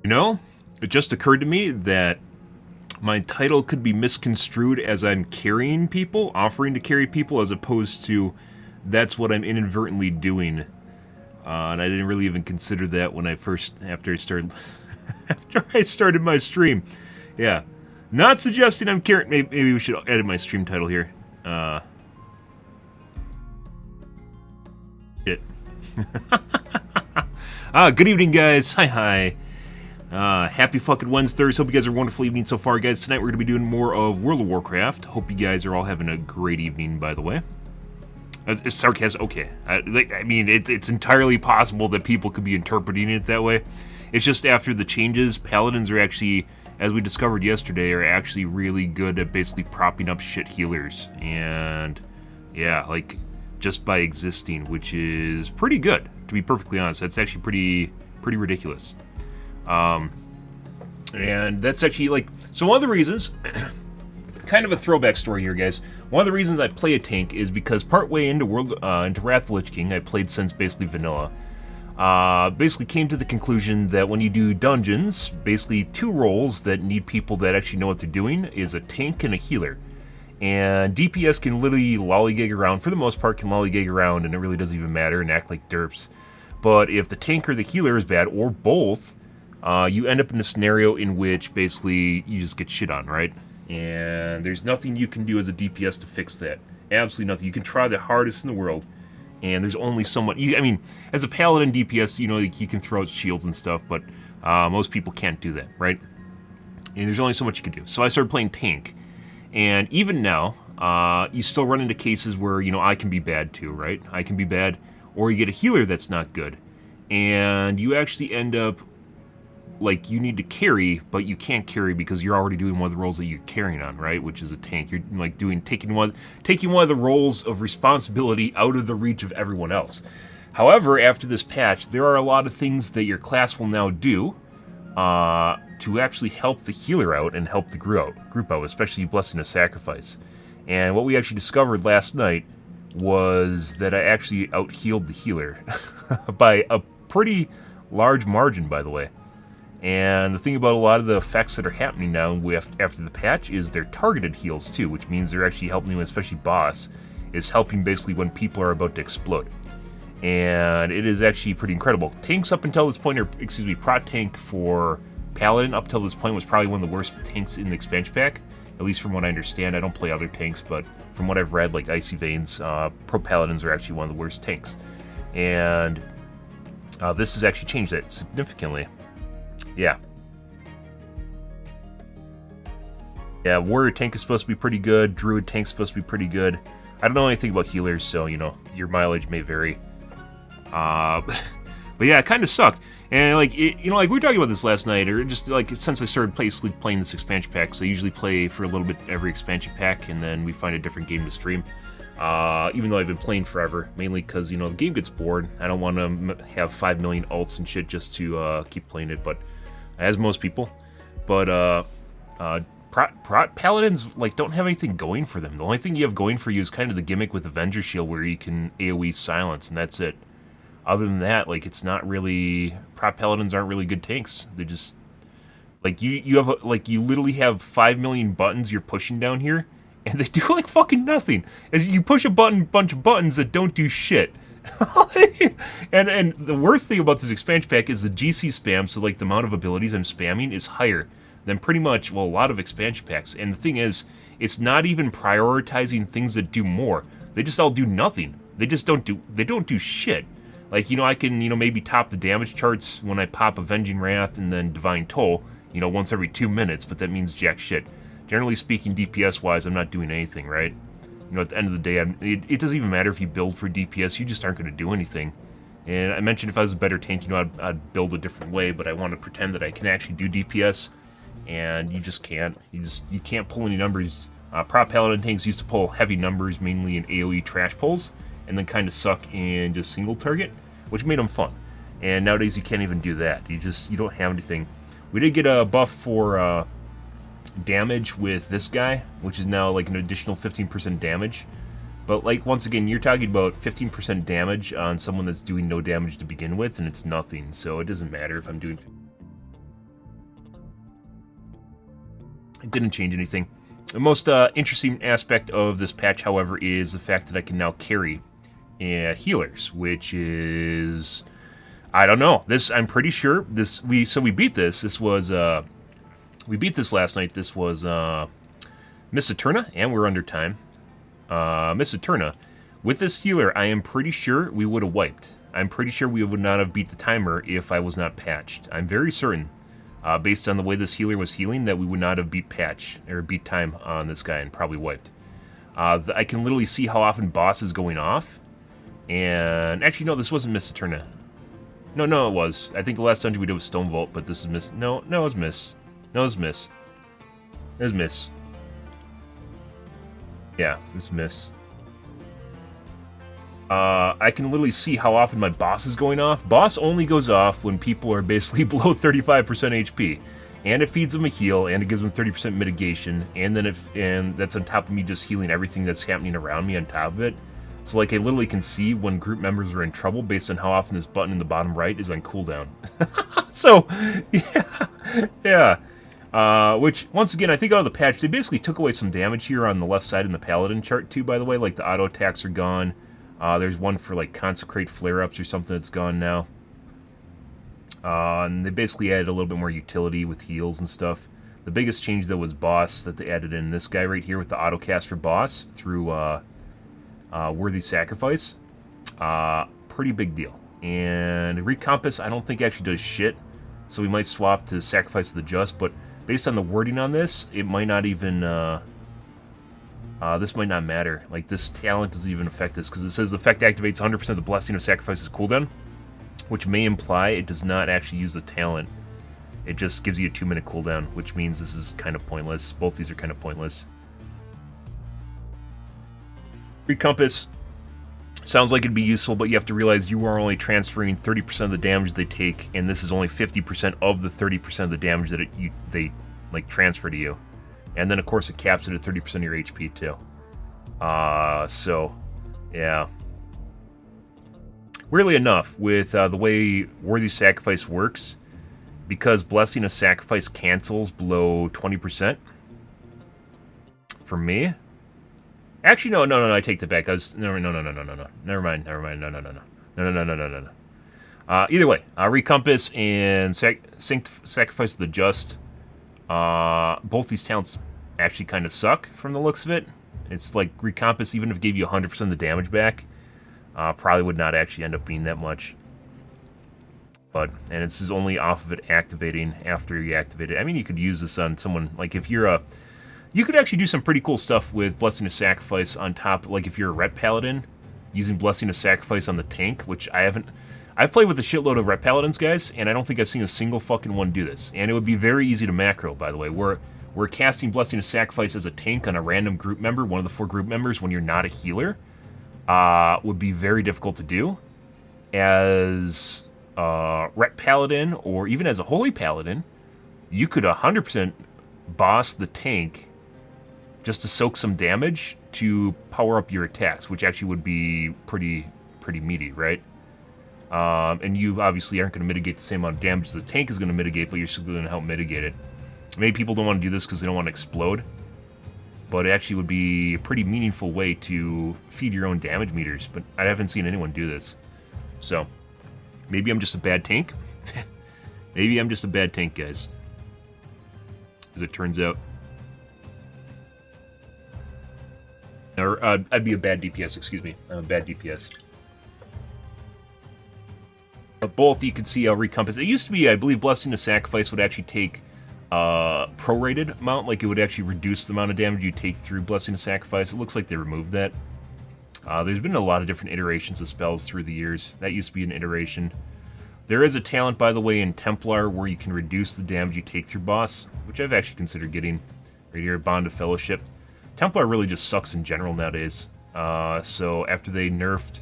You know, it just occurred to me that my title could be misconstrued as I'm carrying people, offering to carry people, as opposed to that's what I'm inadvertently doing. And I didn't really even consider that when after I started my stream. Yeah. Not suggesting I'm carrying, maybe we should edit my stream title here. Shit. Good evening, guys. Hi. Happy fucking Wednesday. Hope you guys are wonderful evening so far, guys. Tonight we're going to be doing more of World of Warcraft. Hope you guys are all having a great evening, by the way. It's sarcasm. Okay. I mean, it's entirely possible that people could be interpreting it that way. It's just after the changes, paladins are actually, as we discovered yesterday, are actually really good at basically propping up shit healers. And, yeah, like, just by existing, which is pretty good, to be perfectly honest. That's actually pretty ridiculous. And that's actually, like, so one of the reasons, kind of a throwback story here, guys. One of the reasons I play a tank is because partway into into Wrath of the Lich King, I played since basically vanilla. Basically came to the conclusion that when you do dungeons, basically two roles that need people that actually know what they're doing is a tank and a healer. And DPS can literally lollygag around, for the most part can lollygag around, and it really doesn't even matter and act like derps. But if the tank or the healer is bad, or both, you end up in a scenario in which basically you just get shit on, right? And there's nothing you can do as a DPS to fix that. Absolutely nothing. You can try the hardest in the world, and there's only so much. I mean, as a paladin DPS, you know, you can throw out shields and stuff, but most people can't do that, right? And there's only so much you can do. So I started playing tank, and even now, you still run into cases where, you know, I can be bad too, right? I can be bad, or you get a healer that's not good, and you actually end up, like, you need to carry, but you can't carry because you're already doing one of the roles that you're carrying on, right? Which is a tank. You're like taking one of the roles of responsibility out of the reach of everyone else. However, after this patch, there are a lot of things that your class will now do to actually help the healer out and help the group out, especially Blessing of Sacrifice. And what we actually discovered last night was that I actually out-healed the healer by a pretty large margin, by the way. And the thing about a lot of the effects that are happening now after the patch is they're targeted heals too, which means they're actually helping you, especially boss, is helping basically when people are about to explode. And it is actually pretty incredible. Tanks up until this point, prot tank for Paladin up till this point was probably one of the worst tanks in the expansion pack, at least from what I understand. I don't play other tanks, but from what I've read, like Icy Veins, Pro Paladins are actually one of the worst tanks. And this has actually changed that significantly. Yeah, Warrior tank is supposed to be pretty good. Druid tank is supposed to be pretty good. I don't know anything about healers, so, you know, your mileage may vary. But yeah, it kind of sucked. And, like, you know, like, we were talking about this last night, or just, like, since I started playing this expansion pack, so I usually play for a little bit every expansion pack, and then we find a different game to stream. Even though I've been playing forever, mainly because, you know, the game gets bored. I don't want to have 5 million alts and shit just to keep playing it, but as most people. But Paladins, like, don't have anything going for them. The only thing you have going for you is kind of the gimmick with Avenger Shield, where you can AoE silence, and that's it. Other than that, like, it's not really... Paladins aren't really good tanks. They just... Like, you have, like, you literally have 5 million buttons you're pushing down here, and they do, like, fucking nothing. You push a bunch of buttons that don't do shit. and the worst thing about this expansion pack is the GC spam, so, like, the amount of abilities I'm spamming is higher than pretty much, well, a lot of expansion packs. And the thing is, it's not even prioritizing things that do more. They just all do nothing. They don't do shit. Like, you know, I can, you know, maybe top the damage charts when I pop Avenging Wrath and then Divine Toll, you know, once every 2 minutes, but that means jack shit. Generally speaking, DPS-wise, I'm not doing anything, right? You know, at the end of the day, it doesn't even matter if you build for DPS, you just aren't going to do anything. And I mentioned if I was a better tank, you know, I'd build a different way, but I want to pretend that I can actually do DPS, and you just can't. You can't pull any numbers. Prop Paladin tanks used to pull heavy numbers, mainly in AoE trash pulls, and then kind of suck in just single target, which made them fun. And nowadays you can't even do that. You don't have anything. We did get a buff for damage with this guy, which is now like an additional 15% damage. But, like, once again, you're talking about 15% damage on someone that's doing no damage to begin with, and it's nothing. So it doesn't matter if I'm doing... It didn't change anything. The most interesting aspect of this patch, however, is the fact that I can now carry healers, which is, I don't know. This, I'm pretty sure this, we beat this. This was we beat this last night. This was Miss Eterna, and we're under time. Miss Eterna, with this healer, I am pretty sure we would have wiped. I'm pretty sure we would not have beat the timer if I was not patched. I'm very certain, based on the way this healer was healing, that we would not have beat patch or beat time on this guy and probably wiped. I can literally see how often boss is going off. And actually, no, this wasn't Miss Eterna. No, it was. I think the last dungeon we did was Stone Vault, but this is Miss. No, it was Miss. No, it was Miss. It was Miss. Yeah, it's Miss. I can literally see how often my boss is going off. Boss only goes off when people are basically below 35% HP. And it feeds them a heal, and it gives them 30% mitigation, and then and that's on top of me just healing everything that's happening around me on top of it. So like I literally can see when group members are in trouble based on how often this button in the bottom right is on cooldown. So, yeah. Which, once again, I think out of the patch, they basically took away some damage here on the left side in the Paladin chart too, by the way. Like the auto attacks are gone. There's one for like Consecrate flare-ups or something that's gone now. And they basically added a little bit more utility with heals and stuff. The biggest change, though, was boss that they added in this guy right here with the auto cast for boss through Worthy Sacrifice. Pretty big deal. And Recompass, I don't think actually does shit, so we might swap to Sacrifice of the Just, but based on the wording on this, it might not even, this might not matter. Like, this talent doesn't even affect this, because it says the effect activates 100% of the Blessing of Sacrifice's cooldown, which may imply it does not actually use the talent. It just gives you a 2-minute cooldown, which means this is kind of pointless. Both these are kind of pointless. Recompass sounds like it'd be useful, but you have to realize you are only transferring 30% of the damage they take, and this is only 50% of the 30% of the damage that they like transfer to you. And then of course it caps it at 30% of your HP too. So yeah. Weirdly enough, with the way Worthy Sacrifice works, because Blessing of Sacrifice cancels below 20%, for me. Actually, no, I take that back. No. Never mind. No. Either way, Recompass and Sacrifice of the Just, both these talents actually kind of suck from the looks of it. It's like Recompass, even if it gave you 100% of the damage back, probably would not actually end up being that much. And this is only off of it activating after you activate it. I mean, you could use this on someone, like if you're a... You could actually do some pretty cool stuff with Blessing of Sacrifice on top, like if you're a Ret Paladin, using Blessing of Sacrifice on the tank, which I haven't... I've played with a shitload of Ret Paladins, guys, and I don't think I've seen a single fucking one do this. And it would be very easy to macro, by the way. We're casting Blessing of Sacrifice as a tank on a random group member, one of the 4 group members, when you're not a healer, would be very difficult to do. As Ret Paladin, or even as a Holy Paladin, you could 100% boss the tank just to soak some damage to power up your attacks, which actually would be pretty meaty, right? And you obviously aren't going to mitigate the same amount of damage as the tank is going to mitigate, but you're still going to help mitigate it. Maybe people don't want to do this because they don't want to explode, but it actually would be a pretty meaningful way to feed your own damage meters, but I haven't seen anyone do this. So, maybe I'm just a bad tank? Maybe I'm just a bad tank, guys. As it turns out. Or, I'd be a bad DPS, excuse me. I'm a bad DPS. Both, you can see Recompass. It used to be, I believe, Blessing of Sacrifice would actually take prorated amount, like it would actually reduce the amount of damage you take through Blessing of Sacrifice. It looks like they removed that. There's been a lot of different iterations of spells through the years. That used to be an iteration. There is a talent, by the way, in Templar where you can reduce the damage you take through boss, which I've actually considered getting right here, Bond of Fellowship. Templar really just sucks in general nowadays. So after they nerfed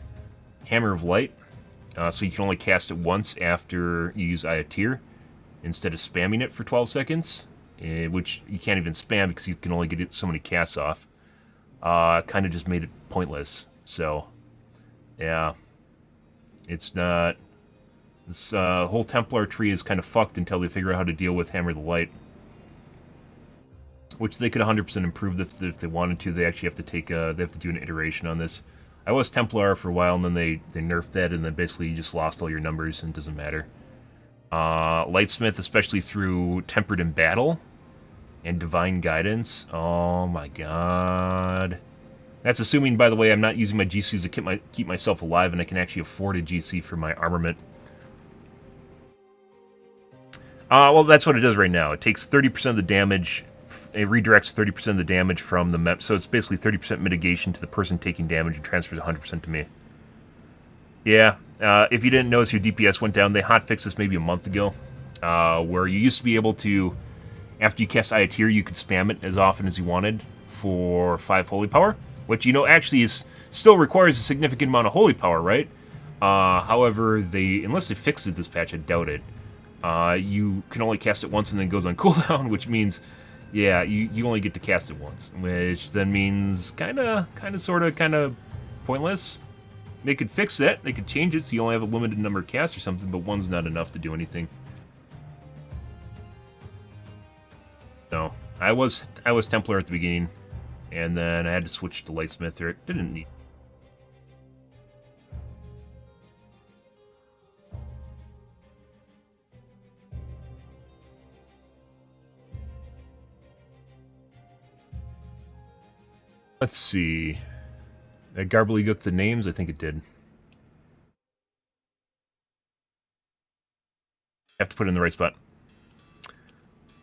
Hammer of Light, so you can only cast it once after you use Ayatir, instead of spamming it for 12 seconds, which you can't even spam because you can only get so many casts off, kind of just made it pointless. So, yeah, it's not... This whole Templar tree is kind of fucked until they figure out how to deal with Hammer of the Light. which they could 100% improve if they wanted to. They actually have to take they have to do an iteration on this. I was Templar for a while, and then they nerfed that, and then basically you just lost all your numbers, and it doesn't matter. Lightsmith, especially through Tempered in Battle and Divine Guidance. Oh my god. That's assuming, by the way, I'm not using my GCs to keep myself alive, and I can actually afford a GC for my armament. Well, that's what it does right now. It takes 30% of the damage. It redirects 30% of the damage from the map, so it's basically 30% mitigation to the person taking damage and transfers 100% to me. Yeah, if you didn't notice your DPS went down, they hotfixed this maybe a month ago, where you used to be able to, after you cast Ayatir, you could spam it as often as you wanted for 5 holy power, which, you know, actually still requires a significant amount of holy power, right? However, unless they fix it this patch, I doubt it. You can only cast it once and then it goes on cooldown, which means, yeah, you only get to cast it once, which then means kind of pointless. They could fix that. They could change it so you only have a limited number of casts or something, but one's not enough to do anything. No, I was Templar at the beginning, and then I had to switch to Lightsmith. Or it didn't need. Let's see. That Garbly the names? I think it did. I have to put it in the right spot.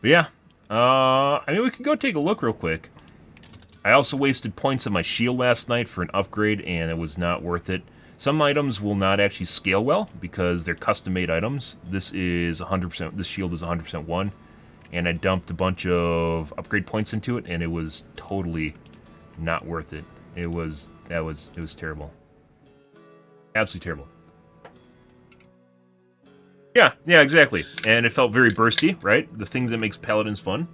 But yeah. I mean, we could go take a look real quick. I also wasted points on my shield last night for an upgrade, and it was not worth it. Some items will not actually scale well because they're custom-made items. This is 100%. This shield is 100% 1, and I dumped a bunch of upgrade points into it, and it was totally not worth it. It was terrible. Absolutely terrible. Yeah, exactly. And it felt very bursty, right? The thing that makes paladins fun.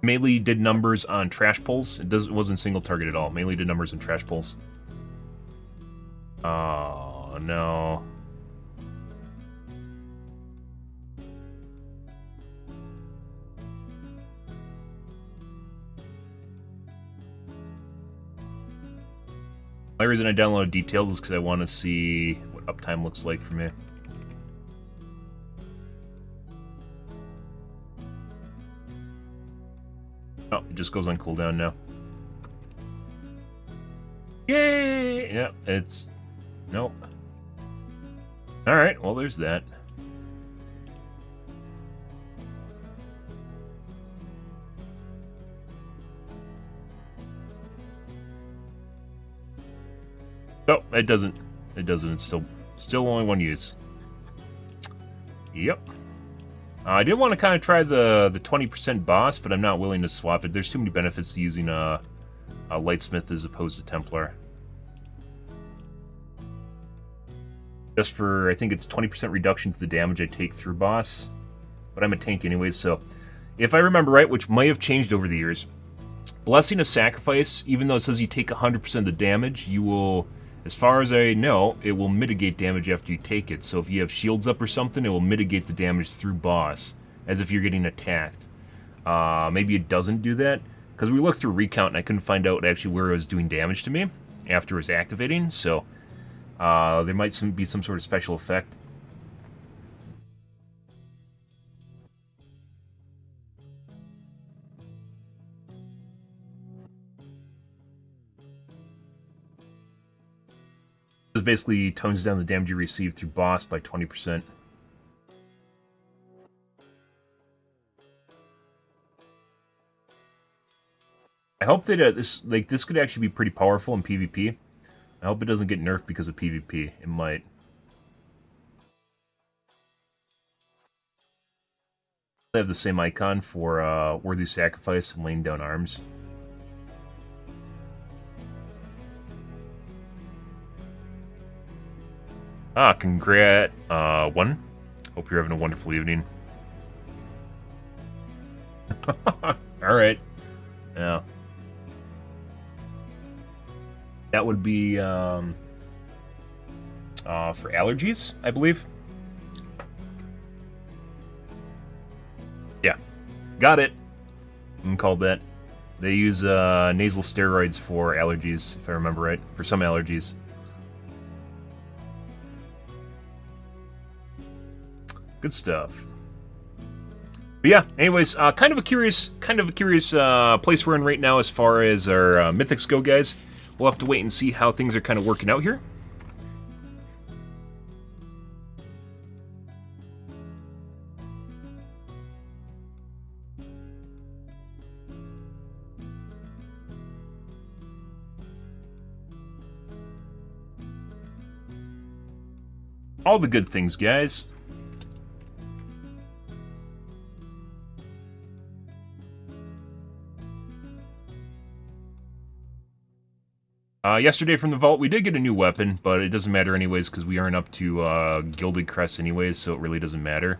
Melee did numbers on trash pulls. It wasn't single target at all. Melee did numbers on trash pulls. Oh no. The only reason I downloaded details is because I want to see what uptime looks like for me. Oh, it just goes on cooldown now. Yay! Yeah, it's... Nope. Alright, well there's that. Oh, it doesn't. It doesn't. It's still only one use. Yep. I did want to kind of try the 20% boss, but I'm not willing to swap it. There's too many benefits to using a Lightsmith as opposed to Templar. Just for, I think it's 20% reduction to the damage I take through boss. But I'm a tank anyways, so... If I remember right, which may have changed over the years, Blessing of Sacrifice, even though it says you take 100% of the damage, you will... As far as I know, it will mitigate damage after you take it. So if you have shields up or something, it will mitigate the damage through boss, as if you're getting attacked. Maybe it doesn't do that, because we looked through Recount and I couldn't find out actually where it was doing damage to me after it was activating, so there might be some sort of special effect. This basically tones down the damage you receive through boss by 20%. I hope that this could actually be pretty powerful in PvP. I hope it doesn't get nerfed because of PvP. It might. They have the same icon for Worthy Sacrifice and Laying Down Arms. Congrat, one. Hope you're having a wonderful evening. Alright. Yeah. That would be, for allergies, I believe. Yeah, got it. And called that. They use nasal steroids for allergies, if I remember right, for some allergies. Good stuff. But yeah, anyways, kind of a curious place we're in right now as far as our mythics go, guys. We'll have to wait and see how things are kind of working out here. All the good things, guys. Yesterday from the vault, we did get a new weapon, but it doesn't matter anyways, because we aren't up to Gilded Crest anyways, so it really doesn't matter.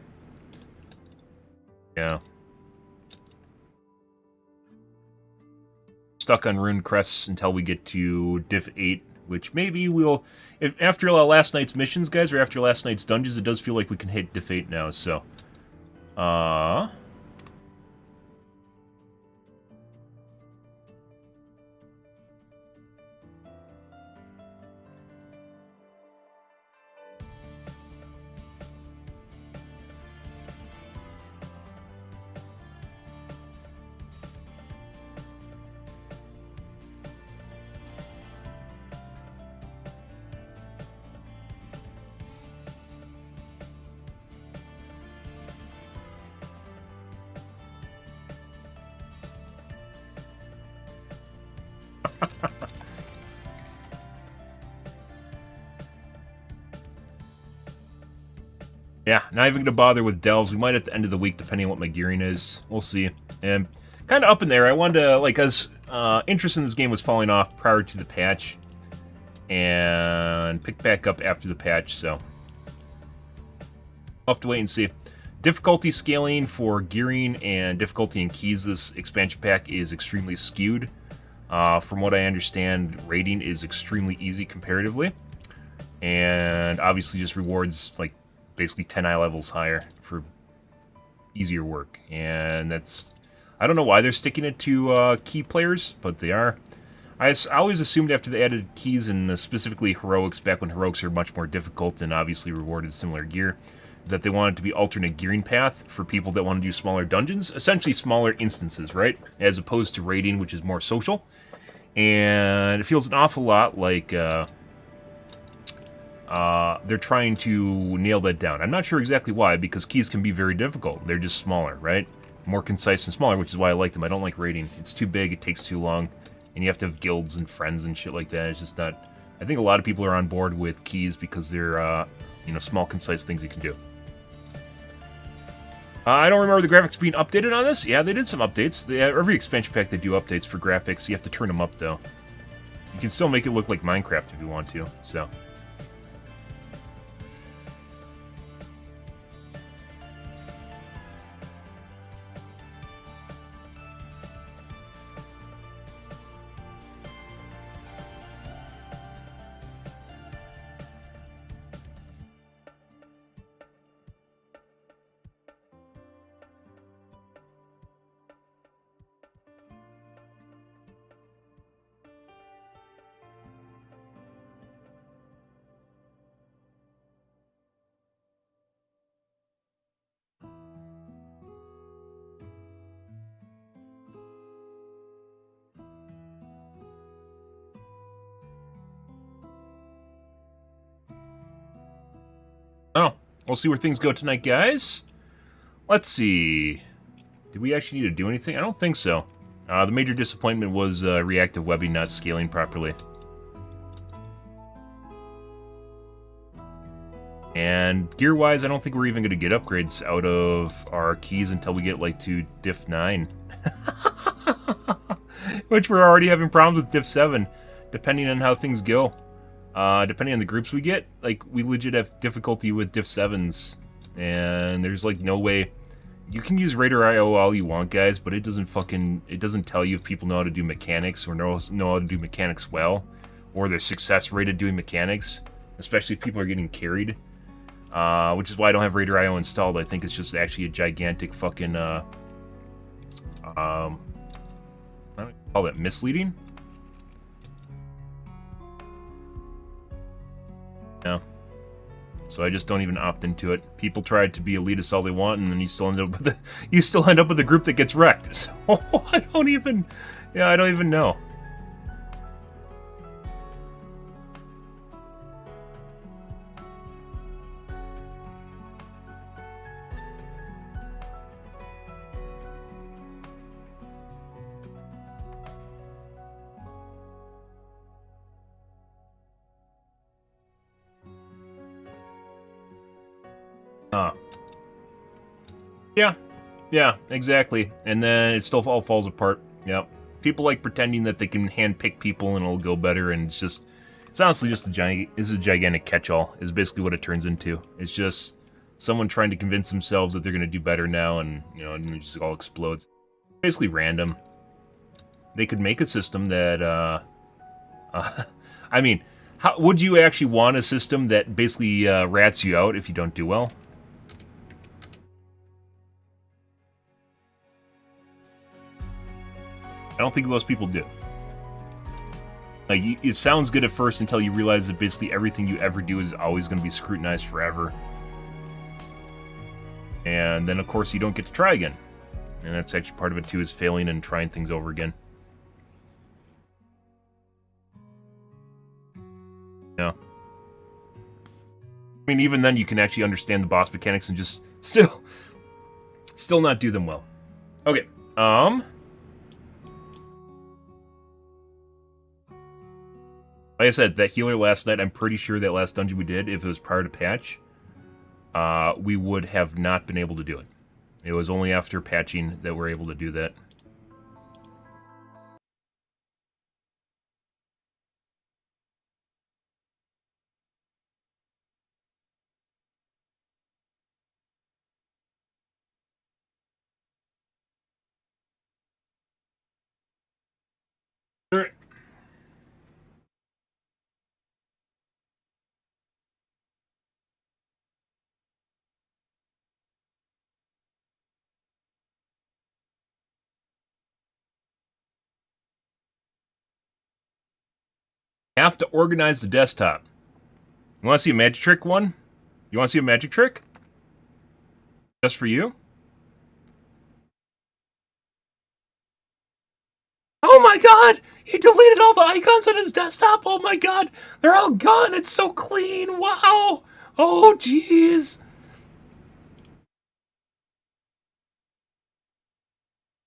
Yeah. Stuck on Rune Crests until we get to Diff 8, which maybe we'll... after last night's missions, guys, or after last night's dungeons, it does feel like we can hit Diff 8 now, so... Yeah, not even going to bother with delves. We might at the end of the week, depending on what my gearing is. We'll see. And kind of up in there. I wanted to, like, as interest in this game was falling off prior to the patch. And pick back up after the patch, so... I'll have to wait and see. Difficulty scaling for gearing and difficulty in keys this expansion pack is extremely skewed. From what I understand, raiding is extremely easy comparatively. And obviously just rewards, like, basically 10 eye levels higher for easier work. And that's... I don't know why they're sticking it to key players, but they are. I always assumed after they added keys and specifically heroics, back when heroics are much more difficult and obviously rewarded similar gear, that they wanted to be alternate gearing path for people that want to do smaller dungeons, essentially smaller instances, right? As opposed to raiding, which is more social. And it feels an awful lot like they're trying to nail that down. I'm not sure exactly why, because keys can be very difficult. They're just smaller, right? More concise and smaller, which is why I like them. I don't like raiding. It's too big, it takes too long, and you have to have guilds and friends and shit like that. It's just not... I think a lot of people are on board with keys because they're, you know, small, concise things you can do. I don't remember the graphics being updated on this. Yeah, they did some updates. Every expansion pack they do updates for graphics. You have to turn them up, though. You can still make it look like Minecraft if you want to, so... Oh, we'll see where things go tonight, guys. Let's see. Did we actually need to do anything? I don't think so. The major disappointment was reactive webbing not scaling properly. And gear-wise, I don't think we're even going to get upgrades out of our keys until we get, like, to Diff 9. Which we're already having problems with Diff 7, depending on how things go. Depending on the groups we get, like, we legit have difficulty with Diff 7s. And there's, like, no way... You can use Raider IO all you want, guys, but it doesn't tell you if people know how to do mechanics or know how to do mechanics well, or their success rate at doing mechanics, especially if people are getting carried. which is why I don't have Raider IO installed. I think it's just actually a gigantic fucking, I don't call that misleading? No. So I just don't even opt into it. People try to be elitist all they want, and then you still end up with a group that gets wrecked. So I don't even know. Yeah, exactly. And then it still all falls apart. Yep. People like pretending that they can handpick people and it'll go better, and it's honestly just a gigantic catch-all, is basically what it turns into. It's just someone trying to convince themselves that they're going to do better now, and, and it just all explodes. Basically random. They could make a system that, I mean, how would you actually want a system that basically rats you out if you don't do well? I don't think most people do. Like, it sounds good at first until you realize that basically everything you ever do is always going to be scrutinized forever. And then, of course, you don't get to try again. And that's actually part of it, too, is failing and trying things over again. Yeah. I mean, even then, you can actually understand the boss mechanics and just still not do them well. Okay, like I said, that healer last night, I'm pretty sure that last dungeon we did, if it was prior to patch, we would have not been able to do it. It was only after patching that we're able to do that. Alright. Have to organize the desktop. You want to see a magic trick one? You want to see a magic trick? Just for you? Oh my god! He deleted all the icons on his desktop! Oh my god! They're all gone! It's so clean! Wow! Oh, jeez!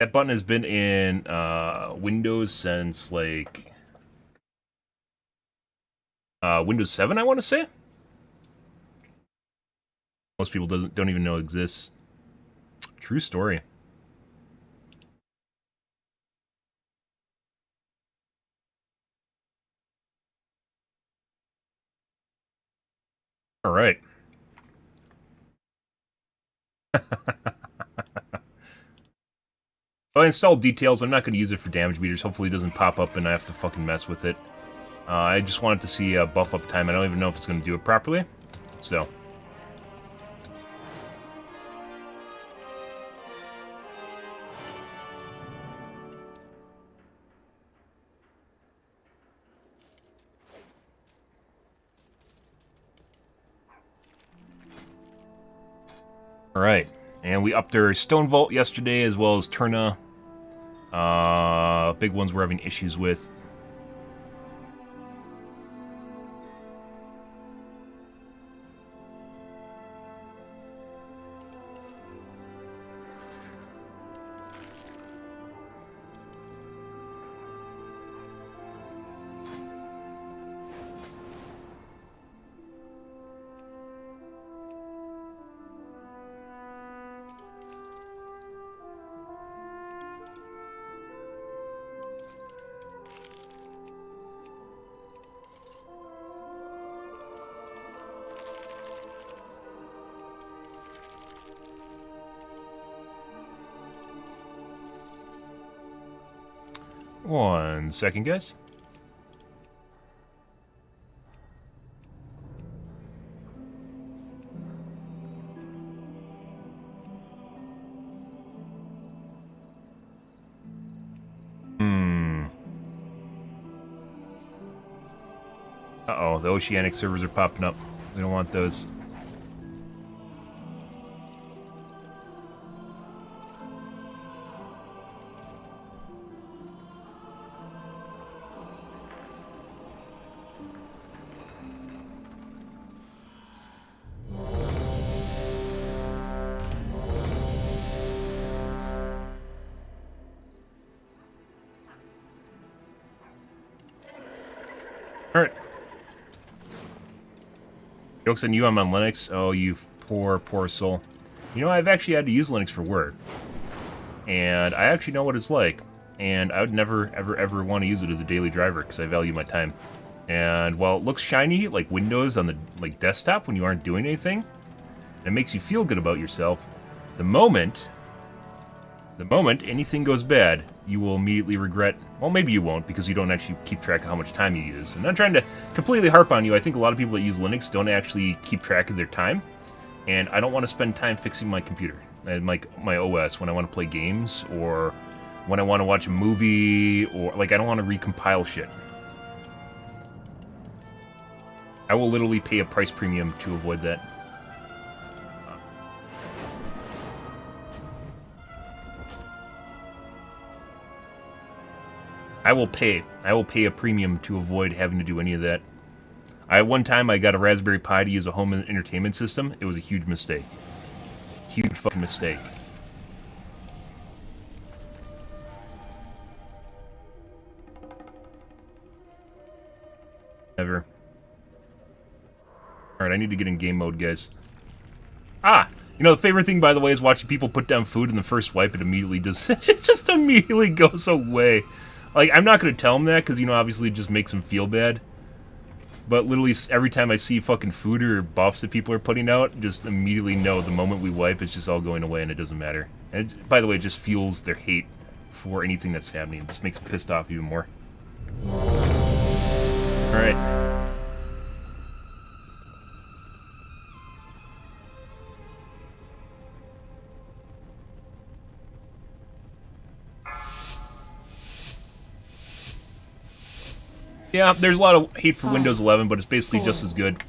That button has been in Windows since, like, Windows 7, I want to say? Most people don't even know it exists. True story. All right. I installed details. I'm not going to use it for damage meters. Hopefully it doesn't pop up and I have to fucking mess with it. I just wanted to see buff up time. I don't even know if it's going to do it properly. So. Alright. And we upped our Stone Vault yesterday, as well as Turna. Big ones we're having issues with. One second, guys. Uh-oh, the oceanic servers are popping up. We don't want those. Alright. Joke's on you, I'm on Linux. Oh, you poor, poor soul. You know, I've actually had to use Linux for work. And I actually know what it's like. And I would never, ever, ever want to use it as a daily driver because I value my time. And while it looks shiny, like Windows on the desktop when you aren't doing anything, it makes you feel good about yourself. The moment anything goes bad, you will immediately regret. Well, maybe you won't, because you don't actually keep track of how much time you use. And I'm not trying to completely harp on you. I think a lot of people that use Linux don't actually keep track of their time. And I don't want to spend time fixing my computer and my OS when I want to play games, or when I want to watch a movie, or like I don't want to recompile shit. I will literally pay a price premium to avoid that. I will pay a premium to avoid having to do any of that. One time I got a Raspberry Pi to use a home entertainment system. It was a huge mistake. Huge fucking mistake. Ever. Alright, I need to get in game mode, guys. Ah! You know, the favorite thing, by the way, is watching people put down food and the first wipe, it immediately just... it just immediately goes away. Like, I'm not going to tell them that, because, you know, obviously it just makes them feel bad. But literally, every time I see fucking food or buffs that people are putting out, just immediately know the moment we wipe, it's just all going away and it doesn't matter. And it, by the way, it just fuels their hate for anything that's happening. It just makes them pissed off even more. Alright. Yeah, there's a lot of hate for Windows 11, but it's basically just as good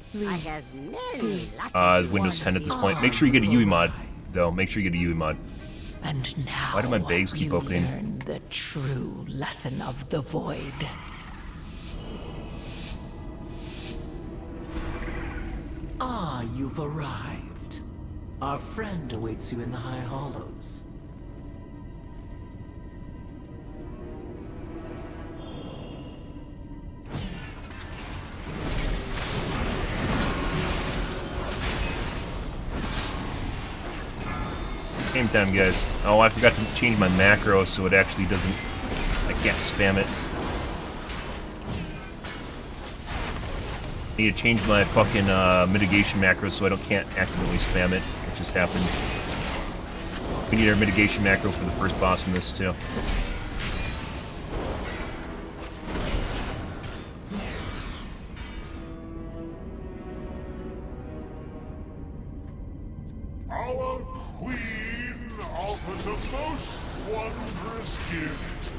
as Windows 10 at this point. Make sure you get a UE mod, though. Make sure you get a UE mod. And now why do my bags keep opening? Learn the true lesson of the void. Ah, you've arrived. Our friend awaits you in the High Hollows. Game time, guys. Oh, I forgot to change my macro so it actually doesn't... I can't spam it. I need to change my fucking mitigation macro so I can't accidentally spam it. It just happened. We need our mitigation macro for the first boss in this, too. Our queen offers a most wondrous gift.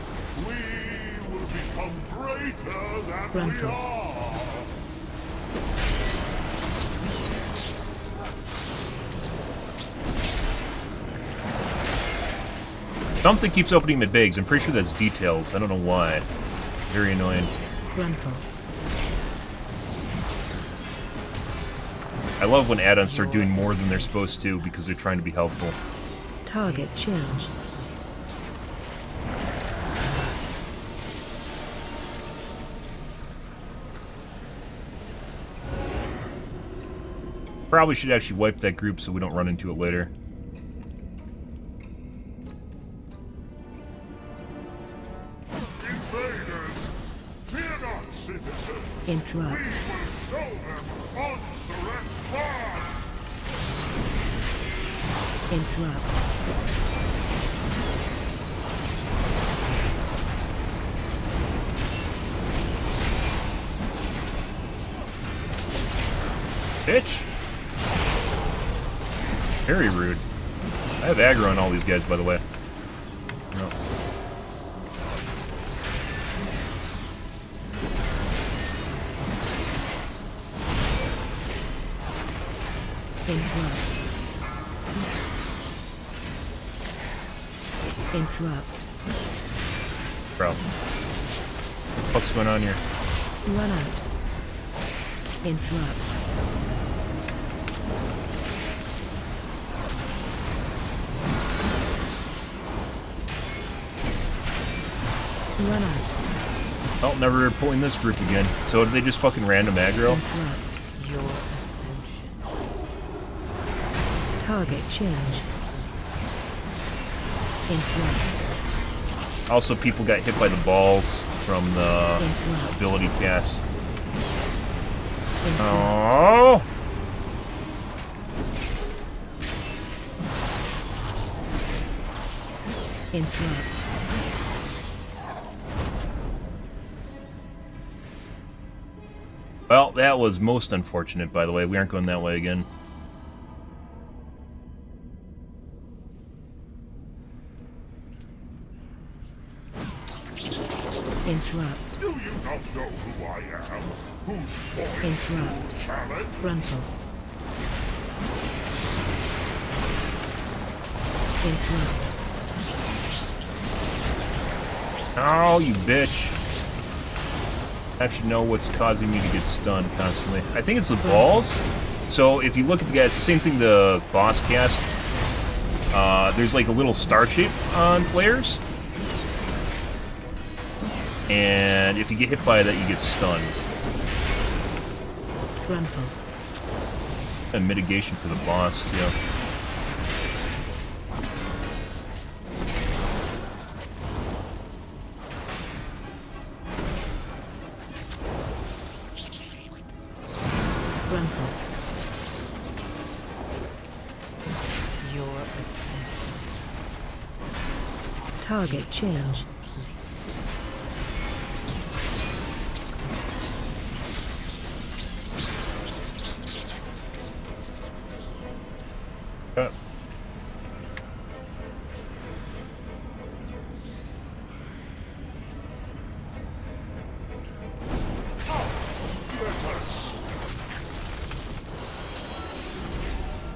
We will become greater than we are. Something keeps opening my bags. I'm pretty sure that's details. I don't know why. Very annoying. I love when add-ons start doing more than they're supposed to because they're trying to be helpful. Target change. Probably should actually wipe that group so we don't run into it later. Invaders, fear not, citizens. Interrupt. We will show them Montserrat's fire. Interrupt. Bitch! Very rude. I have aggro on all these guys, by the way. No. Interrupt. Interrupt. Bro. What's going on here? Run out. Interrupt. Run out. Oh, never pulling this group again. So did they just fucking random aggro? Interrupt. Your ascension. Target change. Interrupt. Also, people got hit by the balls from the Interrupt. ability cast. Interrupt. Oh! Interrupt. Well, that was most unfortunate, by the way. We aren't going that way again. Interrupt. Do you not know who I am? Whose voice Interrupt. you challenge? Frontal. Interrupt. Oh, you bitch. I actually know what's causing me to get stunned constantly. I think it's the balls. So if you look at the guy, it's the same thing the boss cast. There's like a little star shape on players. And if you get hit by that, you get stunned. Frontal. And mitigation for the boss, too. Frontal. Your ascension. Target change.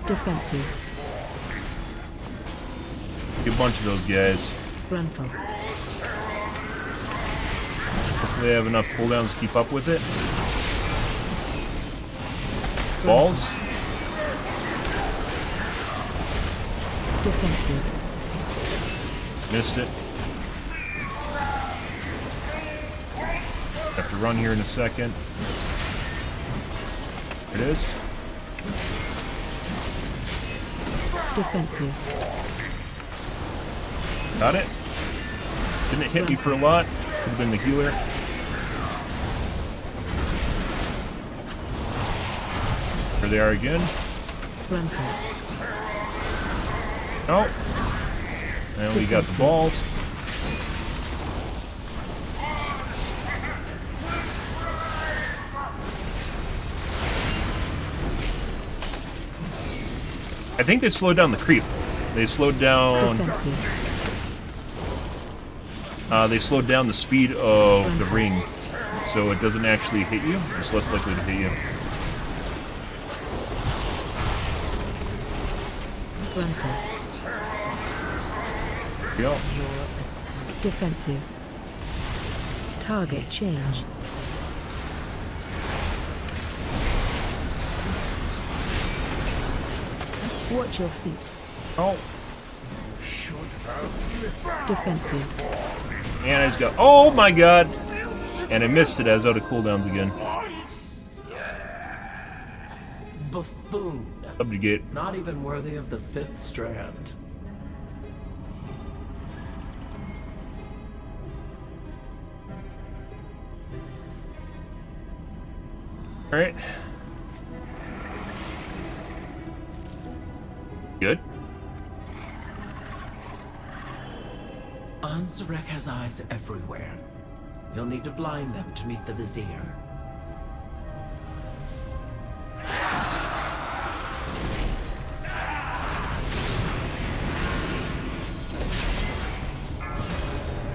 Defensive. Get a bunch of those guys. Frontal. Hopefully they have enough cooldowns to keep up with it. Balls. Defensive. Missed it. Have to run here in a second. There it is. Defensive. Got it. Didn't hit me for a lot. Could have been the healer. There they are again. Frontal. Oh. And we got the balls. I think they slowed down the creep. They slowed down. Defensive. They slowed down the speed of the ring, so it doesn't actually hit you. It's less likely to hit you. Frontal. Go. Defensive. Target change. Watch your feet. Oh. Should have Defensive. And I just got. Oh my god! And I missed it as out of cooldowns again. Buffoon. Subjugate. Not even worthy of the fifth strand. Alright. Good. Anzarek has eyes everywhere. You'll need to blind them to meet the Vizier.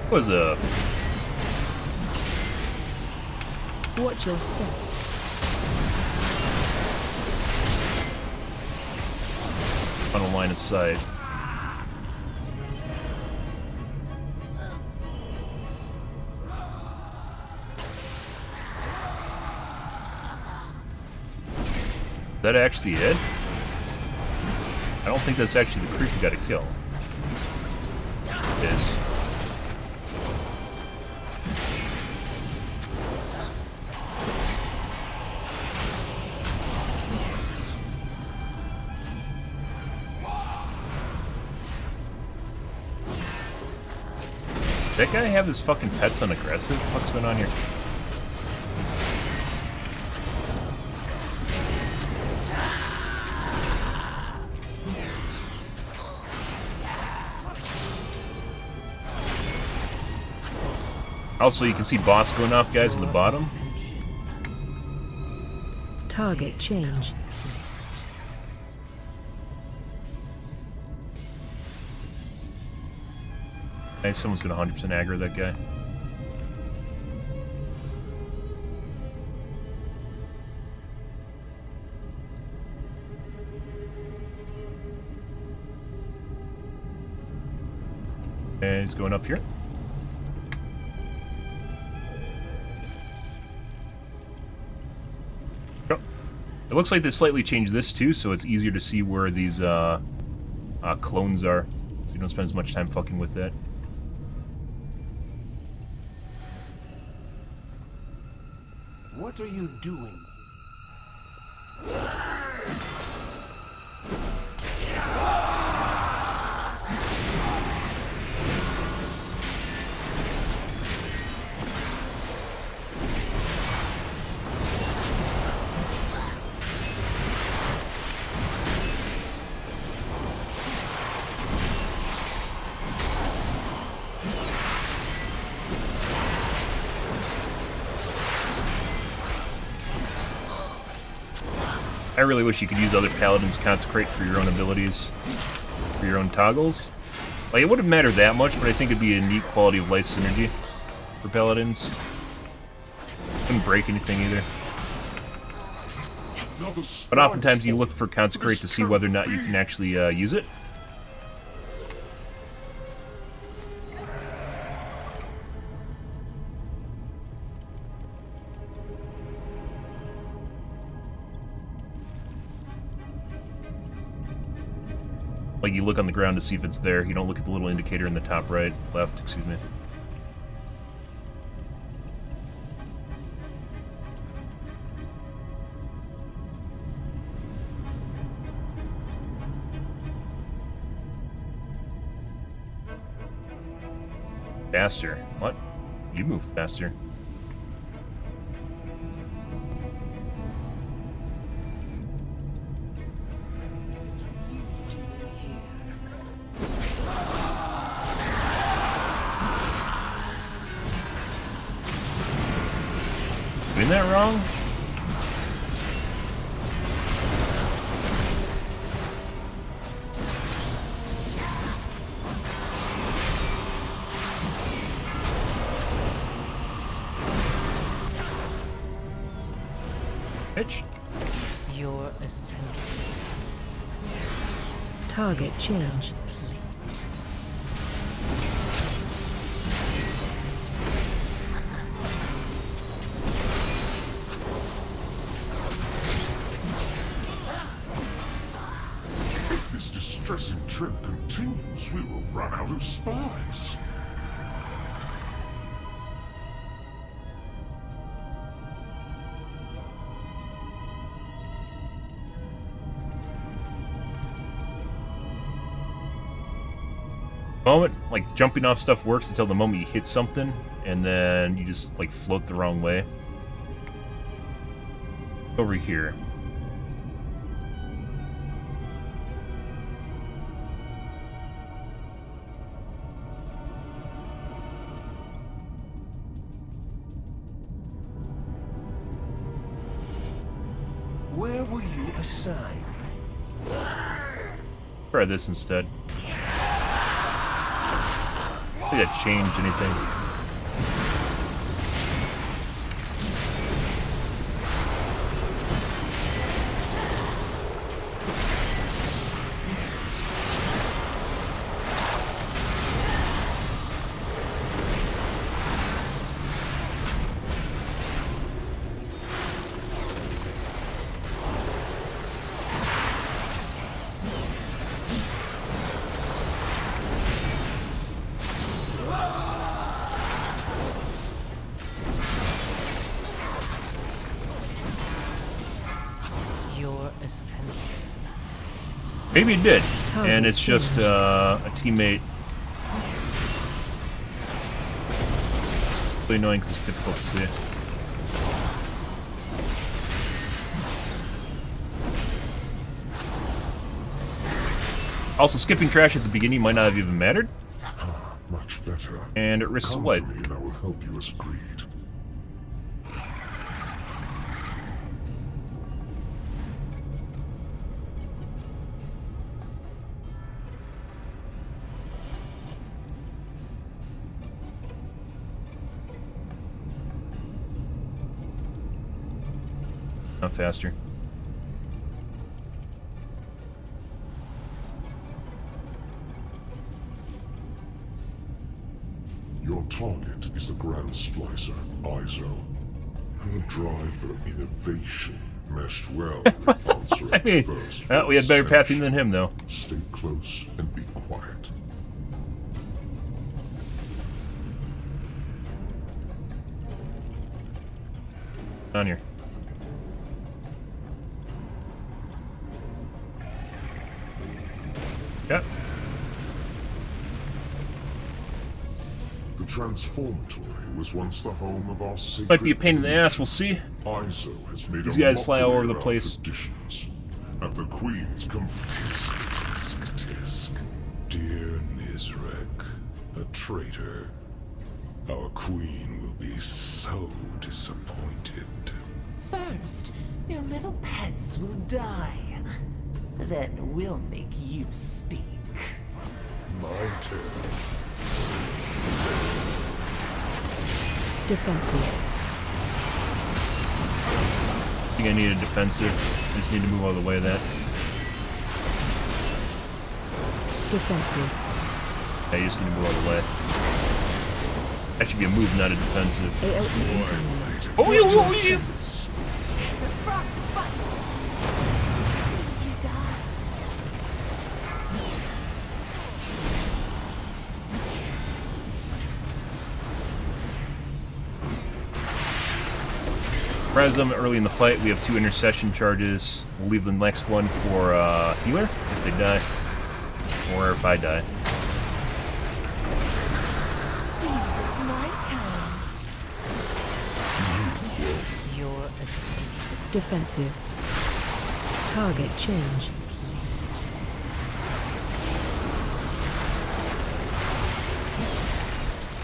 Was a. Watch your step. on a line of sight. Is that actually it? I don't think that's actually the creep you gotta kill. It is. That guy have his fucking pets on aggressive? What's going on here? Also, you can see boss going off, guys, at the bottom. Target change. Nice, someone's gonna 100% aggro that guy. And he's going up here. Oh. It looks like they slightly changed this too, so it's easier to see where these clones are. So you don't spend as much time fucking with that. What are you doing? I really wish you could use other paladins consecrate for your own abilities, for your own toggles. Like, it wouldn't matter that much, but I think it'd be a neat quality of life synergy for paladins. Wouldn't break anything either. But oftentimes you look for consecrate to see whether or not you can actually use it. Like, you look on the ground to see if it's there. You don't look at the little indicator in the top right, left, excuse me. Faster. What? You move faster. Doing that wrong? Bitch. Your ascension. Target change. If this distressing trend continues, we will run out of spies. Moment, like, jumping off stuff works until the moment you hit something, and then you just, like, float the wrong way. Over here. Where were you assigned? Try this instead. I think that changed anything. Maybe it did, Target and it's just changed. a teammate. Really annoying because it's difficult to see. Also, skipping trash at the beginning might not have even mattered, Ah, much better. and it risks Come what? to me and I will help you as agreed. Not faster. Your target is the Grand Splicer, ISO. Her drive for innovation meshed well with I Answer's mean, first well, we had better search. pathing than him, though. Stay close and be quiet. On here. Yep. The Transformatory was once the home of our sacred... Might be a pain in the ass, we'll see. ISO has made These a guys fly all mockery over the of our place. Traditions. At the Queen's tisk. Dear Nizrek, a traitor. Our queen will be so disappointed. First, your little pets will die. Then we'll make you speak. My turn. Defensive. I think I need a defensive. I just need to move out of the way of that. Defensive. I just need to move out of the way. That should be a move, not a defensive. AOE incoming. Oh, yeah. The frost bites. You die. Res them early in the fight. We have 2 intercession charges. We'll leave the next one for healer if they die. Or if I die. Seems it's my turn. You're asleep. Defensive. Target change.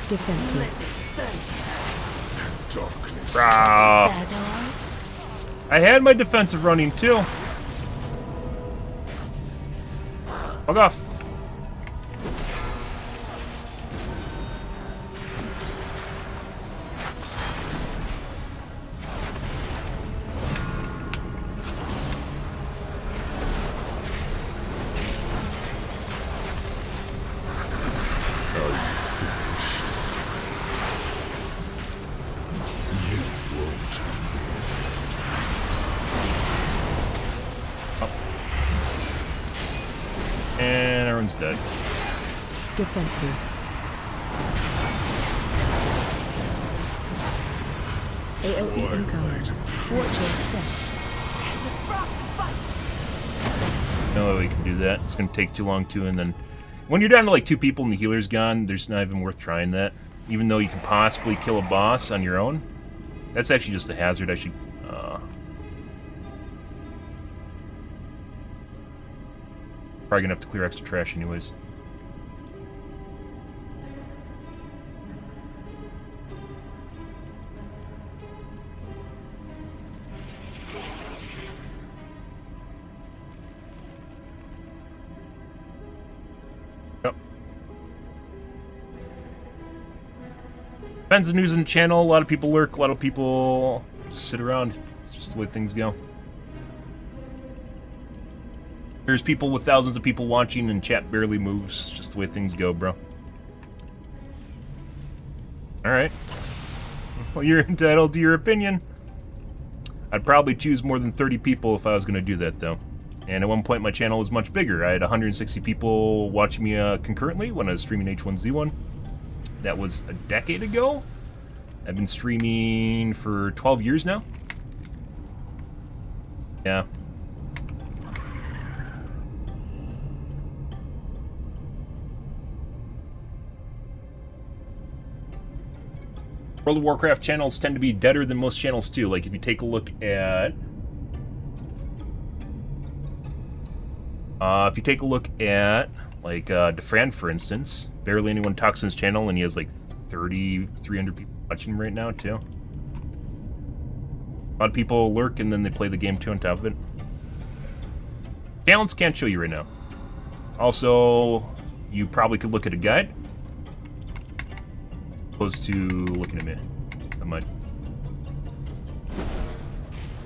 Defensive. Darkness. Rah. That all? I had my defensive running too. Fuck off. And everyone's dead. Defensive. AOE incoming. Watch your step. The frost bites. No way we can do that. It's gonna take too long too, and then when you're down to like 2 people and the healer's gone, there's not even worth trying that. Even though you can possibly kill a boss on your own. That's actually just a hazard. I should probably gonna have to clear extra trash anyways. Yep. Depends on who's in the channel. A lot of people lurk, a lot of people just sit around. It's just the way things go. There's people with thousands of people watching and chat barely moves. It's just the way things go, bro. Alright. Well, you're entitled to your opinion. I'd probably choose more than 30 people if I was going to do that, though. And at one point, my channel was much bigger. I had 160 people watching me concurrently when I was streaming H1Z1. That was a decade ago. I've been streaming for 12 years now. Yeah. World of Warcraft channels tend to be deader than most channels too. Like if you take a look at like DeFran, for instance, barely anyone talks on his channel, and he has like 300 people watching him right now too. A lot of people lurk and then they play the game too on top of it. Talents can't show you right now. Also, you probably could look at a guide opposed to looking at me. I might.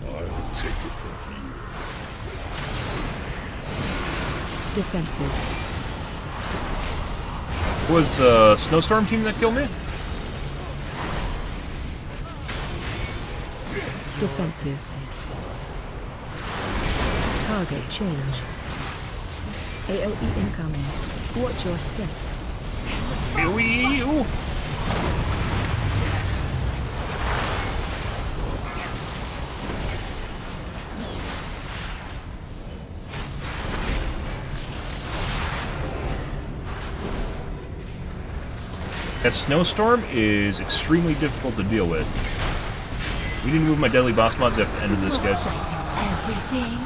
I'll take it from here. Defensive. Was the snowstorm team that killed me? Defensive. Target change. AOE incoming. Watch your step. Ew. That snowstorm is extremely difficult to deal with. We didn't move my deadly boss mods at the end of this, guys. Everything.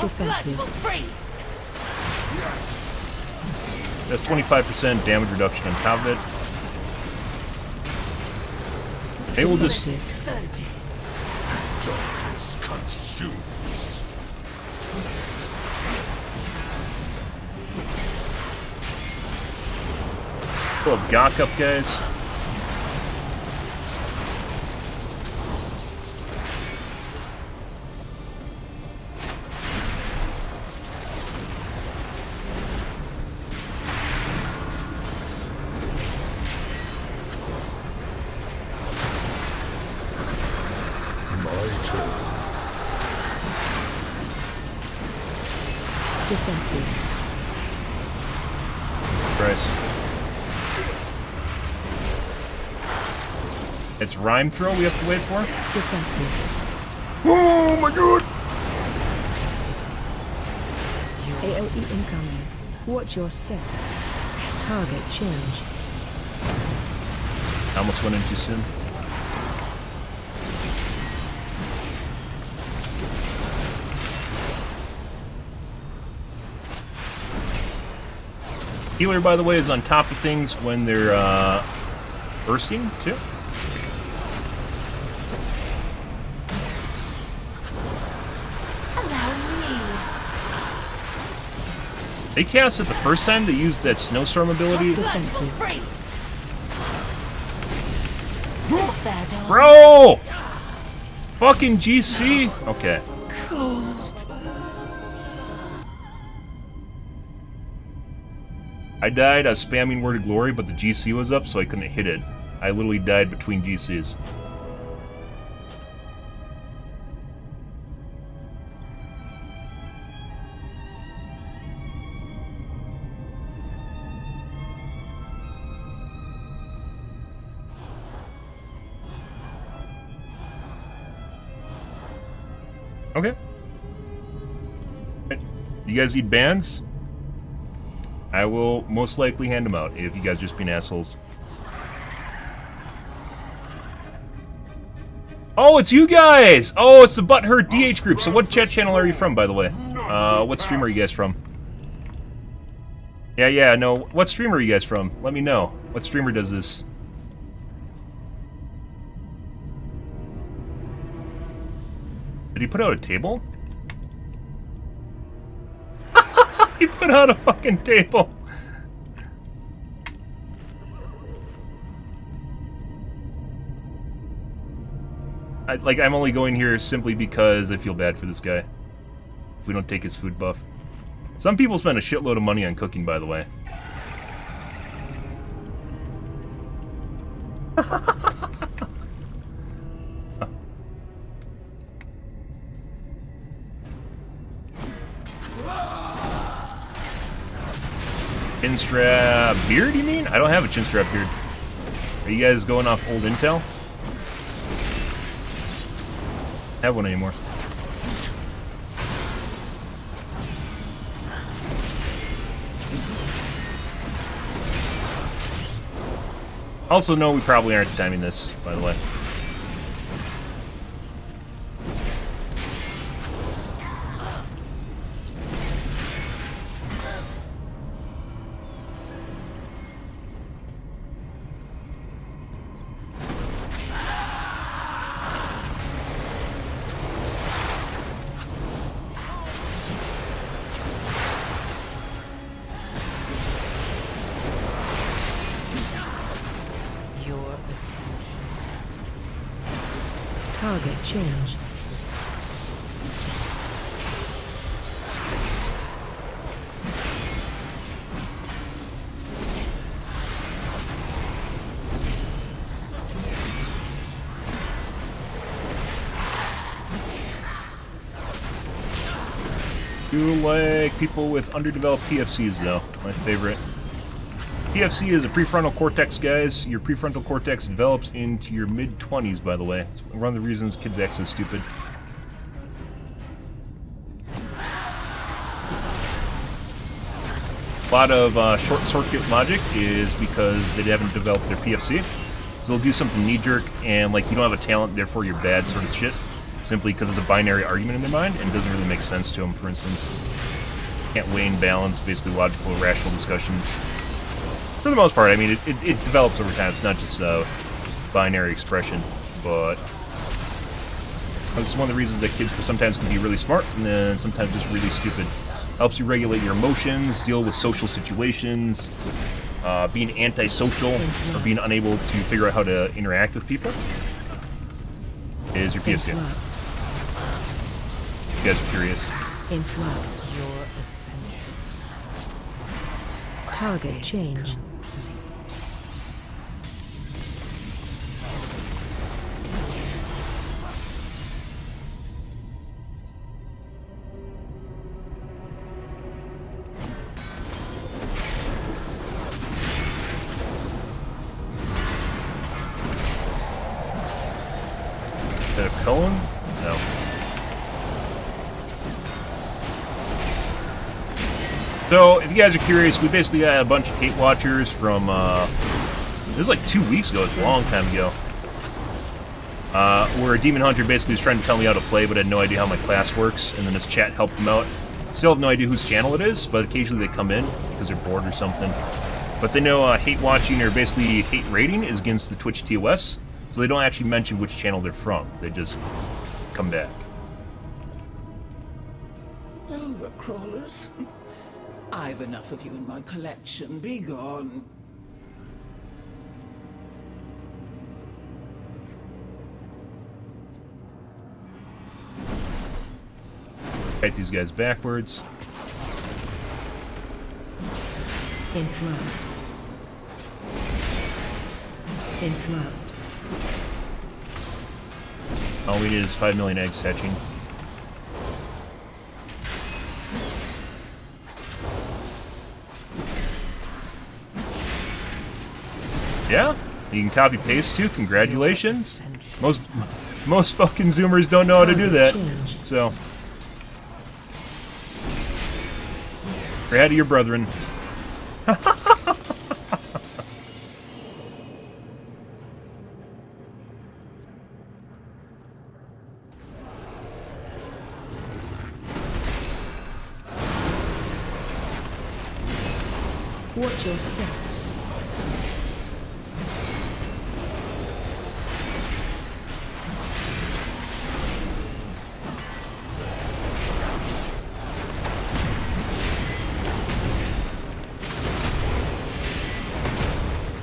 Defensive. That's 25% damage reduction on top of it. They will just... Darkness consumes. Pull up Gawk up, guys. Defensive. Christ. It's rhyme throw we have to wait for? Defensive. Oh my god! AOE incoming. Watch your step. Target change. I almost went in too soon. Healer, by the way, is on top of things when they're bursting, too. They cast it the first time they used that snowstorm ability. Defensive. Bro! Fucking GC? Okay. I died, I was spamming Word of Glory, but the GC was up, so I couldn't hit it. I literally died between GCs. Okay. You guys need bans? I will most likely hand them out if you guys just being assholes. Oh, it's you guys! Oh, it's the Butthurt DH group. So what chat channel are you from, by the way? What stream are you guys from? Yeah, no. What streamer are you guys from? Let me know. What streamer does this? Did he put out a table? He put out a fucking table. I'm only going here simply because I feel bad for this guy. If we don't take his food buff. Some people spend a shitload of money on cooking, by the way. Chinstrap beard, you mean? I don't have a chinstrap beard. Are you guys going off old intel? Have one anymore. Also, no, we probably aren't timing this, by the way. Your ascension. Target change. Do like people with underdeveloped PFCs, though. My favorite. PFC is a prefrontal cortex, guys. Your prefrontal cortex develops into your mid-20s, by the way. It's one of the reasons kids act so stupid. A lot of short-circuit logic is because they haven't developed their PFC. So they'll do something knee-jerk and, like, you don't have a talent, therefore you're bad sort of shit. Simply because it's a binary argument in their mind and doesn't really make sense to them, for instance. Can't weigh and balance basically logical, rational discussions. For the most part, I mean, it develops over time. It's not just a binary expression, but that's one of the reasons that kids sometimes can be really smart and then sometimes just really stupid. Helps you regulate your emotions, deal with social situations, being antisocial, or being unable to figure out how to interact with people is your PFC. If you guys are curious. Influct. Your ascension. Target change. Is that a Cohen? No. So, if you guys are curious, we basically got a bunch of hate watchers from, it was like 2 weeks ago, it was a long time ago, where a demon hunter basically was trying to tell me how to play, but had no idea how my class works, and then this chat helped them out. Still have no idea whose channel it is, but occasionally they come in because they're bored or something. But they know hate watching, or basically hate rating, is against the Twitch TOS, so they don't actually mention which channel they're from. They just come back. Overcrawlers. I've enough of you in my collection. Be gone. Fight these guys backwards. Influct. Influct. All we need is 5 million eggs hatching. Yeah, you can copy paste too. Congratulations. Most fucking Zoomers don't know how to do that. So, pray to your brethren. Watch your step.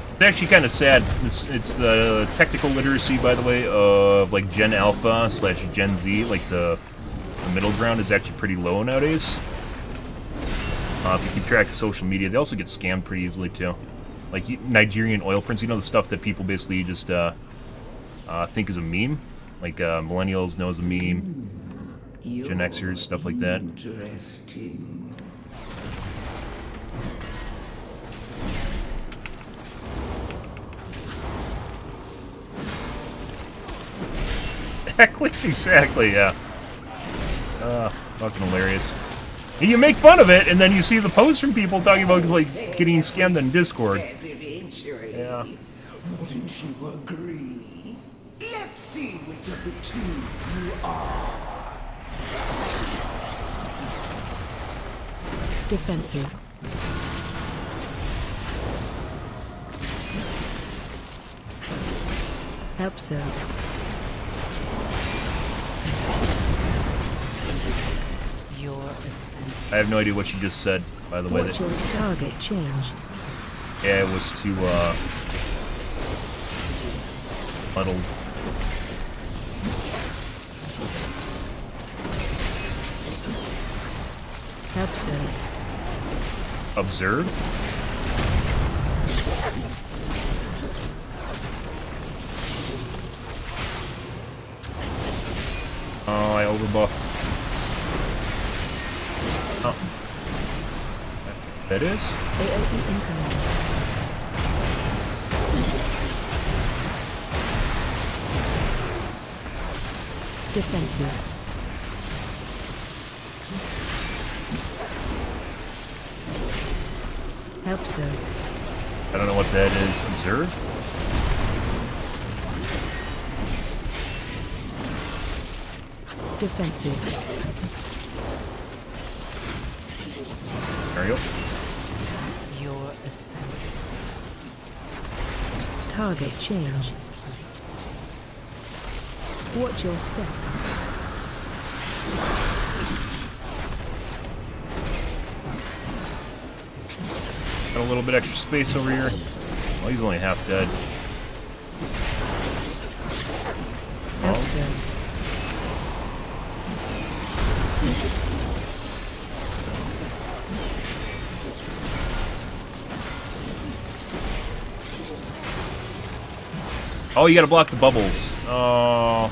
It's actually kind of sad. It's the technical literacy, by the way, of like Gen Alpha / Gen Z. Like the middle ground is actually pretty low nowadays. If you keep track of social media, they also get scammed pretty easily too. Like Nigerian oil prints, you know, the stuff that people basically just think is a meme. Like millennials know as a meme. Gen Xers, stuff like that. Interesting. Exactly, yeah. Fucking hilarious. And you make fun of it, and then you see the posts from people talking about like getting scammed on Discord. Yeah. Wouldn't you agree? Let's see which of the two you are. Defensive. Help serve. Your ascent. I have no idea what she just said, by the way. Watch your target change. Yeah, it was too, muddled. Help serve. Observe? Oh, I overbuffed. Oh. That is? AOE incoming. Defensive. Help serve. I don't know what that is. Observe? Defensive. There you go. Your ascension. Target change. Watch your step. Got a little bit extra space over here. Well, he's only half dead. Help serve. Oh, you gotta block the bubbles. Oh.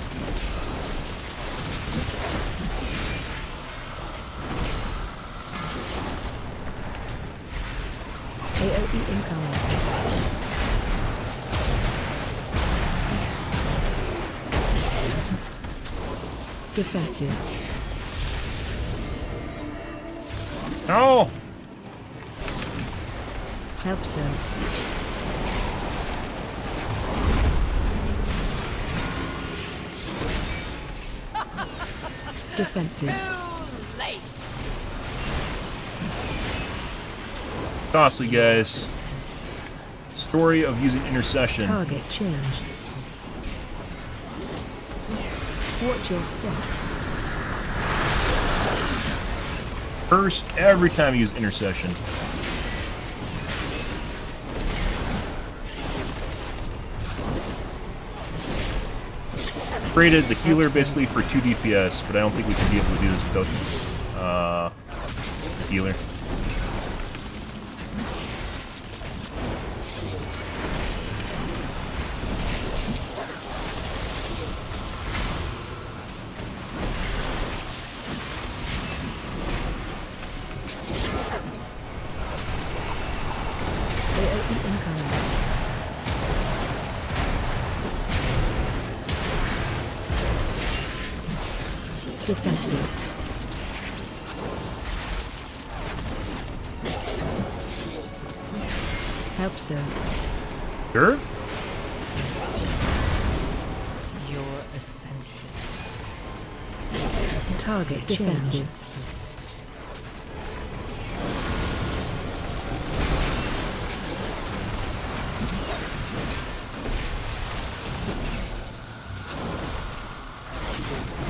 AOE incoming. Defensive. No! Help serve. Defensive. Costly, guys. Story of using intercession. Target change. Watch your step. First, every time you use intercession. Created the healer basically for 2 DPS, but I don't think we can be able to do this without the healer. AOE incoming. Defensive. Help serve. Sure? Your ascension. Target defensive.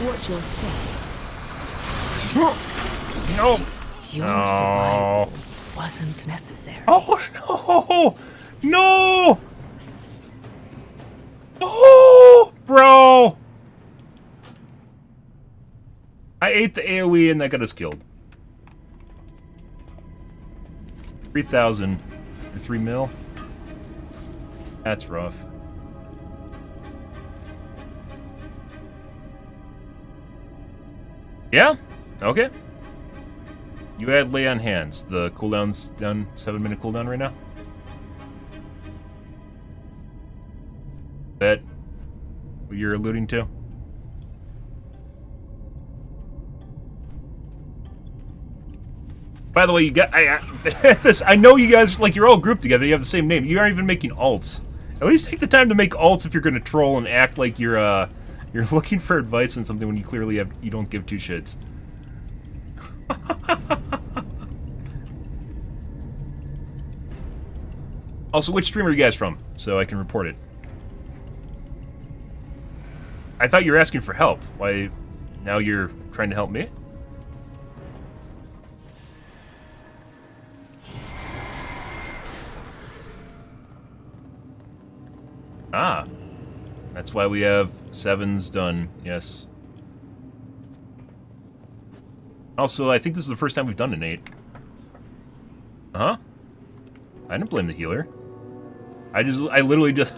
Watch your step. No! Your No. survival wasn't necessary. Oh no! No! Oh, bro! I ate the AoE and that got us killed. 3,000 or 3 mil. That's rough. Yeah? Okay. You had lay on hands. The cooldown's done. 7-minute cooldown right now. That what you're alluding to? By the way, you got this. I know you guys like you're all grouped together. You have the same name. You aren't even making alts. At least take the time to make alts if you're gonna troll and act like you're looking for advice on something when you clearly you don't give two shits. Also, which streamer are you guys from? So I can report it. I thought you were asking for help. Why, now you're trying to help me? Ah. That's why we have 7s done, yes. Also, I think this is the first time we've done an 8. Huh? I didn't blame the healer. I literally just...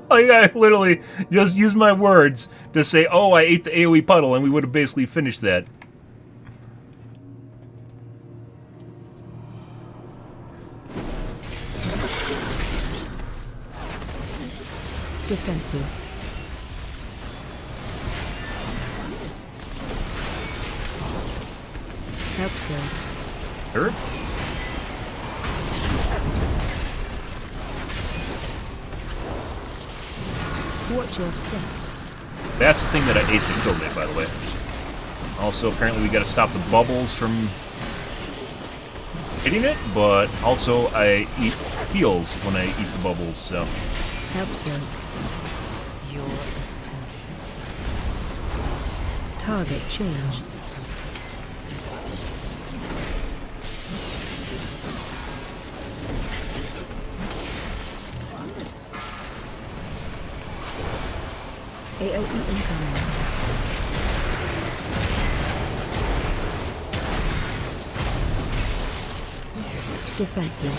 I literally just used my words to say, oh, I ate the AoE puddle, and we would have basically finished that. Defensive. Help serve. Earth? Watch your step. That's the thing that I ate to kill me, by the way. Also, apparently we gotta stop the bubbles from hitting it, but also I eat heals when I eat the bubbles, so... Help serve. Your ascension. Target change. AoE incoming. Defensive.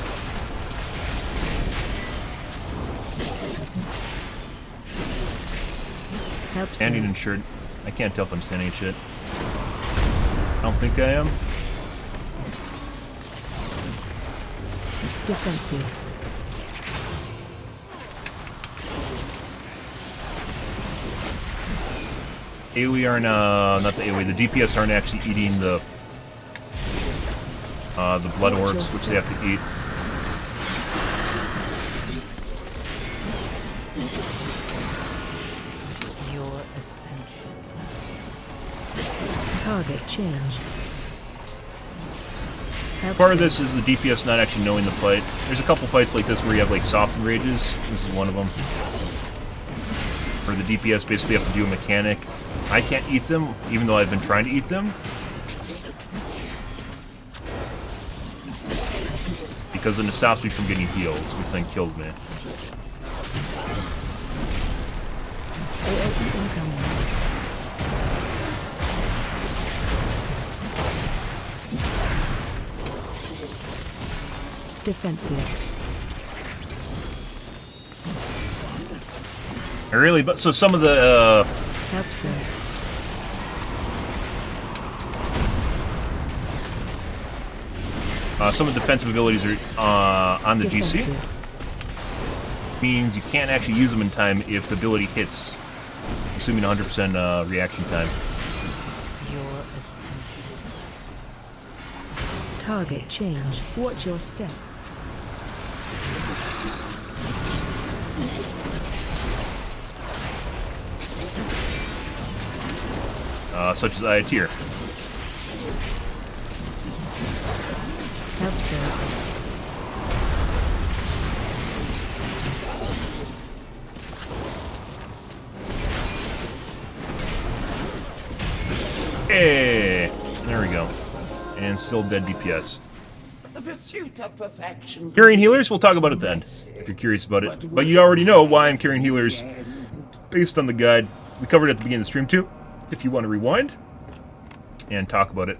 Help Standing serve. in shirt. I can't tell if I'm standing in shit. I don't think I am. Defensive. AoE aren't, not the AoE, the DPS aren't actually eating the blood orbs, which they have to eat. Your ascension. Target change. Help Part of serve. this is the DPS not actually knowing the fight. There's a couple fights like this where you have like soft rages. This is one of them. Where the DPS basically have to do a mechanic. I can't eat them, even though I've been trying to eat them. Because then it stops me from getting heals, which then kills me. AoE incoming. Defensive. Really, but so some of the Help serve. some of the defensive abilities are on the GC. Defensive. Means you can't actually use them in time if the ability hits, assuming 100% reaction time. Your ascension. Target change. Watch your step. Such as I tier. Help serve. Hey, there we go. And still dead DPS. The pursuit of perfection. Carrying healers, we'll talk about it then, if you're curious about it. But you already know why I'm carrying healers based on the guide. We covered it at the beginning of the stream too, if you want to rewind and talk about it.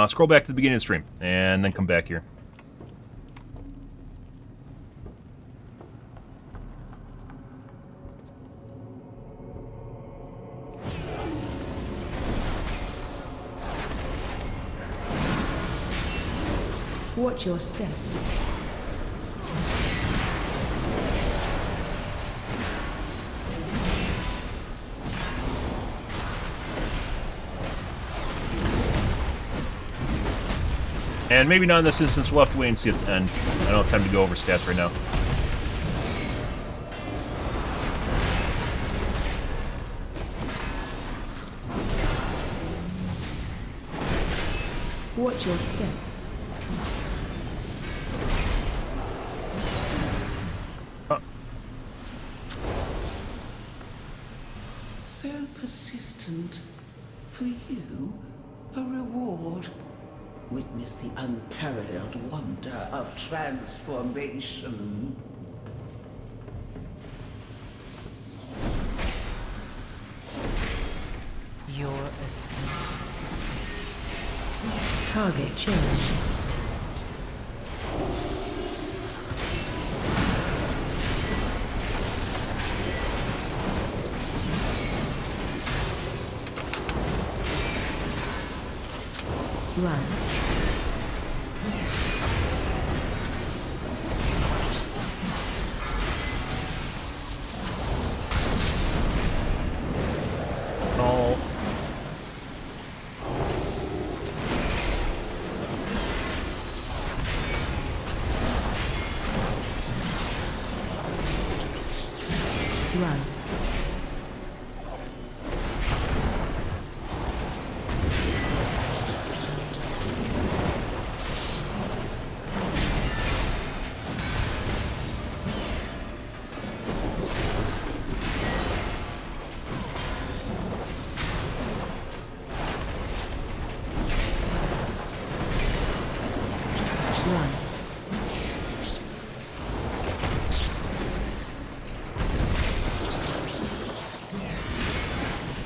Scroll back to the beginning of the stream, and then come back here. Watch your step. And maybe not in this instance, we'll have to wait and see at the end. I don't have time to go over stats right now. Watch your step. So persistent. For you, a reward. Witness the unparalleled wonder of transformation. Your ascension. Target changed. Run. Oh. Run. Run.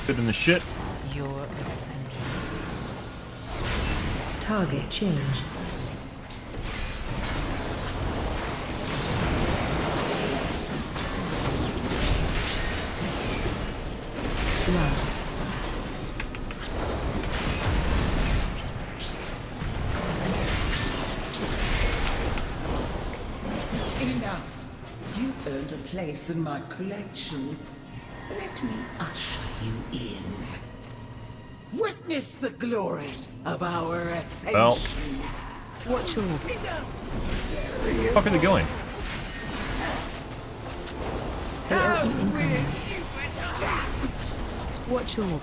Good in the shit. Your ascension. Target changed. Run. Enough. You've earned a place in my collection. Let me usher you in. Witness the glory of our ascension. Well. Watch your Where the fuck are they going? How incoming. will you adapt? Watch your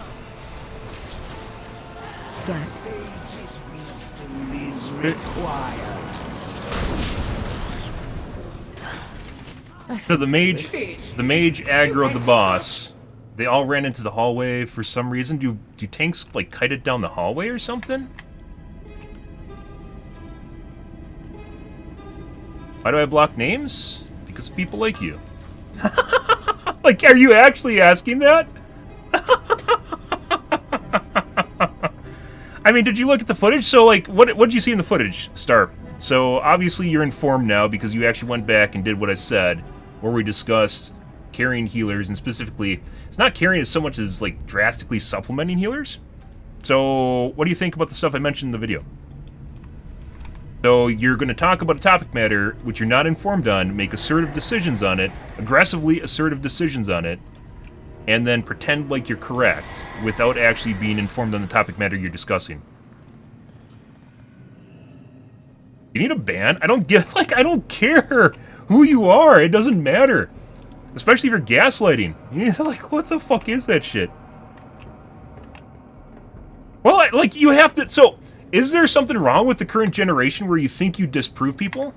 step. Sage's wisdom is required. So the mage aggroed the boss. They all ran into the hallway for some reason. Do tanks like kite it down the hallway or something? Why do I block names? Because people like you. Like, are you actually asking that? I mean, did you look at the footage? So, like, what did you see in the footage, Star? So, obviously, you're informed now because you actually went back and did what I said, where we discussed carrying healers, and specifically, it's not carrying as so much as, like, drastically supplementing healers. So, what do you think about the stuff I mentioned in the video? So, you're going to talk about a topic matter which you're not informed on, make assertive decisions on it, aggressively assertive decisions on it, and then pretend like you're correct without actually being informed on the topic matter you're discussing. You need a ban? I don't don't care who you are. It doesn't matter. Especially if you're gaslighting. Yeah, like, what the fuck is that shit? Well, like, you have to... So, is there something wrong with the current generation where you think you disprove people?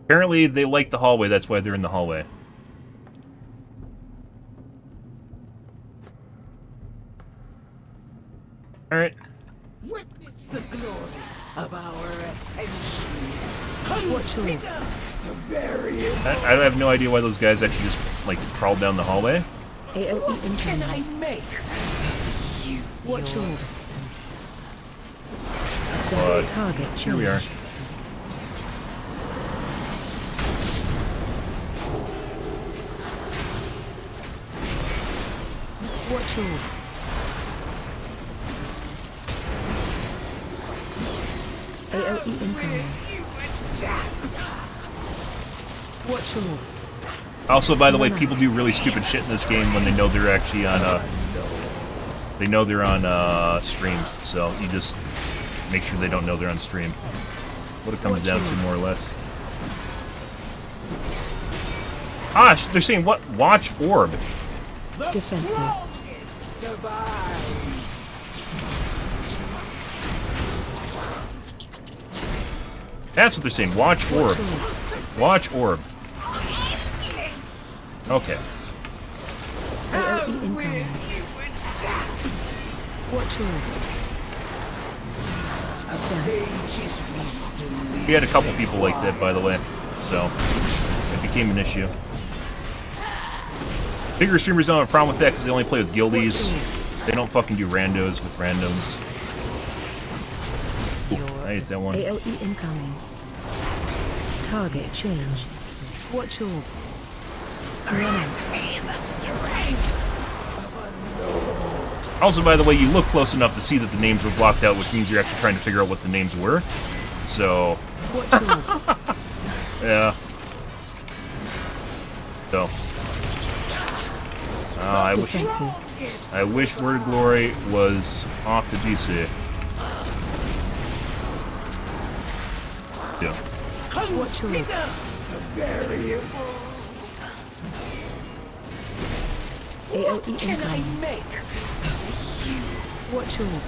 Apparently, they like the hallway, that's why they're in the hallway. Alright. Witness the glory of our ascension. Watch your Consider the very I have no idea why those guys actually just, like, crawled down the hallway. AoE What can I incoming. make? Watch Your your ascension. step. Target changed. Here we are. Watch all. AOE incoming. Watch all. Also, by the way, people do really stupid shit in this game when they know they're actually on, they know they're on, stream. So you just make sure they don't know they're on stream. What it comes down to, more or less. Ah, they're saying what? Watch orb. Defensive. That's what they're saying. Watch orb. Watch orb. Okay. AOE incoming. Watch all. We had a couple people like that, by the way, so it became an issue. Bigger streamers don't have a problem with that because they only play with guildies. They don't fucking do randos with randoms. Ooh, I hate that one. AOE incoming. Target change. Watch all. Run out. Also, by the way, you look close enough to see that the names were blocked out, which means you're actually trying to figure out what the names were. So, Watch all. yeah. So, I wish Word of Glory was off the GC. Yeah. Watch all. AOE incoming. Watch all.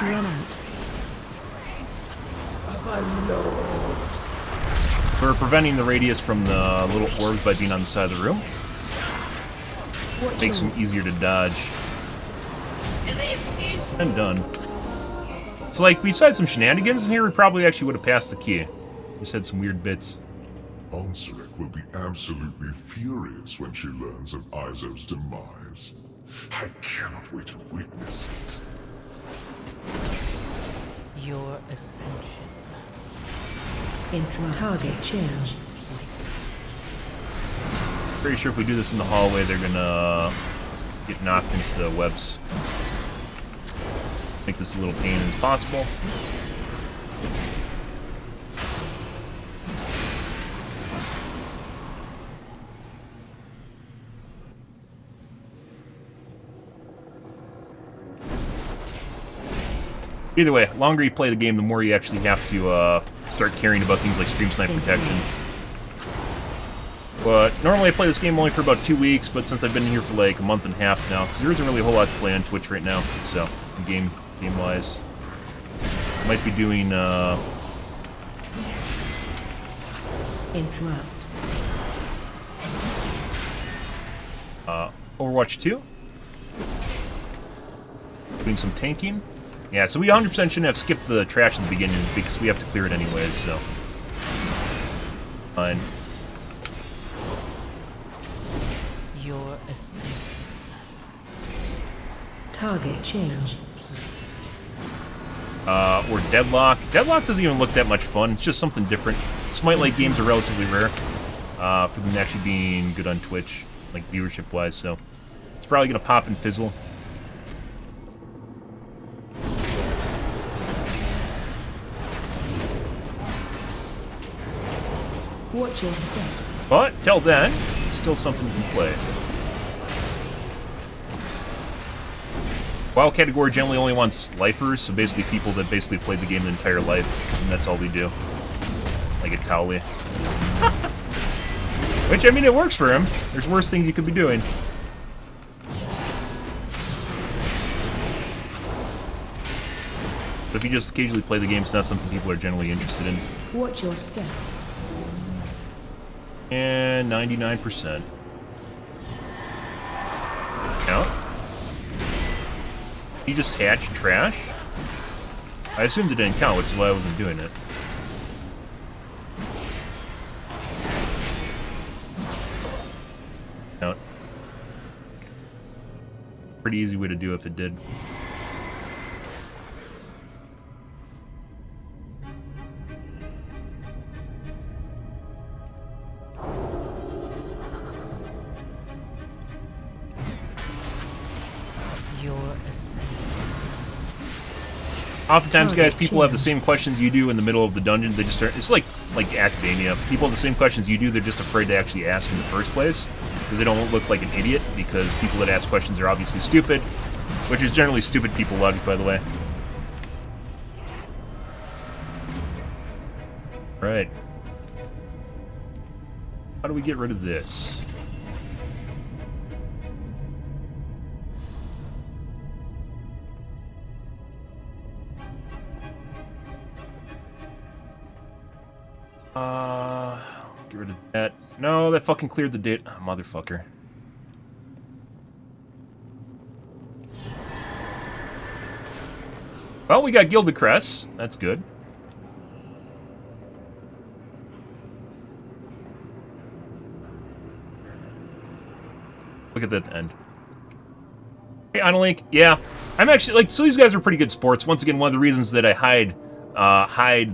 Run out. We're preventing the radius from the little orbs by being on the side of the room. Watch Makes all. them easier to dodge. And done. So, like, besides some shenanigans in here, we probably actually would have passed the key. Just had some weird bits. Onsarek will be absolutely furious when she learns of Izo's demise. I cannot wait to witness it. Your ascension. Target change. Pretty sure if we do this in the hallway, they're gonna get knocked into the webs. Make this a little pain as possible. Either way, longer you play the game, the more you actually have to start caring about things like stream snipe protection. But normally I play this game only for about 2 weeks, but since I've been here for like a month and a half now, because there isn't really a whole lot to play on Twitch right now, so game-wise. Might be doing Interrupt. Overwatch 2. Doing some tanking. Yeah, so we 100% shouldn't have skipped the trash in the beginning because we have to clear it anyways, so. Fine. Your ascension. Target change. Or Deadlock. Deadlock doesn't even look that much fun. It's just something different. Smite-like games are relatively rare for them actually being good on Twitch, like viewership-wise, so. It's probably going to pop and fizzle. Watch your step. But, till then, it's still something you can play. WoW category generally only wants lifers, so basically people that basically played the game their entire life, and that's all they do. Like a Towley. Which, I mean, it works for him. There's worse things you could be doing. But if you just occasionally play the game, it's not something people are generally interested in. Watch your step. And 99%. Count. You just hatch trash? I assumed it didn't count, which is why I wasn't doing it. Count. Pretty easy way to do if it did. Oftentimes, guys, Target people have the changed. same questions you do in the middle of the dungeon. They just start. It's like academia. People have the same questions you do. They're just afraid to actually ask in the first place because they don't look like an idiot. Because people that ask questions are obviously stupid, which is generally stupid people logic, by the way. Right. How do we get rid of this? Get rid of that. No, that fucking cleared the date. Oh, motherfucker. Well, we got Gilded Crest. That's good. Look at that end. Hey, Onalink. Yeah, I'm actually like. So these guys are pretty good sports. Once again, one of the reasons that I hide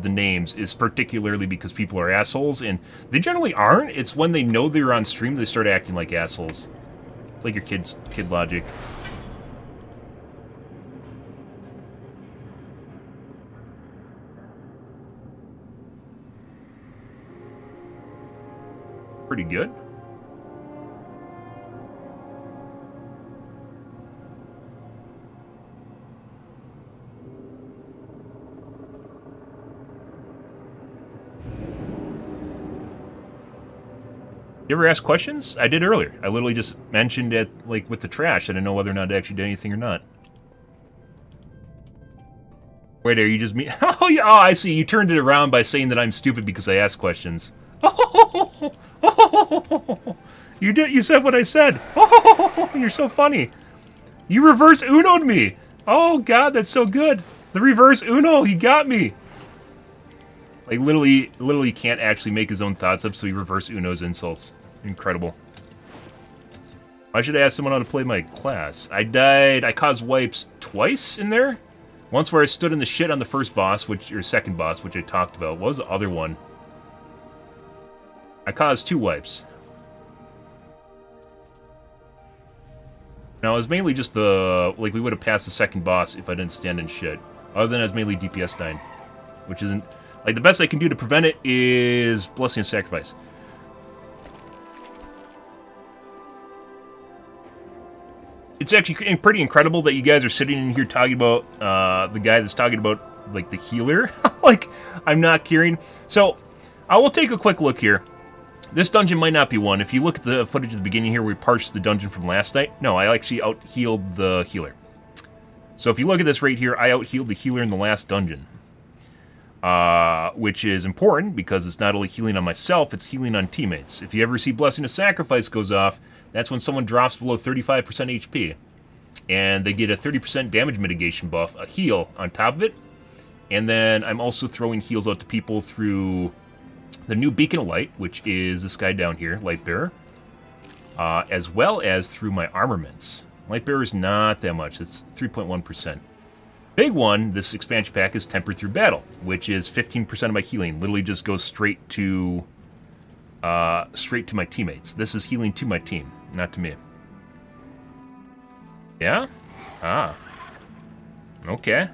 the names is particularly because people are assholes, and they generally aren't. It's when they know they're on stream they start acting like assholes. It's like your kid logic. Pretty good. You ever ask questions? I did earlier. I literally just mentioned it, like, with the trash. I didn't know whether or not I actually did anything or not. Wait, are you just me? Oh, yeah. Oh, I see. You turned it around by saying that I'm stupid because I asked questions. You did. You said what I said. You're so funny. You reverse Uno'd me. Oh, God, that's so good. The reverse Uno, he got me. Like, literally can't actually make his own thoughts up, so he reverse Uno's insults. Incredible. Why should I ask someone how to play my class? I caused wipes twice in there. Once where I stood in the shit on the first boss, or second boss, which I talked about. What was the other one? I caused 2 wipes. Now, it was mainly just like, we would have passed the second boss if I didn't stand in shit. Other than I was mainly DPS 9. Which isn't... Like, the best I can do to prevent it is Blessing and Sacrifice. It's actually pretty incredible that you guys are sitting in here talking about the guy that's talking about, like, the healer. Like, I'm not kidding. So, I will take a quick look here. This dungeon might not be one. If you look at the footage at the beginning here, we parsed the dungeon from last night. No, I actually out-healed the healer. So if you look at this right here, I out-healed the healer in the last dungeon. Which is important because it's not only healing on myself, it's healing on teammates. If you ever see Blessing of Sacrifice goes off, that's when someone drops below 35% HP. And they get a 30% damage mitigation buff, a heal on top of it. And then I'm also throwing heals out to people through the new Beacon of Light, which is this guy down here, Lightbearer. As well as through my armaments. Lightbearer is not that much, it's 3.1%. Big one, this expansion pack, is Tempered Through Battle, which is 15% of my healing. Literally just goes straight to my teammates. This is healing to my team, not to me. Yeah? Ah. Okay.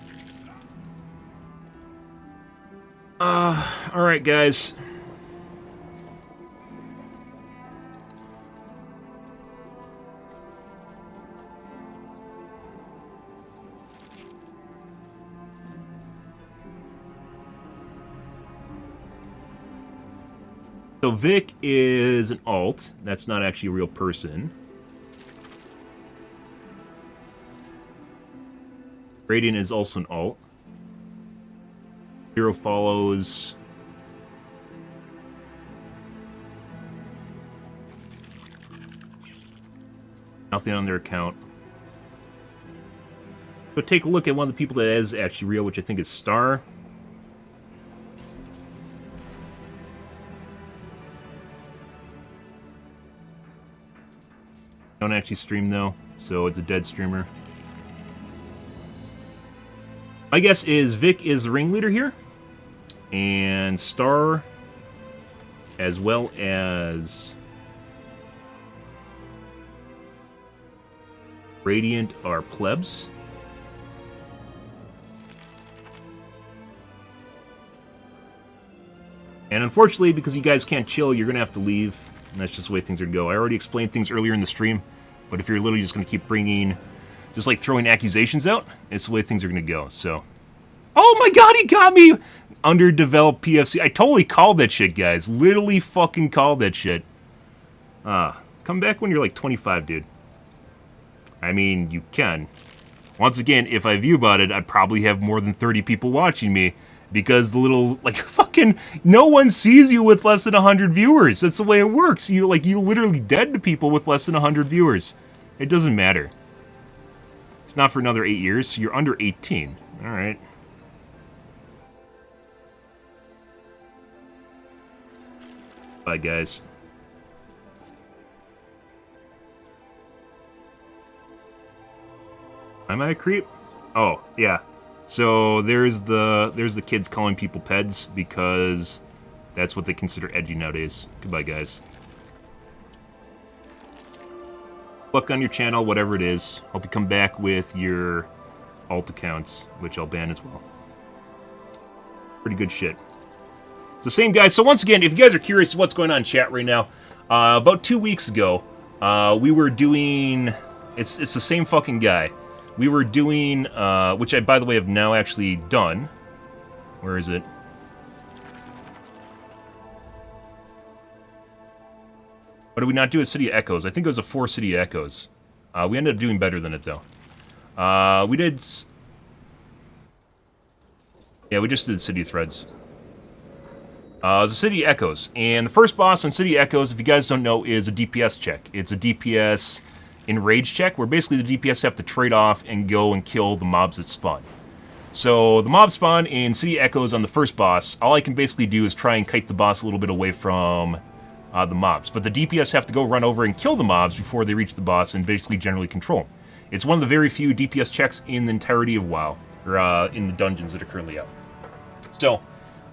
Alright, guys. So Vic is an alt. That's not actually a real person. Radiant is also an alt. Hero follows. Nothing on their account. But take a look at one of the people that is actually real, which I think is Star. Don't actually stream though, so it's a dead streamer. My guess is Vic is the ringleader here, and Star, as well as Radiant, are plebs. And unfortunately, because you guys can't chill, you're going to have to leave. And that's just the way things are going to go. I already explained things earlier in the stream. But if you're literally just going to keep bringing... just like throwing accusations out, it's the way things are going to go, so... Oh my god, he got me! Underdeveloped PFC. I totally called that shit, guys. Literally fucking called that shit. Come back when you're like 25, dude. I mean, you can. Once again, if I view about it, I'd probably have more than 30 people watching me. Because the little, like, fucking... no one sees you with less than 100 viewers. That's the way it works. You literally dead to people with less than 100 viewers. It doesn't matter. It's not for another 8 years, so you're under 18. Alright. Bye, guys. Am I a creep? Oh, yeah. So there's the kids calling people peds because that's what they consider edgy nowadays. Goodbye, guys. Luck on your channel, whatever it is. Hope you come back with your alt accounts, which I'll ban as well. Pretty good shit. It's the same guys. So once again, if you guys are curious what's going on in chat right now, about 2 weeks ago, we were doing... It's the same fucking guy. We were doing, which I, by the way, have now actually done. Where is it? What did we not do at City of Echoes? I think it was a 4 City of Echoes. We ended up doing better than it, though. We did... Yeah, we just did City of Threads. It was a City of Echoes. And the first boss on City of Echoes, if you guys don't know, is a DPS check. It's a DPS enrage check, where basically the DPS have to trade off and go and kill the mobs that spawn. So the mob spawn in City of Echoes on the first boss, all I can basically do is try and kite the boss a little bit away from the mobs. But the DPS have to go run over and kill the mobs before they reach the boss and basically generally control them. It's one of the very few DPS checks in the entirety of WoW, or in the dungeons that are currently out. So,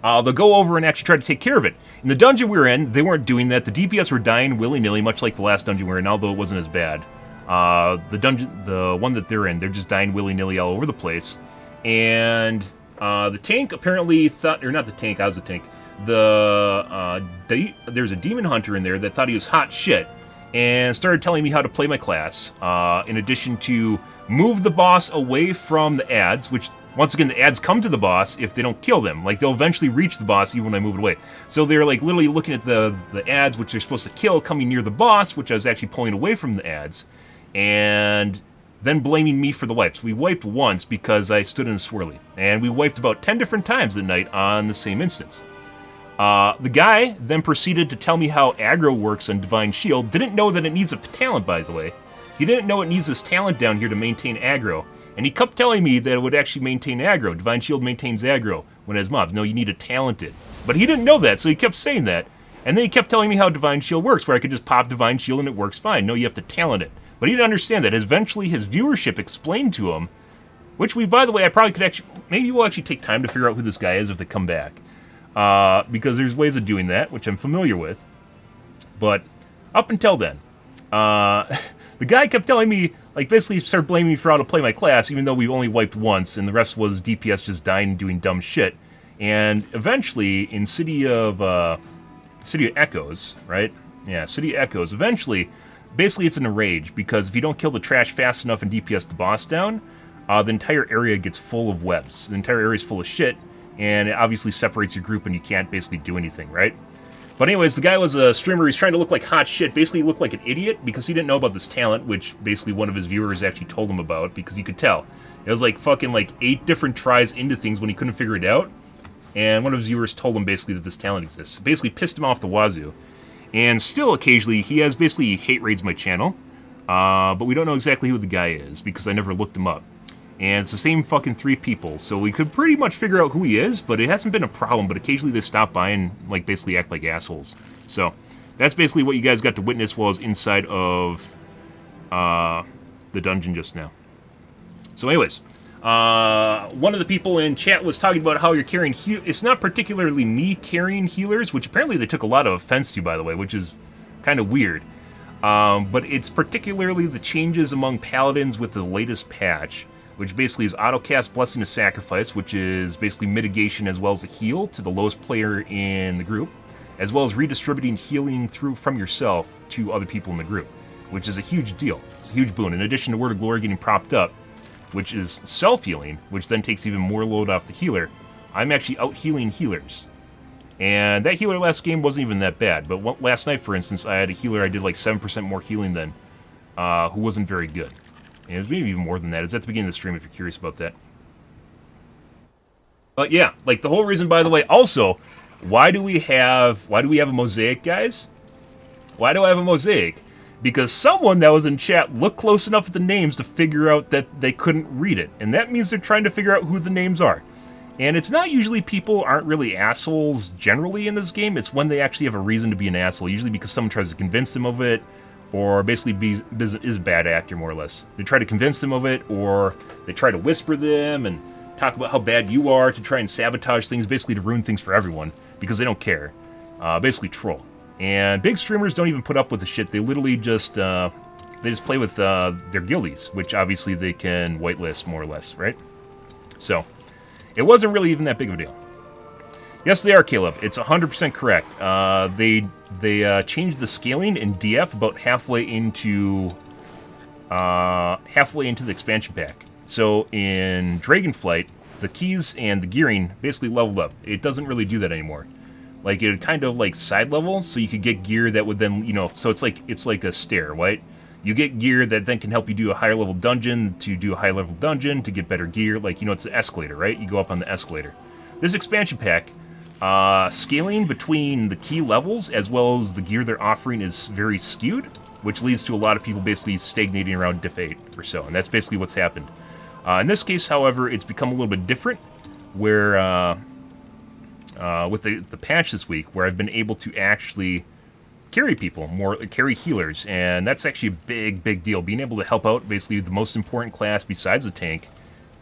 they'll go over and actually try to take care of it. In the dungeon we were in, they weren't doing that. The DPS were dying willy-nilly, much like the last dungeon we were in, although it wasn't as bad. The one that they're in, they're just dying willy-nilly all over the place. And the tank apparently thought, or not the tank, I was the tank. There's a demon hunter in there that thought he was hot shit and started telling me how to play my class. In addition to move the boss away from the ads, which once again the ads come to the boss if they don't kill them. Like they'll eventually reach the boss even when I move it away. So they're like literally looking at the ads which they're supposed to kill coming near the boss, which I was actually pulling away from the ads, and then blaming me for the wipes. We wiped once because I stood in a swirly, and we wiped about 10 different times that night on the same instance. The guy then proceeded to tell me how aggro works on Divine Shield. Didn't know that it needs a talent, by the way. He didn't know it needs this talent down here to maintain aggro. And he kept telling me that it would actually maintain aggro. Divine Shield maintains aggro when it has mobs. No, you need to talent it. But he didn't know that, so he kept saying that. And then he kept telling me how Divine Shield works, where I could just pop Divine Shield and it works fine. No, you have to talent it. But he didn't understand that. Eventually, his viewership explained to him, which we, by the way, I probably could actually... Maybe we'll actually take time to figure out who this guy is if they come back. Because there's ways of doing that, which I'm familiar with. But up until then, the guy kept telling me, like, basically started blaming me for how to play my class, even though we only wiped once, and the rest was DPS just dying and doing dumb shit. And eventually, in City of Echoes, right? Yeah, City of Echoes. Eventually, basically it's in a rage, because if you don't kill the trash fast enough and DPS the boss down, the entire area gets full of webs. The entire area is full of shit, and it obviously separates your group and you can't basically do anything, right? But anyways, the guy was a streamer. He's trying to look like hot shit. Basically, he looked like an idiot because he didn't know about this talent, which basically one of his viewers actually told him about because you could tell. It was like fucking like 8 different tries into things when he couldn't figure it out. And one of his viewers told him basically that this talent exists. Basically pissed him off the wazoo. And still, occasionally, he has basically hate raids my channel. But we don't know exactly who the guy is because I never looked him up. And it's the same fucking 3 people, so we could pretty much figure out who he is, but it hasn't been a problem, but occasionally they stop by and, like, basically act like assholes. So, that's basically what you guys got to witness while I was inside of the dungeon just now. So anyways, one of the people in chat was talking about how you're carrying it's not particularly me carrying healers, which apparently they took a lot of offense to, by the way, which is kind of weird. But it's particularly the changes among paladins with the latest patch. which basically is auto-cast Blessing of Sacrifice, which is basically mitigation as well as a heal to the lowest player in the group, as well as redistributing healing from yourself to other people in the group, which is a huge deal. It's a huge boon. In addition to Word of Glory getting propped up, which is self-healing, which then takes even more load off the healer, I'm actually out-healing healers. And that healer last game wasn't even that bad, but last night, for instance, I had a healer I did like 7% more healing than, who wasn't very good. And it was maybe even more than that. It's at the beginning of the stream if you're curious about that. But yeah, like the whole reason, by the way, also, why do we have a mosaic, guys? Why do I have a mosaic? Because someone that was in chat looked close enough at the names to figure out that they couldn't read it. And that means they're trying to figure out who the names are. And it's not usually people aren't really assholes generally in this game. It's when they actually have a reason to be an asshole. Usually because someone tries to convince them of it, or basically is a bad actor, more or less. They try to convince them of it, or they try to whisper them and talk about how bad you are to try and sabotage things, basically to ruin things for everyone, because they don't care. Basically troll. And big streamers don't even put up with the shit. They literally just, they just play with their guildies, which obviously they can whitelist, more or less, right? So, it wasn't really even that big of a deal. Yes, they are, Caleb. It's 100% correct. They changed the scaling in DF about halfway into the expansion pack. So in Dragonflight, the keys and the gearing basically leveled up. It doesn't really do that anymore. Like it kind of like side level, so you could get gear that would then, you know, so it's like a stair, right? You get gear that then can help you do a higher level dungeon to do a high level dungeon to get better gear. Like, you know, it's an escalator, right? You go up on the escalator. This expansion pack, scaling between the key levels as well as the gear they're offering is very skewed, which leads to a lot of people basically stagnating around diff 8 or so, and that's basically what's happened. In this case, however, it's become a little bit different, where with the patch this week, where I've been able to actually carry people, carry healers, and that's actually a big deal. Being able to help out basically the most important class besides the tank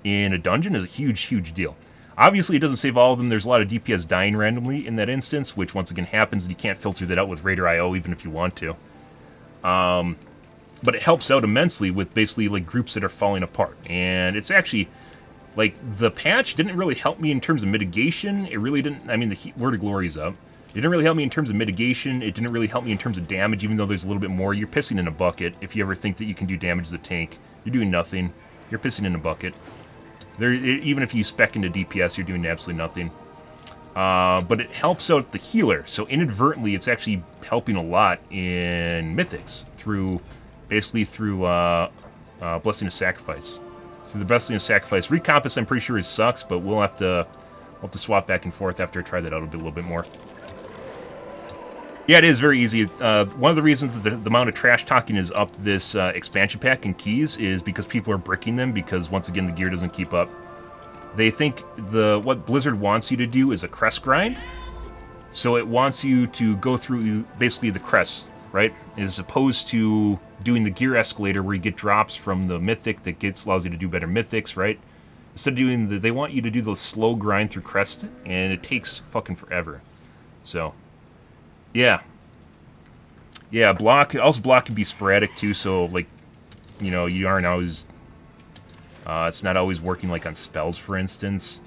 in a dungeon is a huge deal. Obviously, it doesn't save all of them. There's a lot of DPS dying randomly in that instance, which once again happens, and you can't filter that out with Raider IO even if you want to. But it helps out immensely with basically like groups that are falling apart. And it's actually, like, the patch didn't really help me in terms of mitigation. It really didn't, I mean, the Word of Glory is up. It didn't really help me in terms of mitigation. It didn't really help me in terms of damage, even though there's a little bit more. You're pissing in a bucket if you ever think that you can do damage to the tank. You're doing nothing. You're pissing in a bucket. Even if you spec into DPS, you're doing absolutely nothing. But it helps out the healer. So inadvertently, it's actually helping a lot in Mythics basically through Blessing of Sacrifice. Through the Blessing of Sacrifice. Recompass, I'm pretty sure, sucks, but we'll have to swap back and forth after I try that out a little bit more. Yeah, it is very easy. One of the reasons that the amount of trash talking is up this expansion pack and keys is because people are bricking them because, once again, the gear doesn't keep up. They think what Blizzard wants you to do is a crest grind. So it wants you to go through basically the crest, right? As opposed to doing the gear escalator where you get drops from the mythic that allows you to do better mythics, right? Instead of doing they want you to do the slow grind through crest, and it takes fucking forever. So, yeah. Yeah, block can be sporadic too, so, like, you know, you aren't always, it's not always working, like, on spells, for instance.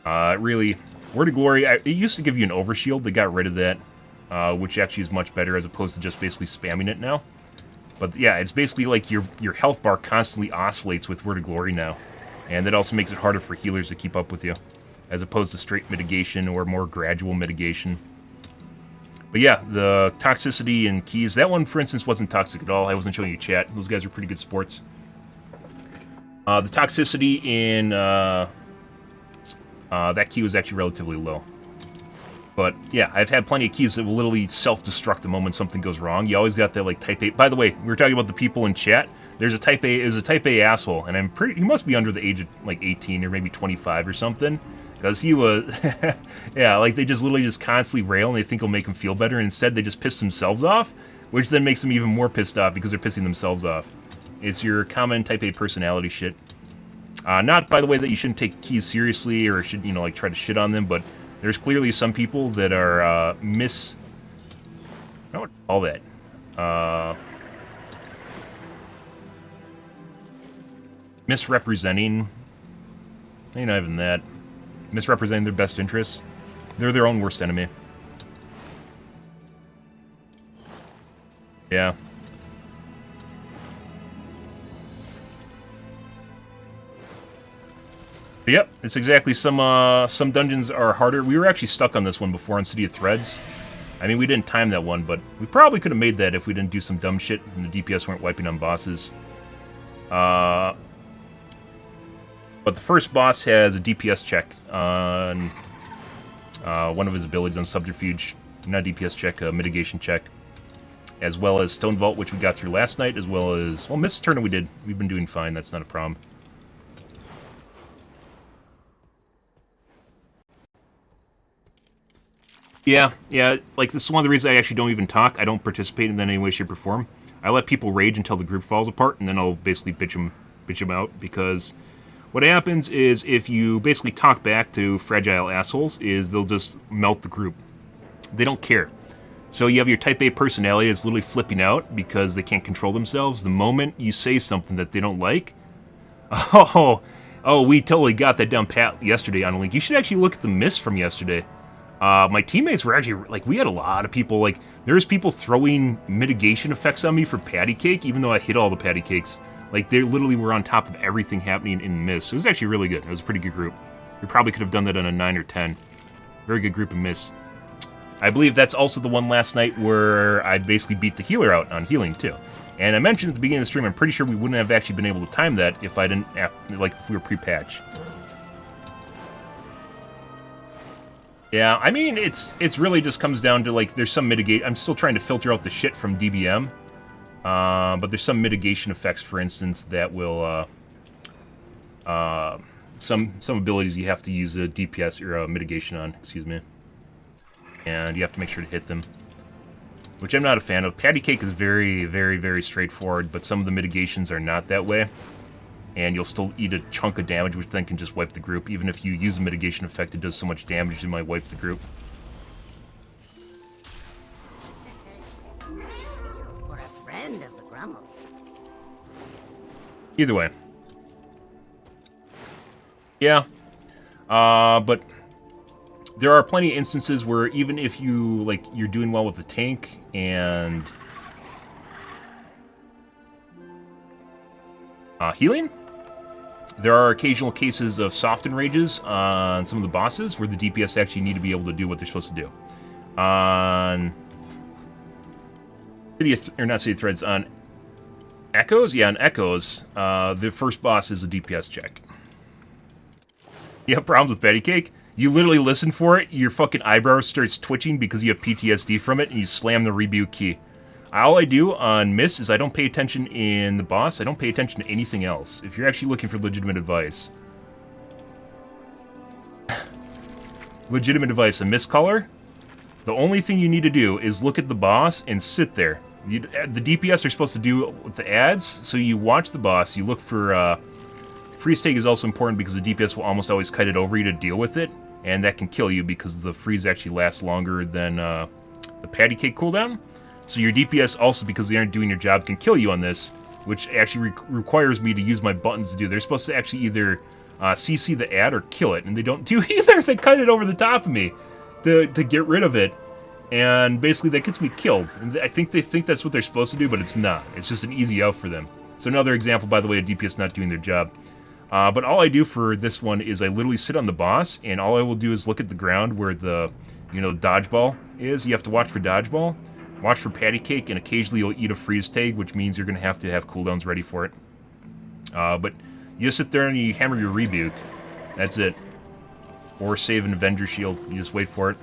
Really, Word of Glory, it used to give you an overshield. They got rid of that, which actually is much better as opposed to just basically spamming it now. But yeah, it's basically like your health bar constantly oscillates with Word of Glory now. And that also makes it harder for healers to keep up with you, as opposed to straight mitigation or more gradual mitigation. But yeah, the toxicity in keys, that one, for instance, wasn't toxic at all. I wasn't showing you chat. Those guys are pretty good sports. The toxicity in that key was actually relatively low. But yeah, I've had plenty of keys that will literally self-destruct the moment something goes wrong. You always got that, like, Type A. By the way, we were talking about the people in chat. There's a Type A asshole, and he must be under the age of, like, 18 or maybe 25 or something. Because he was, yeah, like, they just literally just constantly rail, and they think it'll make them feel better, and instead they just piss themselves off, which then makes them even more pissed off because they're pissing themselves off. It's your common Type A personality shit. Not, by the way, that you shouldn't take keys seriously or should, you know, like, try to shit on them, but there's clearly some people that are, I don't know what to call that. misrepresenting... Maybe not even that. Misrepresenting their best interests. They're their own worst enemy. Yeah. But yep, it's exactly some dungeons are harder. We were actually stuck on this one before on City of Threads. I mean, we didn't time that one, but we probably could have made that if we didn't do some dumb shit and the DPS weren't wiping on bosses. But the first boss has a DPS check on one of his abilities on Subterfuge. Not DPS check, a mitigation check. As well as Stone Vault, which we got through last night, as well as... Well, Mist Turner we did. We've been doing fine, that's not a problem. Yeah, like, this is one of the reasons I actually don't even talk. I don't participate in that in any way, shape, or form. I let people rage until the group falls apart, and then I'll basically bitch them out, because what happens is if you basically talk back to fragile assholes, is they'll just melt the group. They don't care. So you have your Type A personality that's literally flipping out because they can't control themselves. The moment you say something that they don't like, oh, we totally got that down pat yesterday on a link. You should actually look at the miss from yesterday. My teammates were actually, like, we had a lot of people, like, there's people throwing mitigation effects on me for patty cake, even though I hit all the patty cakes. Like, they literally were on top of everything happening in Miss. It was actually really good. It was a pretty good group. We probably could have done that on a 9 or 10. Very good group in Miss. I believe that's also the one last night where I basically beat the healer out on healing, too. And I mentioned at the beginning of the stream, I'm pretty sure we wouldn't have actually been able to time that if I didn't, like, if we were pre-patch. Yeah, I mean, it's really just comes down to, like, there's some mitigate. I'm still trying to filter out the shit from DBM. But there's some mitigation effects, for instance, that will, some abilities you have to use a DPS or a mitigation on, excuse me. And you have to make sure to hit them. Which I'm not a fan of. Patty cake is very, very, very straightforward, but some of the mitigations are not that way. And you'll still eat a chunk of damage, which then can just wipe the group. Even if you use a mitigation effect, it does so much damage it might wipe the group. For a friend of the grumble. Either way. Yeah. But there are plenty of instances where even if you, like, you're doing well with the tank and... healing? There are occasional cases of soft enrages on some of the bosses where the DPS actually need to be able to do what they're supposed to do. On City of Threads, on Echoes? Yeah, on Echoes, the first boss is a DPS check. You have problems with patty cake? You literally listen for it, your fucking eyebrow starts twitching because you have PTSD from it, and you slam the rebuke key. All I do on Miss is I don't pay attention in the boss. I don't pay attention to anything else. If you're actually looking for legitimate advice. Legitimate advice, a Miss color? The only thing you need to do is look at the boss and sit there. The DPS are supposed to do with the ads, so you watch the boss, you look for... freeze take is also important because the DPS will almost always kite it over you to deal with it, and that can kill you because the freeze actually lasts longer than the patty cake cooldown. So your DPS also, because they aren't doing your job, can kill you on this, which actually requires me to use my buttons to do. They're supposed to actually either CC the ad or kill it, and they don't do either. They cut it over the top of me to get rid of it, and basically that gets me killed. And I think they think that's what they're supposed to do, but it's not. It's just an easy out for them. So another example, by the way, of DPS not doing their job. But all I do for this one is I literally sit on the boss, and all I will do is look at the ground where the, dodgeball is. You have to watch for dodgeball. Watch for patty cake, and occasionally you'll eat a freeze tag, which means you're going to have cooldowns ready for it. But you just sit there and you hammer your rebuke. That's it. Or save an Avenger shield. You just wait for it.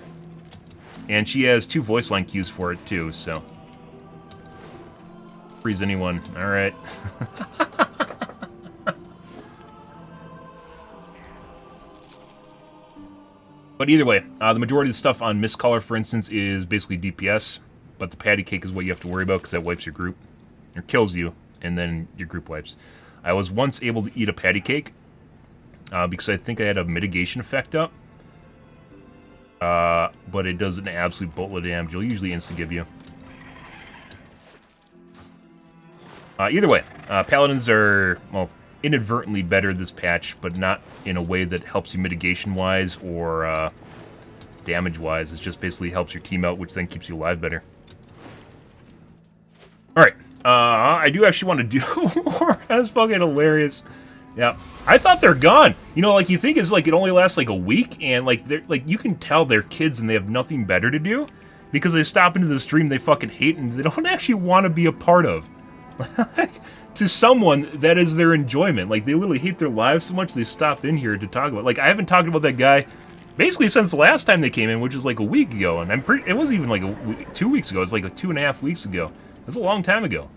And she has 2 voice line cues for it, too, so... Freeze anyone. Alright. But either way, the majority of the stuff on Mistcaller, for instance, is basically DPS. But the patty cake is what you have to worry about because that wipes your group. Or kills you, and then your group wipes. I was once able to eat a patty cake because I think I had a mitigation effect up. But it does an absolute boatload of damage. You'll usually insta-give you. Either way, paladins are, well, inadvertently better this patch, but not in a way that helps you mitigation-wise or damage-wise. It just basically helps your team out, which then keeps you alive better. Alright, I do actually want to do more. That's fucking hilarious. Yeah, I thought they're gone. You know, like, you think it's like it only lasts like a week, and like they're like, you can tell they're kids and they have nothing better to do because they stop into the stream they fucking hate and they don't actually want to be a part of. To someone, that is their enjoyment. Like, they literally hate their lives so much they stop in here to talk about. Like, I haven't talked about that guy basically since the last time they came in, which was like a week ago, and it wasn't even like 2 weeks ago. It was like 2.5 weeks ago. That's a long time ago.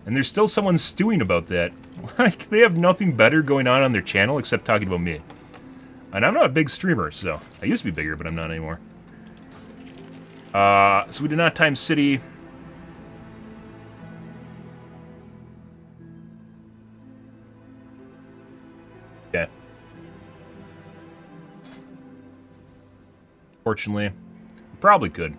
And there's still someone stewing about that. Like, they have nothing better going on their channel except talking about me. And I'm not a big streamer, so... I used to be bigger, but I'm not anymore. So we did not time city. Okay. Fortunately, we probably could.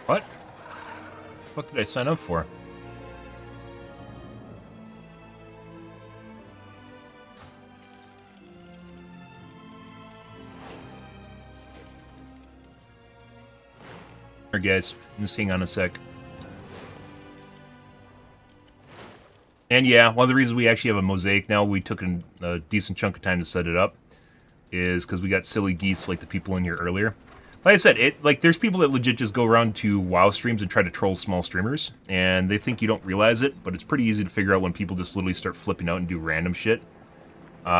What? What the fuck did I sign up for? Alright guys, just hang on a sec. And yeah, one of the reasons we actually have a mosaic now, we took a decent chunk of time to set it up, is because we got silly geese like the people in here earlier. Like I said, there's people that legit just go around to WoW streams and try to troll small streamers, and they think you don't realize it, but it's pretty easy to figure out when people just literally start flipping out and do random shit.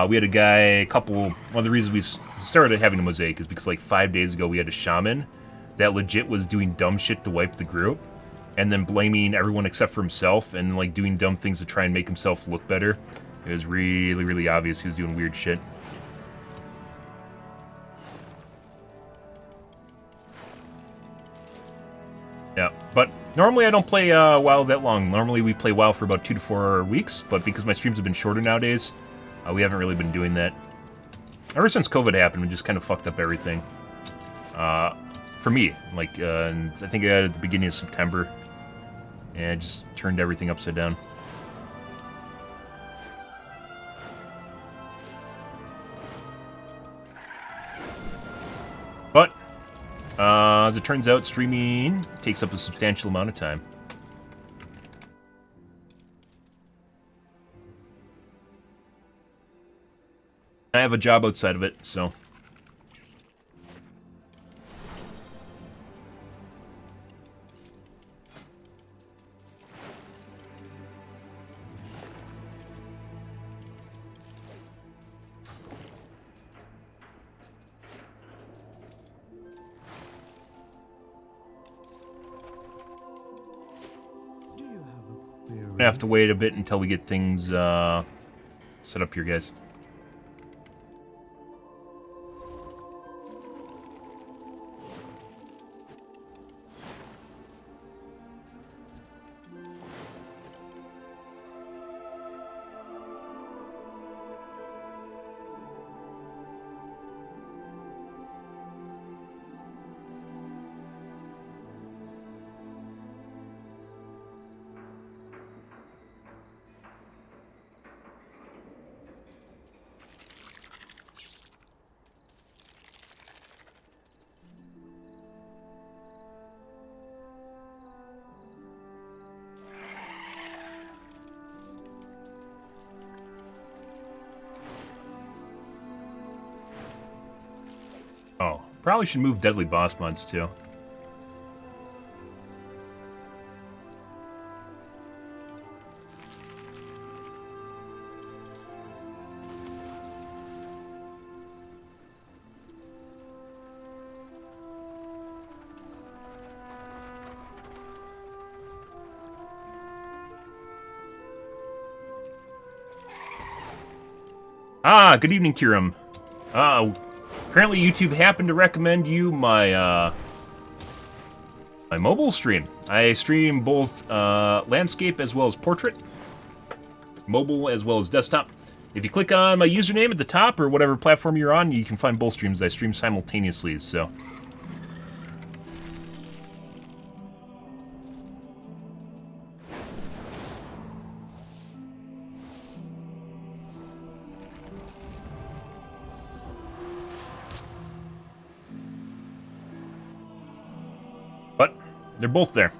We had a guy, one of the reasons we started having a mosaic is because like 5 days ago we had a shaman that legit was doing dumb shit to wipe the group, and then blaming everyone except for himself, and like doing dumb things to try and make himself look better. It was really, really obvious he was doing weird shit. Yeah, but normally I don't play WoW that long. Normally we play WoW for about 2 to 4 weeks, but because my streams have been shorter nowadays, we haven't really been doing that. Ever since COVID happened, we just kind of fucked up everything. For me, like, I think I got it at the beginning of September, and it just turned everything upside down. But, as it turns out, streaming takes up a substantial amount of time. I have a job outside of it, so... I have to wait a bit until we get things set up here, guys. Oh, probably should move deadly boss mods too. Ah, good evening, Kiram. Apparently YouTube happened to recommend you my My mobile stream. I stream both landscape as well as portrait, mobile as well as desktop. If you click on my username at the top or whatever platform you're on, you can find both streams. I stream simultaneously, so. But they're both there.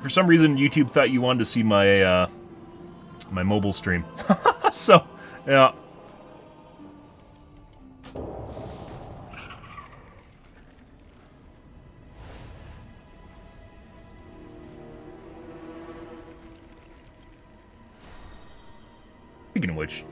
For some reason, YouTube thought you wanted to see my my mobile stream. So, yeah. Speaking of which,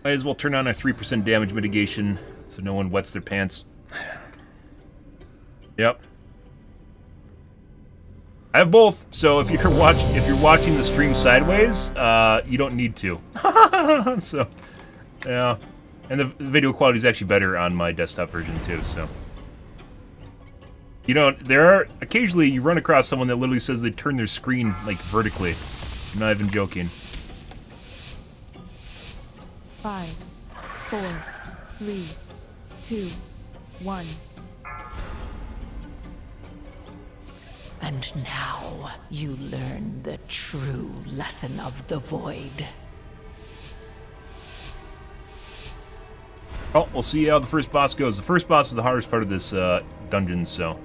might as well turn on our 3% damage mitigation so no one wets their pants. Yep. I have both, so if you're watching the stream sideways, you don't need to. So, yeah. And the video quality is actually better on my desktop version too, so. You know, there are occasionally you run across someone that literally says they turn their screen like vertically. I'm not even joking. 5, 4, 3, 2, 1. And now you learn the true lesson of the void. Oh, we'll see how the first boss goes. The first boss is the hardest part of this dungeon, so.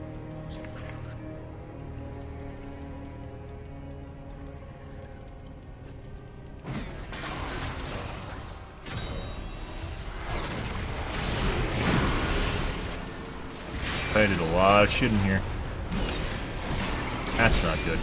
I did a lot of shit in here. That's not good.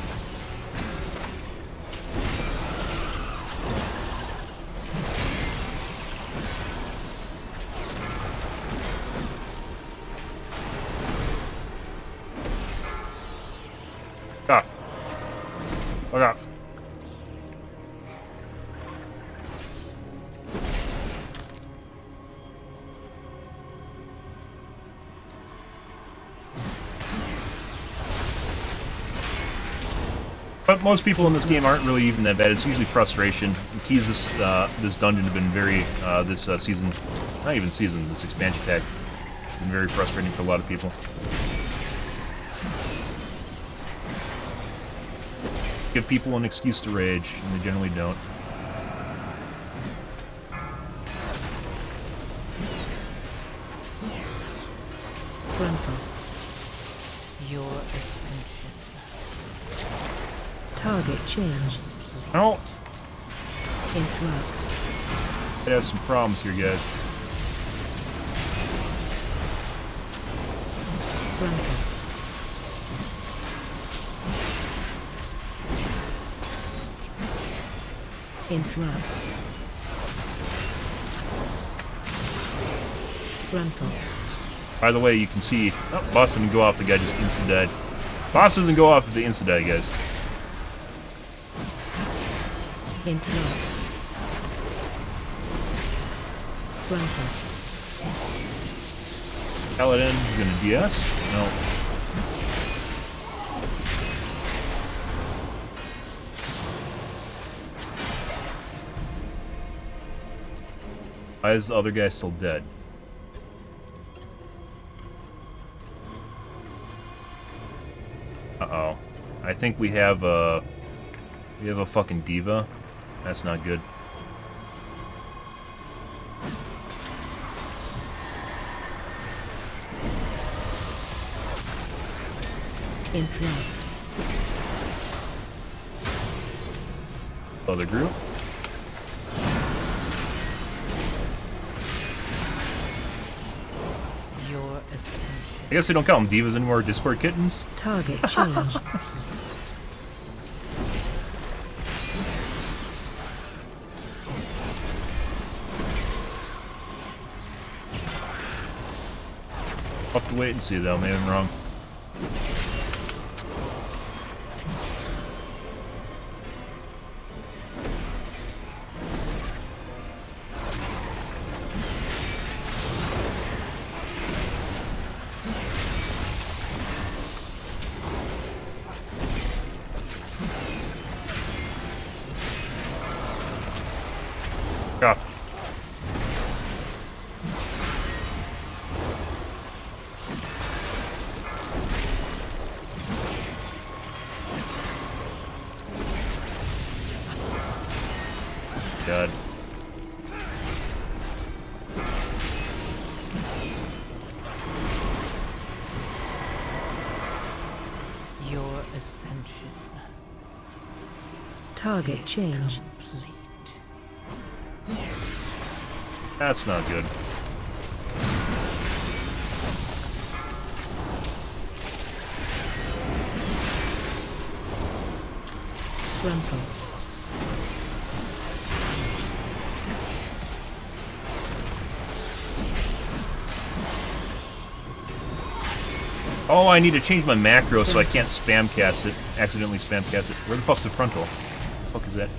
Off. Fuck off. But most people in this game aren't really even that bad. It's usually frustration. The keys this dungeon have been very this season, not even season, this expansion pack, been very frustrating for a lot of people. Give people an excuse to rage, and they generally don't. Grandpa. Your ascension. Target change. Oh, Interrupt. I have some problems here, guys. Grandpa. Interrupt. Grandpa. By the way, you can see, oh, boss didn't go off, the guy just insta-died. Boss doesn't go off if the insta-die, guys. Interrupt. Grandpa. Paladin, you gonna DS? No. Why is the other guy still dead? Uh-oh. I think we have a fucking diva. That's not good. Interrupt. Other group. Your ascension. I guess they don't call them divas anymore, Discord kittens. Target change. I'll have to wait and see though, maybe I'm wrong. Ah. God. Your ascension. Target change. Complete. That's not good. Grumple. Oh, I need to change my macro so I can't spam cast it. Accidentally spam cast it. Where the fuck's the frontal? What the fuck is that?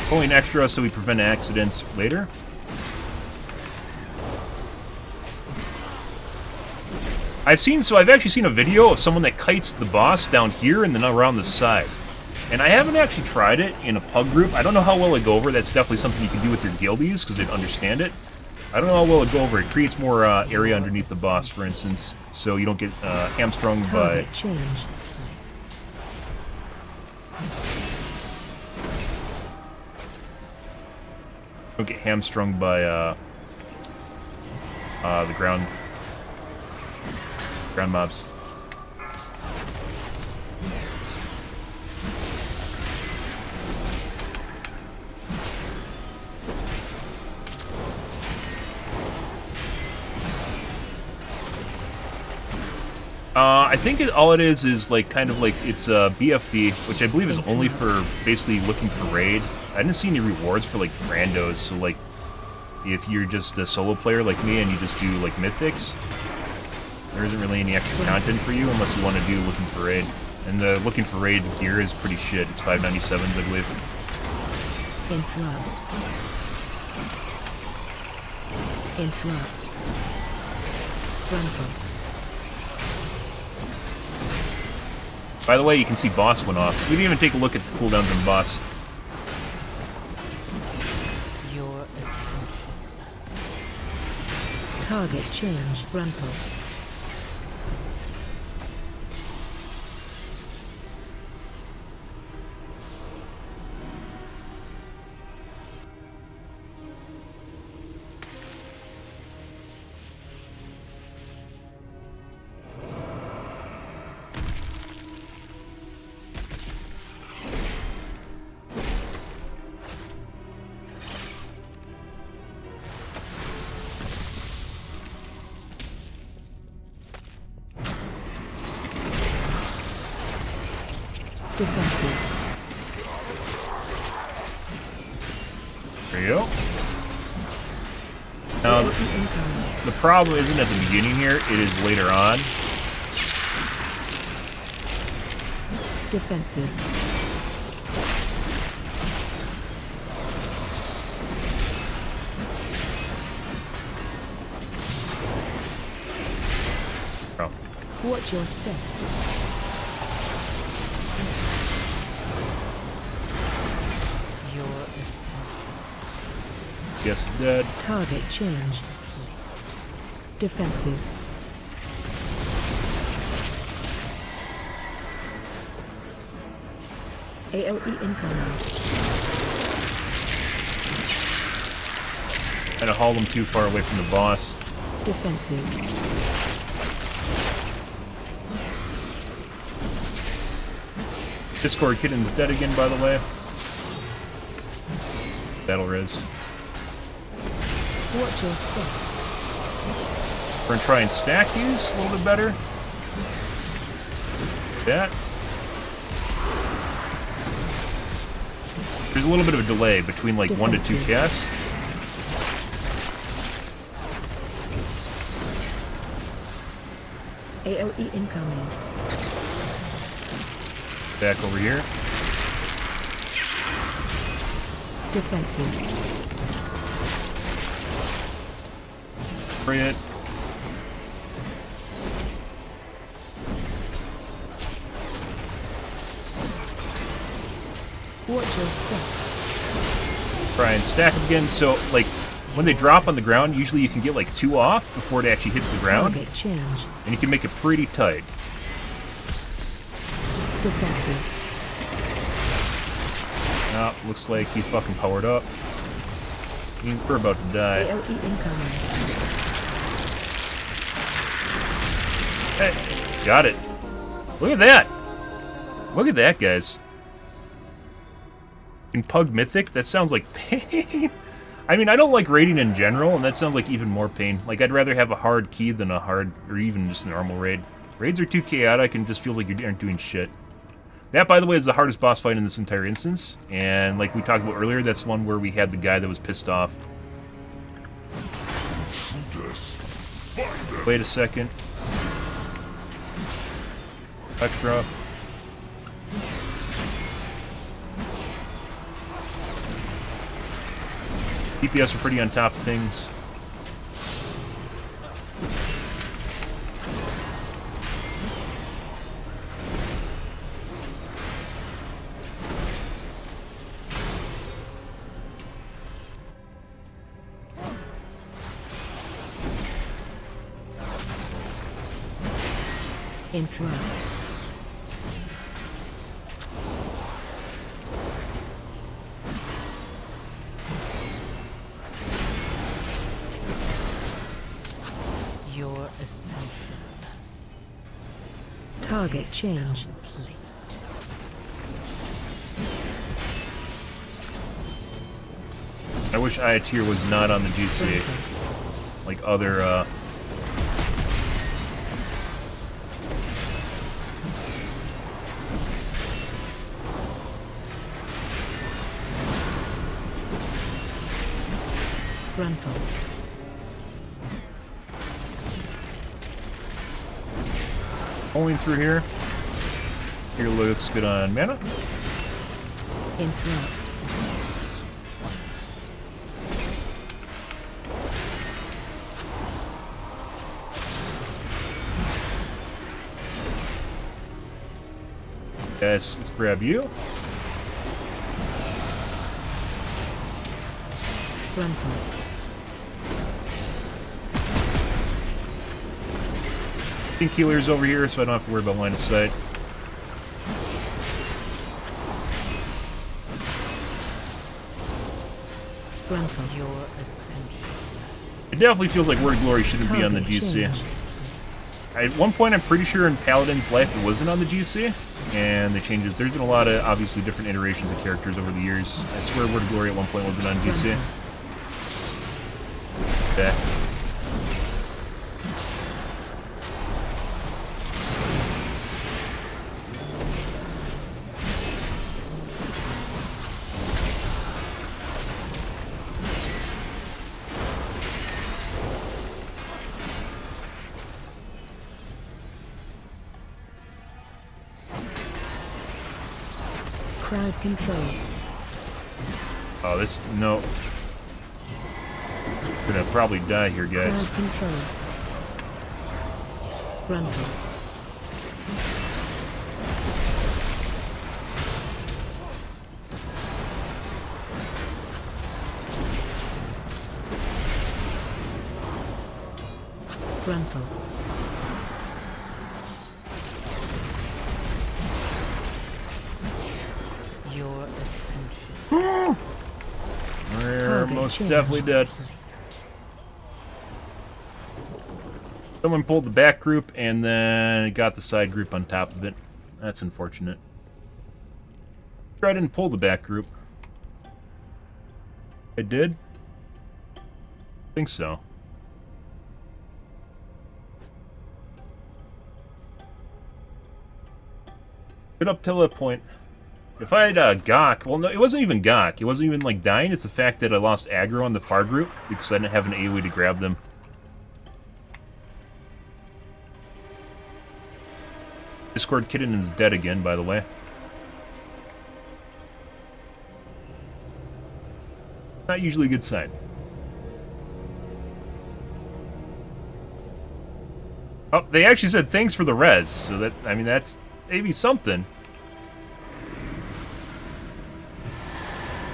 Pulling extra so we prevent accidents later. I've actually seen a video of someone that kites the boss down here and then around the side. And I haven't actually tried it in a pug group. I don't know how well it'd go over. That's definitely something you can do with your guildies because they'd understand it. I don't know how well it'd go over. It creates more area underneath the boss, for instance, so you don't get hamstrung by... Target change. Don't get hamstrung by the ground mobs. I think all it is like kind of like it's BFD, which I believe is only for basically looking for raid. I didn't see any rewards for like randos, so like if you're just a solo player like me and you just do like mythics, there isn't really any extra content for you unless you want to do looking for raid. And the looking for raid gear is pretty shit. It's 597s, I believe. Interrupt. Interrupt. Grumple. By the way, you can see boss went off. We didn't even take a look at the cooldowns on boss. Your ascension. Target change. Grumple. Defensive. There you go. Now, the problem isn't at the beginning here, it is later on. Defensive. Oh. Watch your step. Your ascension. Yes, dead. Target change. Defensive. AOE incoming. Kind of haul them too far away from the boss. Defensive. Discord Kitten's dead again, by the way. Battle res. Watch your step. We're gonna try and stack these a little bit better. That. There's a little bit of a delay between like 1 to 2 casts. AOE incoming. Back over here. Defensive. Spray it. Watch your step. Try and stack them again. So, like, when they drop on the ground, usually you can get like 2 off before it actually hits the ground. Target change. And you can make it pretty tight. Defensive. Oh, looks like he's fucking powered up. We're about to die. AOE incoming. Hey, got it. Look at that. Look at that, guys. In Pug Mythic, that sounds like pain. I mean, I don't like raiding in general, and that sounds like even more pain. Like, I'd rather have a hard key than a hard, or even just a normal raid. Raids are too chaotic and just feels like you aren't doing shit. That, by the way, is the hardest boss fight in this entire instance. And like we talked about earlier, that's one where we had the guy that was pissed off. Wait a second. Extra. DPS are pretty on top of things. Interrupt. Your ascension. Target change. Complete. I wish Iatir was not on the GC. Like other, Frontal. Going through here. Here looks good on mana. Interrupt. Guys, let's grab you. Frontal. Pink healer's over here, so I don't have to worry about line of sight. Frontal. Your ascension. It definitely feels like Word of Glory shouldn't be on the Target GC. change. At one point, I'm pretty sure in Paladin's life it wasn't on the GC, and the changes. There's been a lot of obviously different iterations of characters over the years. I swear Word of Glory at one point wasn't on GC. Okay. Crowd control. Oh, this no. Gonna probably die here, guys. Crowd control. Frontal. Frontal. most change. definitely dead. Someone pulled the back group and then got the side group on top of it. That's unfortunate. I didn't pull the back group. I did? I think so. Good up till that point. If I had Gawk, well, no, it wasn't even Gawk. It wasn't even like dying. It's the fact that I lost aggro on the far group because I didn't have an AoE to grab them. Discord Kitten is dead again, by the way. Not usually a good sign. Oh, they actually said thanks for the res, so that, I mean, that's maybe something.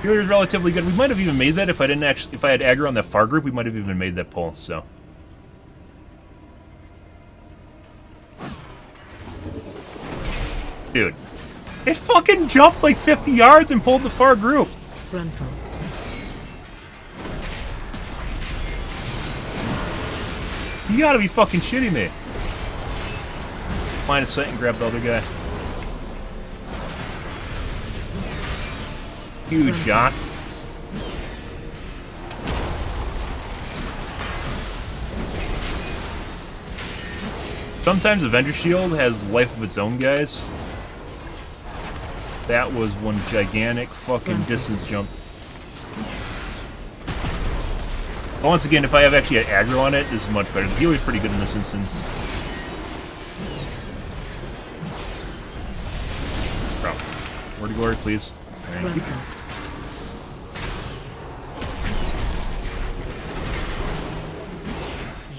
Healer's relatively good. We might have even made that if I didn't actually, if I had aggro on that far group, we might have even made that pull, so. Dude. It fucking jumped like 50 yards and pulled the far group. Frontal. You gotta be fucking shitting me. Find a sight and grab the other guy. Huge Gawk. Sometimes Avenger Shield has life of its own, guys. That was one gigantic fucking distance jump. But once again, if I have actually had aggro on it, this is much better. The healer's pretty good in this instance. Bro, word to glory, please. Thank you.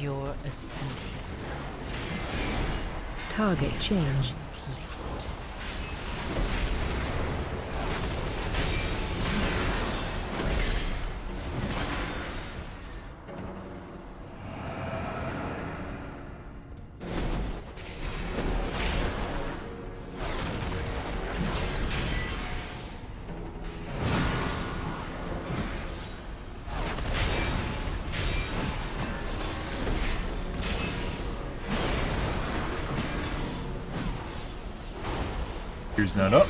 Your ascension. Target change. Here's not up.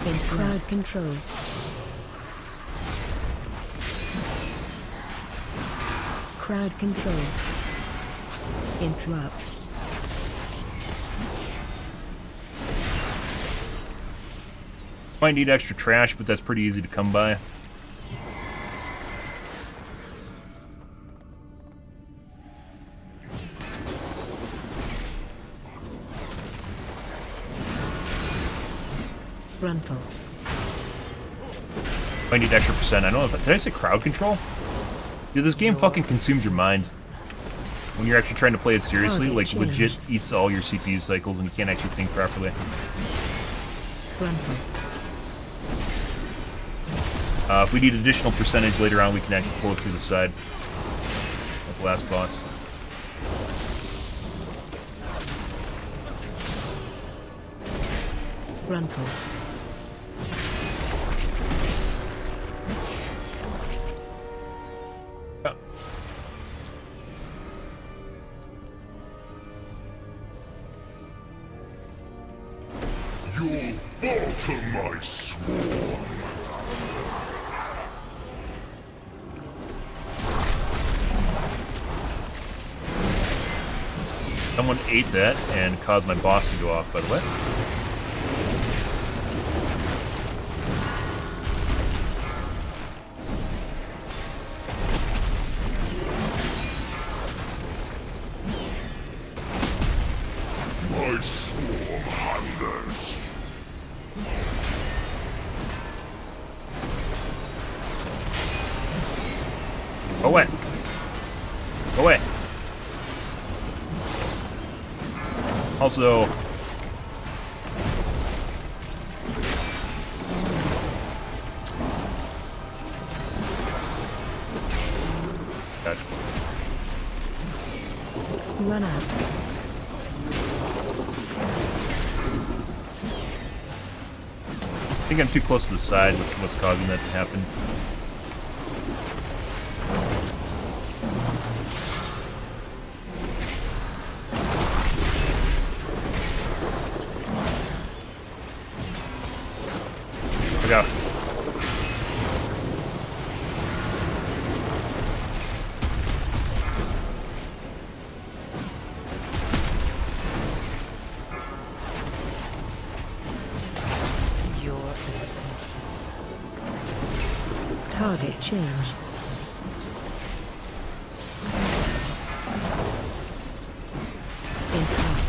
In crowd control. Crowd control. Interrupt. Might need extra trash, but that's pretty easy to come by. Frontal. Might need extra percent. I don't know if did I say crowd control? Dude, this game fucking consumes your mind. When you're actually trying to play it seriously, like legit eats all your CPU cycles and you can't actually think properly. Frontal. If we need additional percentage later on, we can actually pull it through the side. Like the last boss. Frontal. Yeah. You'll falter, my swarm. Someone ate that and caused my boss to go off, by the way. My swarm hungers. Go away. Go away. God. Run out. I think I'm too close to the side with what's causing that to happen. Look out. Target change. Incorrect.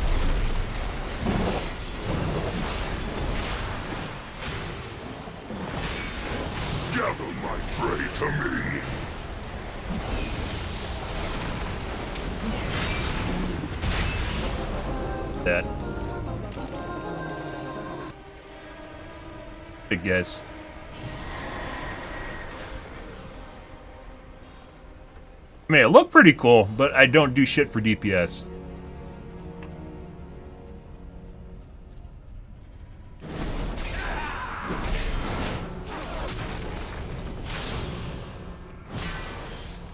Gather my prey to me. That. Big guys. I mean, it looked pretty cool, but I don't do shit for DPS.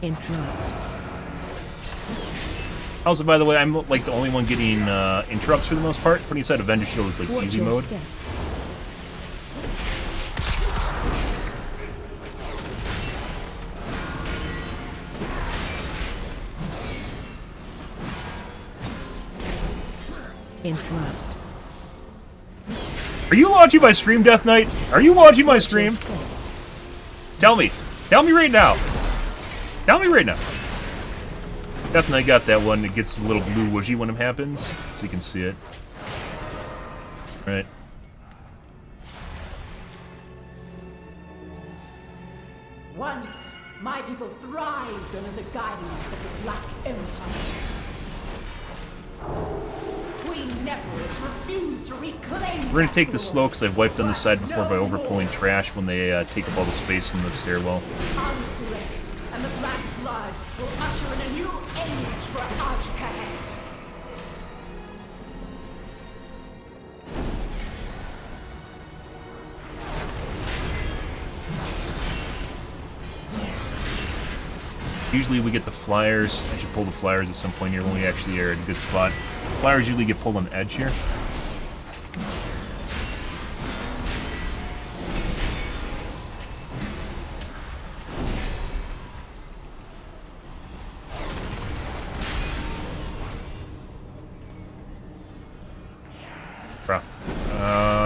Interrupt. Also, by the way, I'm like the only one getting interrupts for the most part. Putting aside Avenger Shield is like Watch easy your mode. step. Interrupt. Are you watching my stream, Death Knight? Are you watching my stream? Tell me. Tell me right now. Tell me right now. Death Knight got that one. It gets a little blue whooshy when it happens, so you can see it. Right. Once, my people thrived under the guidance of the Black Empire. Queen Nephris refused to reclaim. We're gonna take this slow because I've wiped on the side before by overpulling trash when they take up all the space in the stairwell. Unsurrect, and the Black Blood will usher in a new age for Ashkahet. Usually we get the flyers. I should pull the flyers at some point here when we actually are in a good spot. Flyers usually get pulled on the edge here.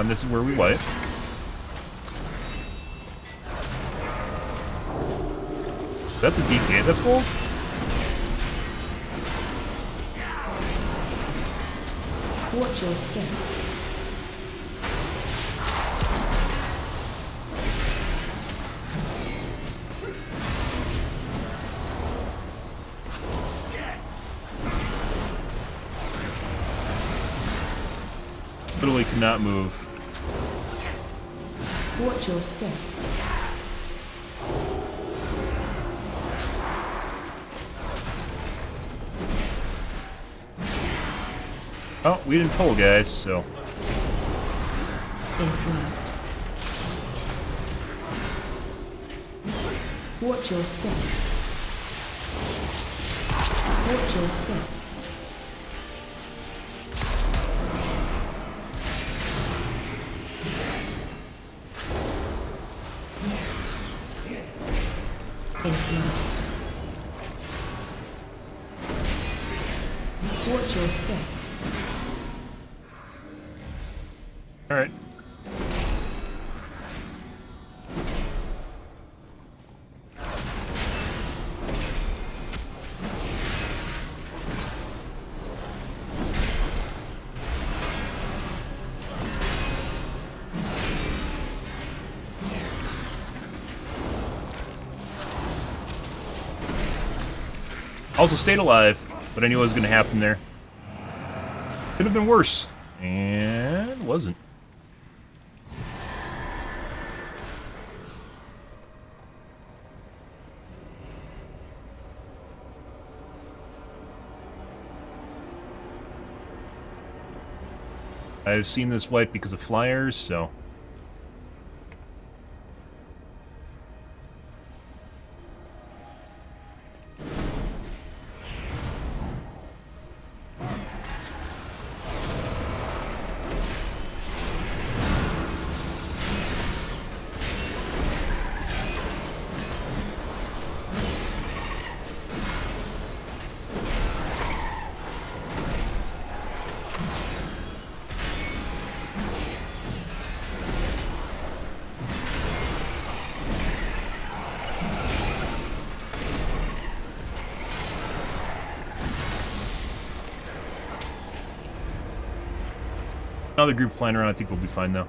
And this is where we wipe. Is that the DK that's full? Watch your step. Literally cannot move. Watch your step. Oh, we didn't pull, guys, so. Interrupt. Watch your step. Watch your step. Interrupt. Watch your step. All right. Also stayed alive, but I knew what was going to happen there. Could have been worse, and wasn't. I've seen this wipe because of flyers, so... Another group flying around, I think we'll be fine though.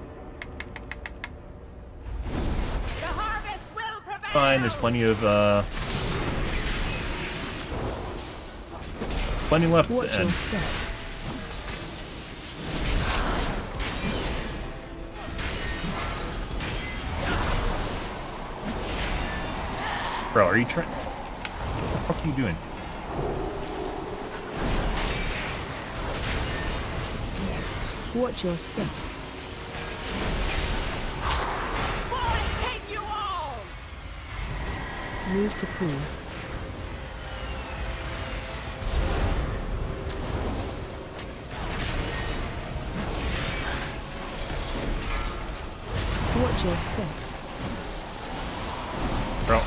Fine, there's plenty of plenty left at the end. Bro, are you trying? What the fuck are you doing? Watch your step. Move to pool. Watch your step. Bro.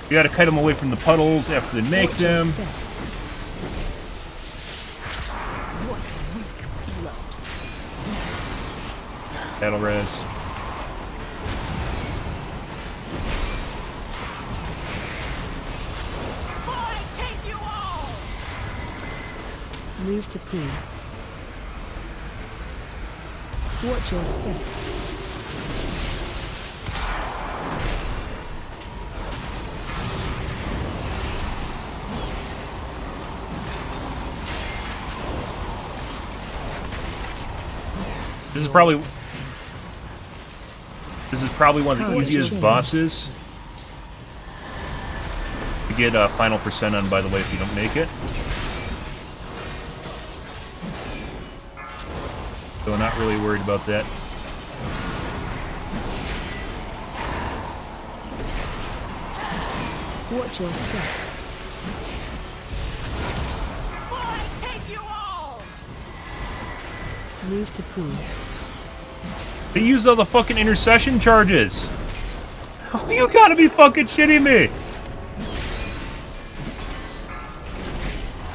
You gotta kite them away from the puddles after they make them. Battle res. Move to pool. Watch your step. This is probably one of the easiest bosses to get a final percent on, by the way, if you don't make it. So I'm not really worried about that. Watch your step. Move to pool. They used all the fucking intercession charges. Oh, you gotta be fucking shitting me.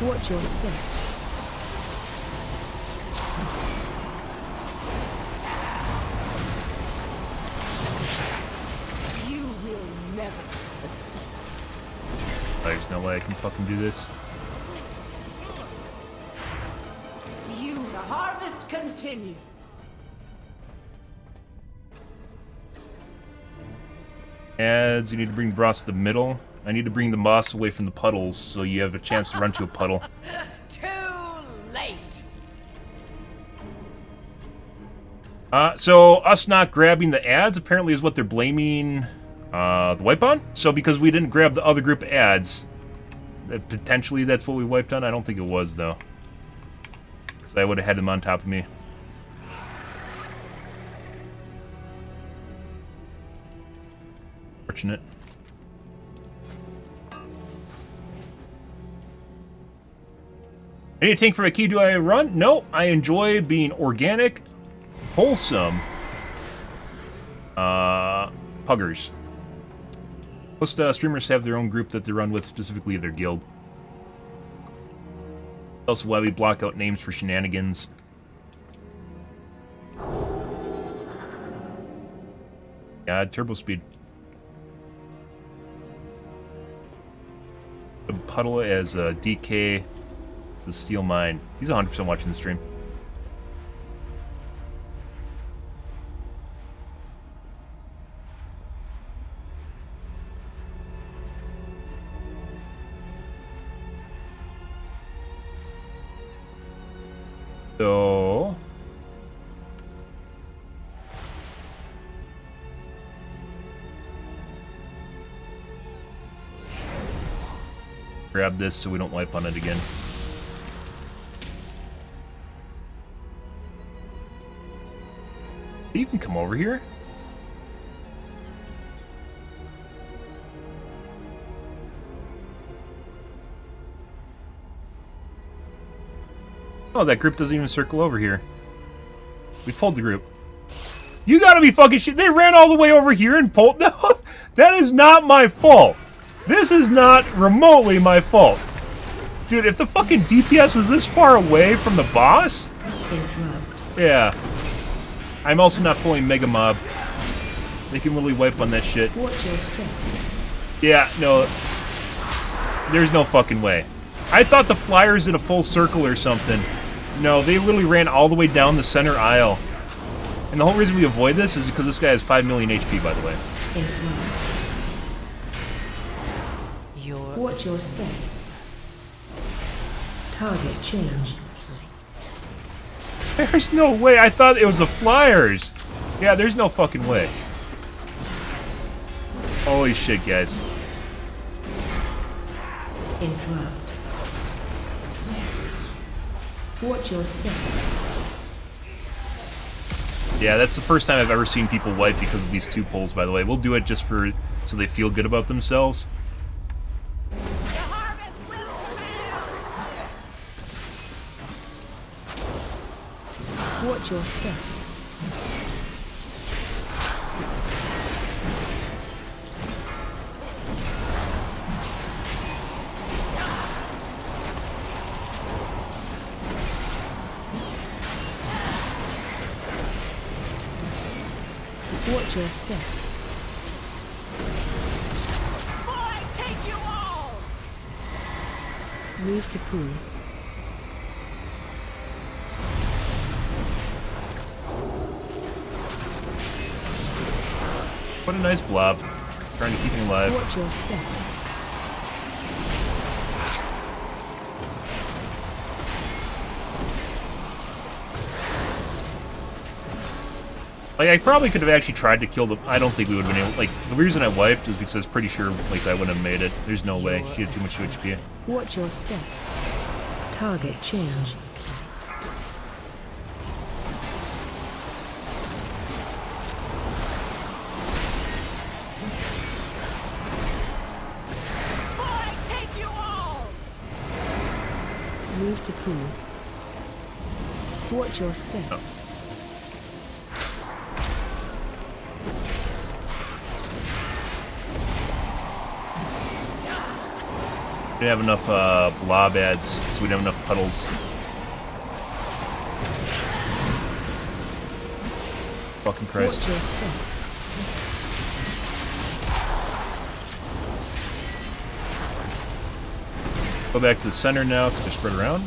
Watch your step. You will never ascend. There's no way I can fucking do this. The harvest continues. Ads, you need to bring the boss to the middle. I need to bring the boss away from the puddles so you have a chance to run to a puddle. Too late. So us not grabbing the ads apparently is what they're blaming the wipe on. So because we didn't grab the other group of ads, potentially that's what we wiped on. I don't think it was though. So I would have had them on top of me. Fortunate. Any tank for a key do I run? No, I enjoy being organic, wholesome. Puggers. Most streamers have their own group that they run with, specifically their guild. Also why we block out names for shenanigans. Yeah, turbo speed. The puddle as DK. It's a steel mine. He's 100% watching the stream. So Grab this so we don't wipe on it again. You can come over here. Oh, that group doesn't even circle over here. We pulled the group. You gotta be fucking shit. They ran all the way over here and pulled. No, that is not my fault. This is not remotely my fault. Dude, if the fucking DPS was this far away from the boss... Yeah. I'm also not pulling Mega Mob. They can literally wipe on that shit. Watch your step. Yeah, no. There's no fucking way. I thought the flyers did a full circle or something. No, they literally ran all the way down the center aisle. And the whole reason we avoid this is because this guy has 5 million HP, by the way. Watch your step. Target change. There's no way. I thought it was the flyers. Yeah, there's no fucking way. Holy shit, guys. Interrupt. Watch your step. Yeah, that's the first time I've ever seen people wipe because of these two pulls, by the way. We'll do it just for so they feel good about themselves. Watch your step. Watch your step. Take you all! Move to pool. What a nice blob. Trying to keep him alive. Watch your step. Like, I probably could have actually tried to kill the... I don't think we would have been able... Like, the reason I wiped is because I was pretty sure, like, I wouldn't have made it. There's no way. She had too much HP. Watch your step. Target change. Take you all! Move to pool. Watch your step. Oh. We didn't have enough blob ads, so we didn't have enough puddles. Fucking Christ. Watch your step. Go back to the center now, because they're spread around.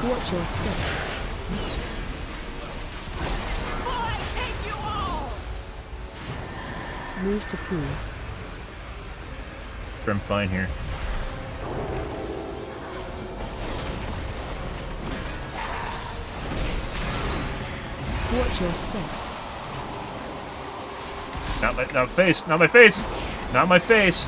Watch your step. Take you all! Move to pool. I'm fine here. Watch your step. Not my face! Not my face! Not my face!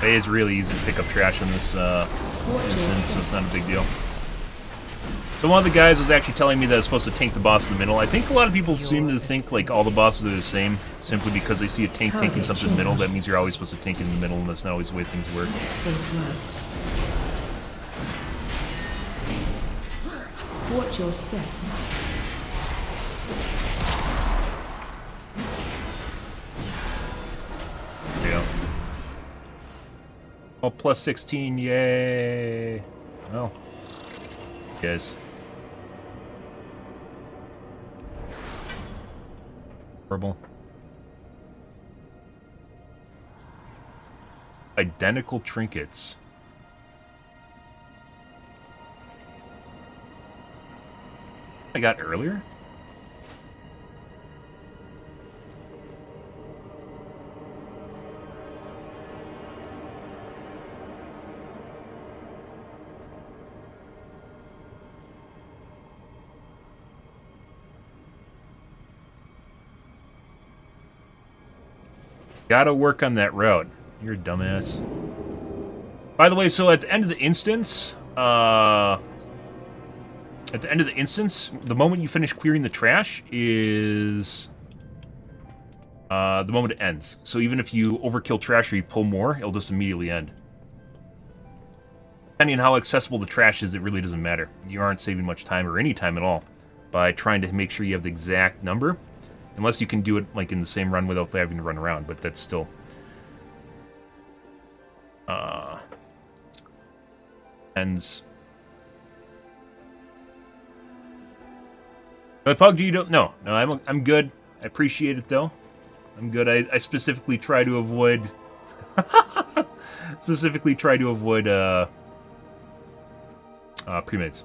It is really easy to pick up trash in this instance, so it's not a big deal. So one of the guys was actually telling me that it's supposed to tank the boss in the middle. I think a lot of people seem to think like all the bosses are the same, simply because they see a tank tanking something in the middle. That means you're always supposed to tank it in the middle, and that's not always the way things work. Watch your step. Yeah. Oh, plus 16, yay! Well, guys. Horrible. Identical trinkets. I got earlier? Gotta work on that route. You're a dumbass. By the way, so at the end of the instance, the moment you finish clearing the trash is the moment it ends. So even if you overkill trash or you pull more, it'll just immediately end. Depending on how accessible the trash is, it really doesn't matter. You aren't saving much time or any time at all by trying to make sure you have the exact number. Unless you can do it like in the same run without having to run around, but that's still ends. But Pug, you don't? No, I'm good. I appreciate it though. I'm good. I specifically try to avoid premades.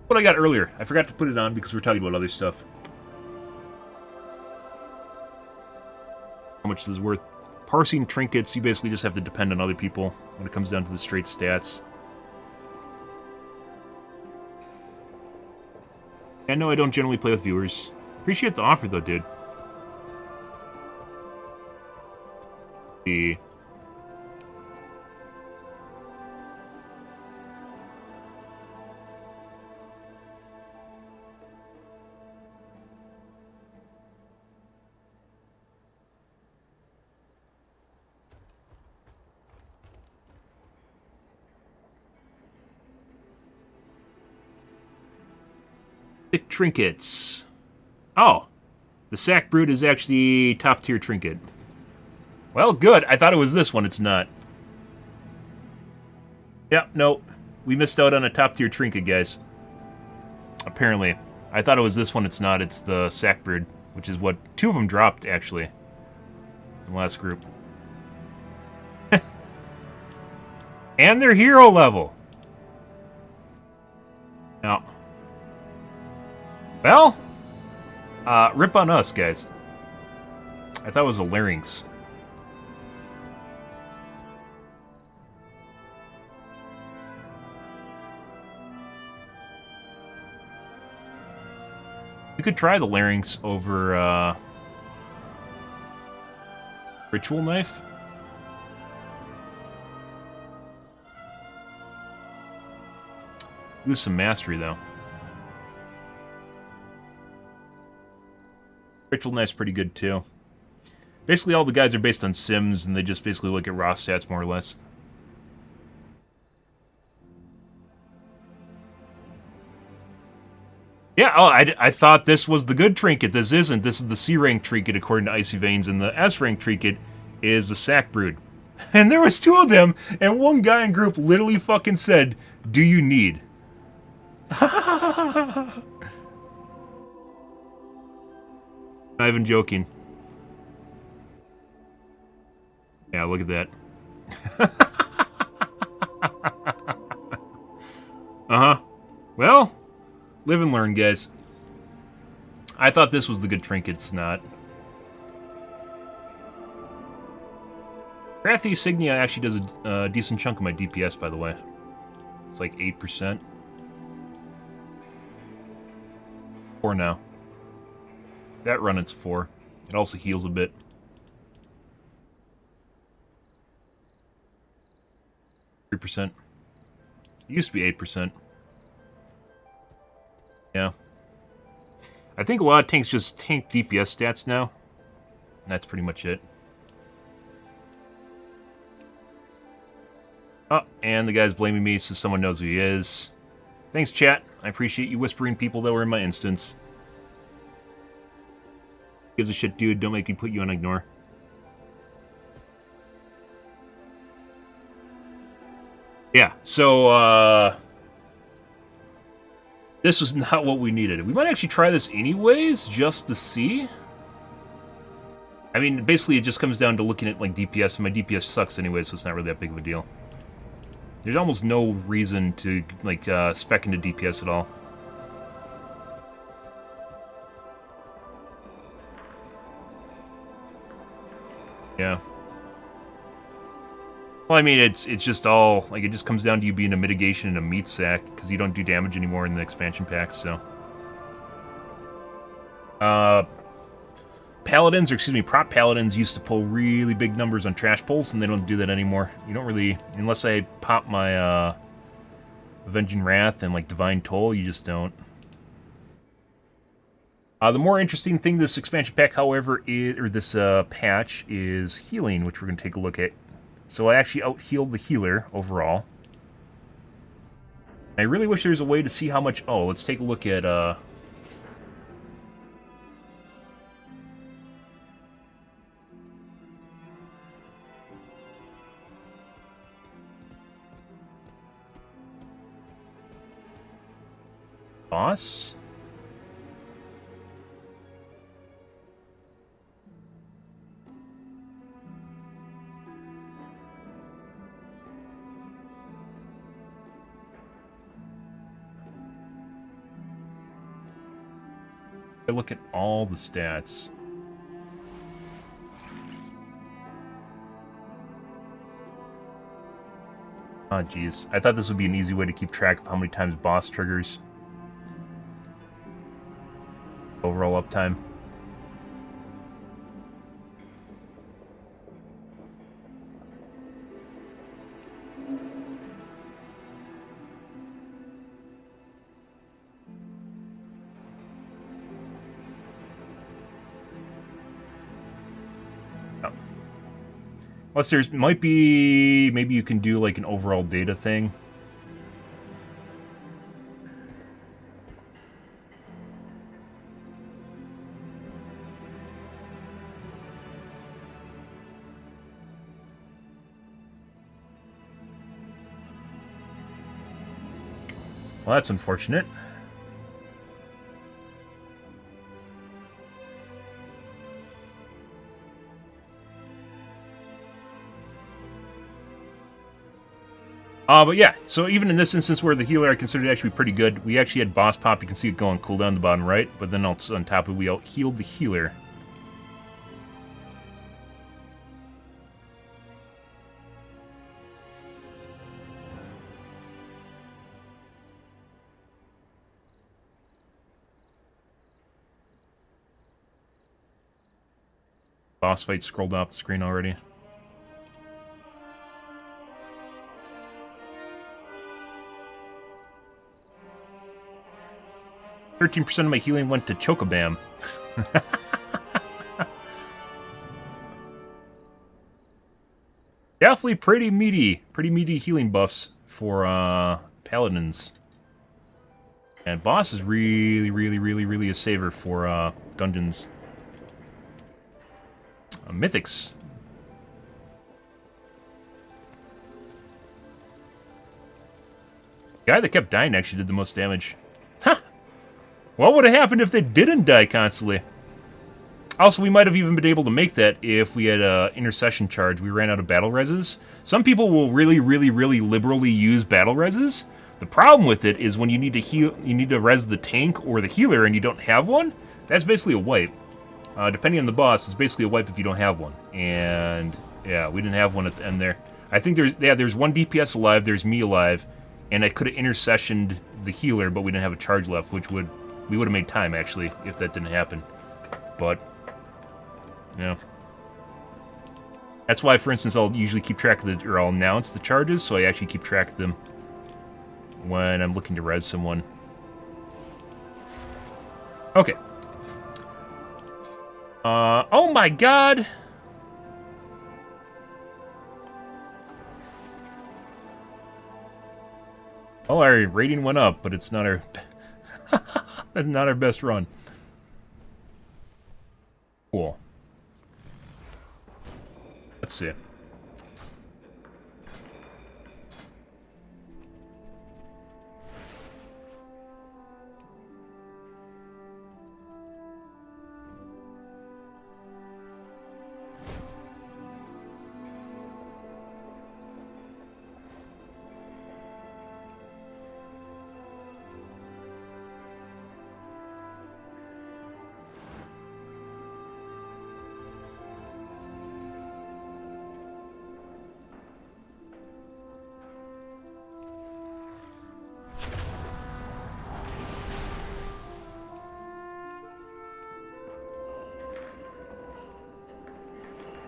What I got earlier, I forgot to put it on because we were talking about other stuff. How much this is worth. Parsing trinkets, you basically just have to depend on other people when it comes down to the straight stats. And no, I don't generally play with viewers. Appreciate the offer though, dude. The trinkets. Oh, the sack brood is actually top tier trinket. Well, good. I thought it was this one. It's not. Yeah, no. We missed out on a top tier trinket, guys. Apparently. I thought it was this one. It's not. It's the sack brood, which is what 2 of them dropped, actually, in the last group. And they're hero level. Now. Well, rip on us, guys. I thought it was a larynx. You could try the larynx over, ritual knife. Lose some mastery, though. Ritual knife's pretty good, too. Basically, all the guys are based on sims, and they just basically look at raw stats, more or less. Yeah, oh, I thought this was the good trinket. This isn't. This is the C-rank trinket, according to Icy Veins, and the S-rank trinket is the sack brood. And there was 2 of them, and one guy in group literally fucking said, "Do you need?" Not even joking. Yeah, look at that. Uh-huh. Well, live and learn, guys. I thought this was the good trinket. It's not. Wrathy Signia actually does a decent chunk of my DPS, by the way. It's like 8%. 4 now. That run, it's 4. It also heals a bit. %. It used to be 8%. Yeah. I think a lot of tanks just tank DPS stats now. And that's pretty much it. Oh, and the guy's blaming me so someone knows who he is. Thanks, chat. I appreciate you whispering people that were in my instance. Gives a shit, dude. Don't make me put you on ignore. Yeah, so, this was not what we needed. We might actually try this anyways, just to see. I mean, basically it just comes down to looking at like DPS, and my DPS sucks anyway, so it's not really that big of a deal. There's almost no reason to like spec into DPS at all. Yeah. Well, I mean, it's just all like it just comes down to you being a mitigation and a meat sack because you don't do damage anymore in the expansion packs. So, paladins, or excuse me, prop paladins used to pull really big numbers on trash pulls, and they don't do that anymore. You don't really, unless I pop my Avenging Wrath and like Divine Toll, you just don't. The more interesting thing this expansion pack, however, or this patch, is healing, which we're going to take a look at. So I actually out-healed the healer overall. I really wish there was a way to see how much... Oh, let's take a look at... boss? I look at all the stats. Oh, jeez. I thought this would be an easy way to keep track of how many times boss triggers. Overall uptime. Unless there's, might be, maybe you can do like an overall data thing. Well, that's unfortunate. But yeah, so even in this instance where the healer I considered actually pretty good, we actually had boss pop. You can see it go on cooldown in the bottom right, but then also on top of it, we out-healed the healer. Boss fight scrolled off the screen already. %, of my healing went to Chocobam. Definitely pretty meaty healing buffs for paladins. And boss is really a saver for dungeons. Mythics. The guy that kept dying actually did the most damage. Huh! What would have happened if they didn't die constantly? Also, we might have even been able to make that if we had intercession charge. We ran out of battle reses. Some people will really liberally use battle reses. The problem with it is when you need to heal, you need to res the tank or the healer, and you don't have one. That's basically a wipe. Depending on the boss, it's basically a wipe if you don't have one. And yeah, we didn't have one at the end there. I think there's one DPS alive. There's me alive, and I could have intercessioned the healer, but we didn't have a charge left, which would. We would have made time, actually, if that didn't happen. But, yeah. That's why, for instance, I'll usually keep track of or I'll announce the charges, so I actually keep track of them when I'm looking to res someone. Okay. Oh my god! Oh, our rating went up, but it's not our... That's not our best run. Cool. Let's see.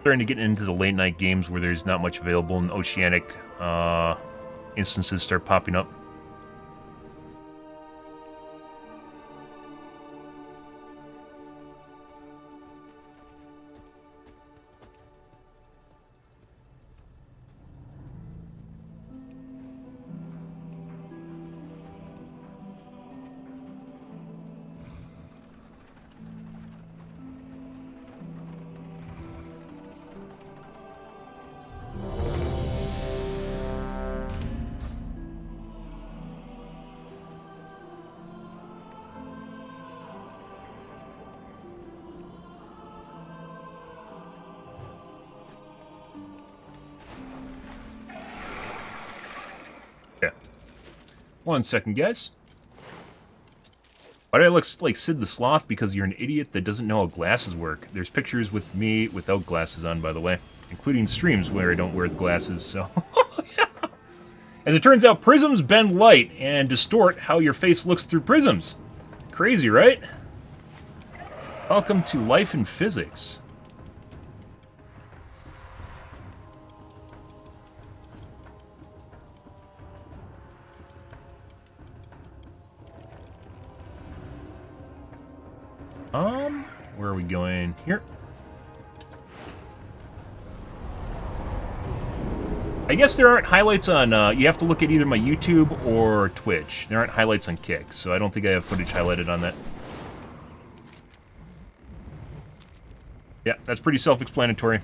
Starting to get into the late night games where there's not much available and oceanic instances start popping up. Yeah. 1 second, guys. Why do I look like Sid the Sloth? Because you're an idiot that doesn't know how glasses work. There's pictures with me without glasses on, by the way. Including streams where I don't wear glasses, so... Yeah. As it turns out, prisms bend light and distort how your face looks through prisms. Crazy, right? Welcome to Life in Physics. Where are we going? Here. I guess there aren't highlights on, you have to look at either my YouTube or Twitch. There aren't highlights on Kick, so I don't think I have footage highlighted on that. Yeah, that's pretty self-explanatory.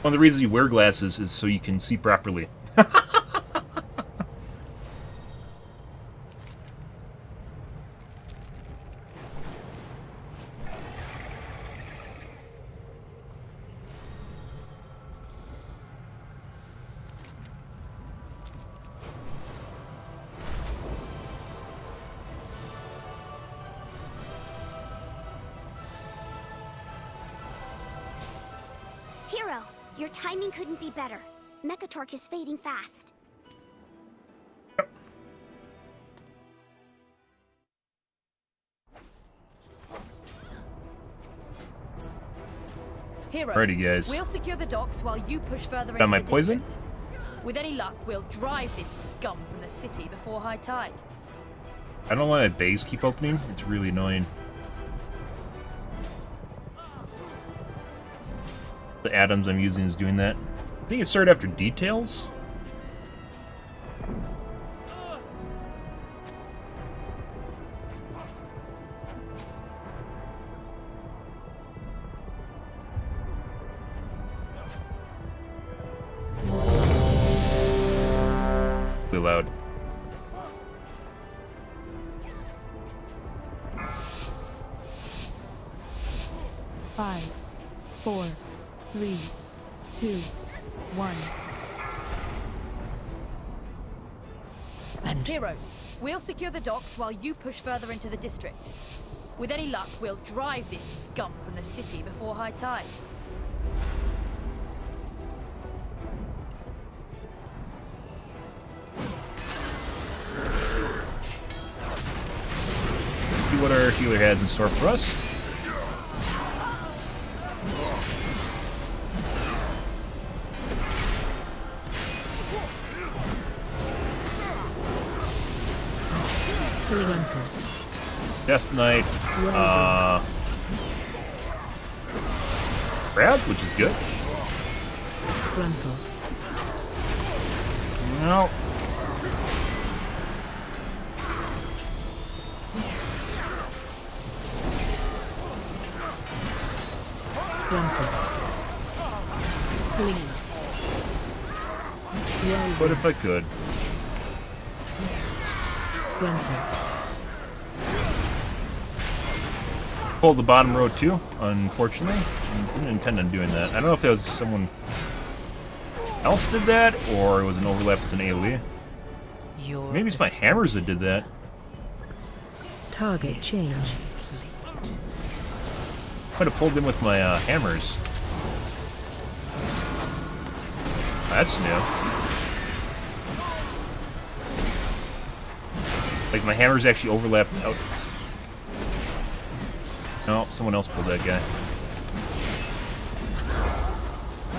One of the reasons you wear glasses is so you can see properly. Hero, your timing couldn't be better. Mechatork is fading fast. Heroes, Alrighty, guys. We'll secure the docks while you push further Got into my the poison? district. With any luck, we'll drive this scum from the city before high tide. I don't know why my bays keep opening. It's really annoying. The atoms I'm using is doing that. I think it started after details. Really loud. Five, 4, 3, 2, 1. Heroes, we'll secure the docks while you push further into the district. With any luck, we'll drive this scum from the city before high tide. See what our healer has in store for us. Death Knight, Crab, which is good. No. What if I could? Pulled the bottom row too, unfortunately. I didn't intend on doing that. I don't know if that was someone else did that, or it was an overlap with an AoE. Maybe it's my hammers that did that. Target change. Might have pulled in with my hammers. That's new. Like, my hammers actually overlapped out. No, someone else pulled that guy.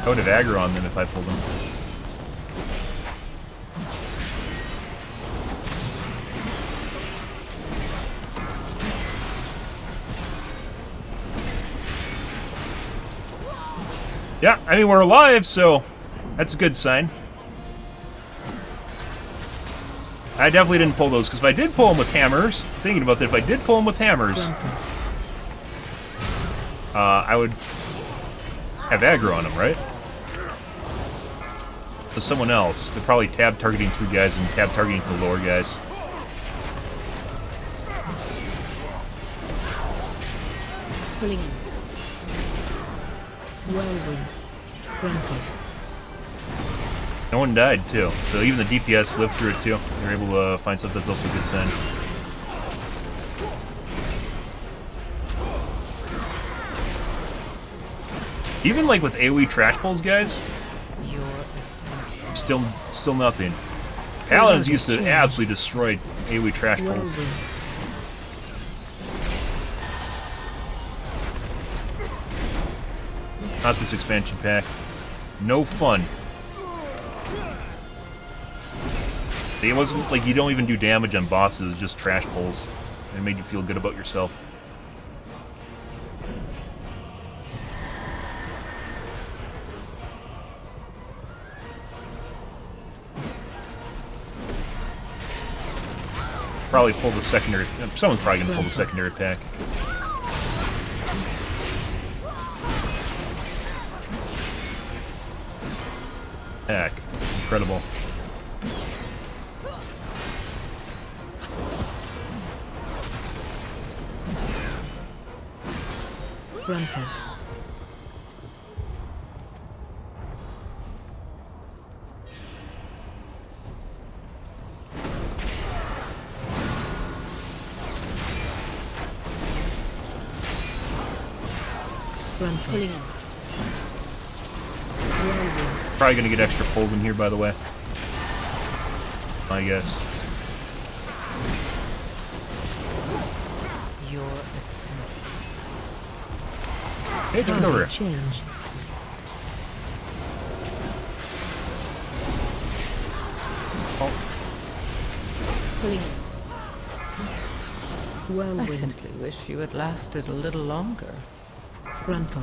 I would have aggro on them if I pulled them. Yeah, I mean, we're alive, so that's a good sign. I definitely didn't pull those, because if I did pull them with hammers, thinking about that, if I did pull them with hammers, I would have aggro on them, right? So someone else, they're probably tab targeting through guys and tab targeting to the lower guys. Pulling in. Whirlwind. Granted. No one died, too. So even the DPS lived through it, too. They're able to find stuff that's also a good sign. Even, like, with AoE trash pulls, guys, still nothing. Paladins used to absolutely destroy AoE trash pulls. Not this expansion pack. No fun. It wasn't like you don't even do damage on bosses, just trash pulls. And it made you feel good about yourself. Probably pull the secondary. Someone's probably gonna pull the secondary pack. Heck, incredible. Frontal. Pulling in. Probably gonna get extra pulls in here, by the way. I guess. Your ascension. Hey, turn over. Change. Pulling in. I Whirlwind. simply wish you had lasted a little longer. Frontal.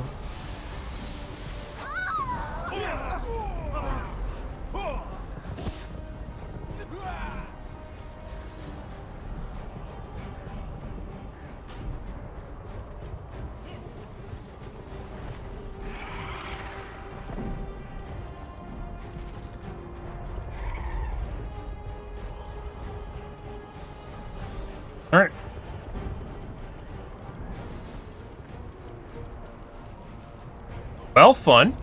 All right. Well, fun.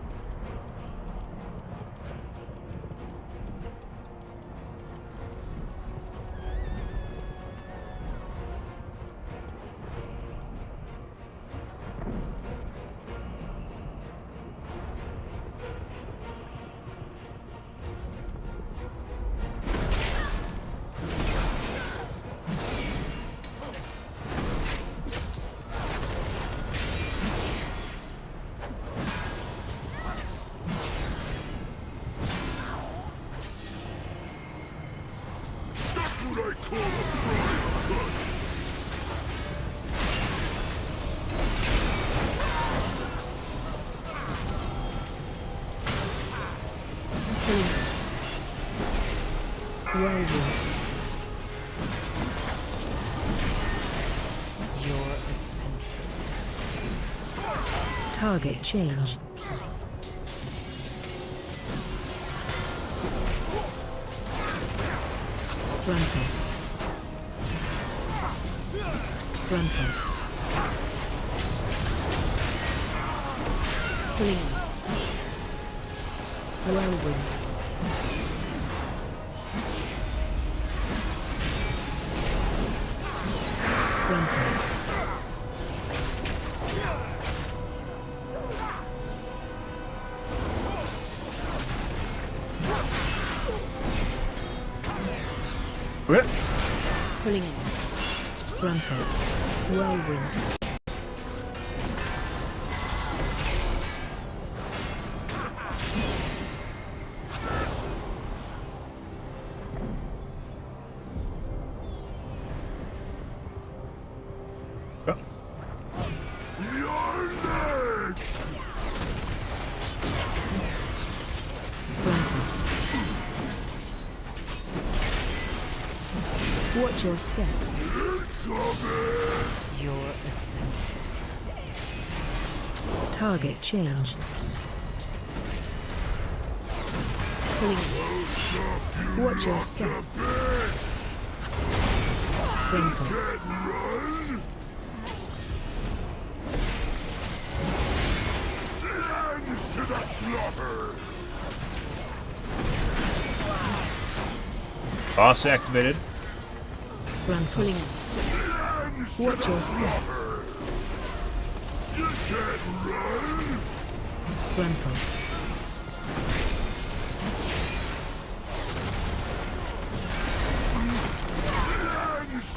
Whirlwind. Your ascension. Target change. Frontal. Frontal. Pulling in. Whirlwind. Frontal. Okay. Pulling in. Frontal. Whirlwind. Watch your step. Your ascension. Target change. Watch your step. Frontal. To the slaughter! Boss activated. Frontal. Watch your step. You can't run! Frontal.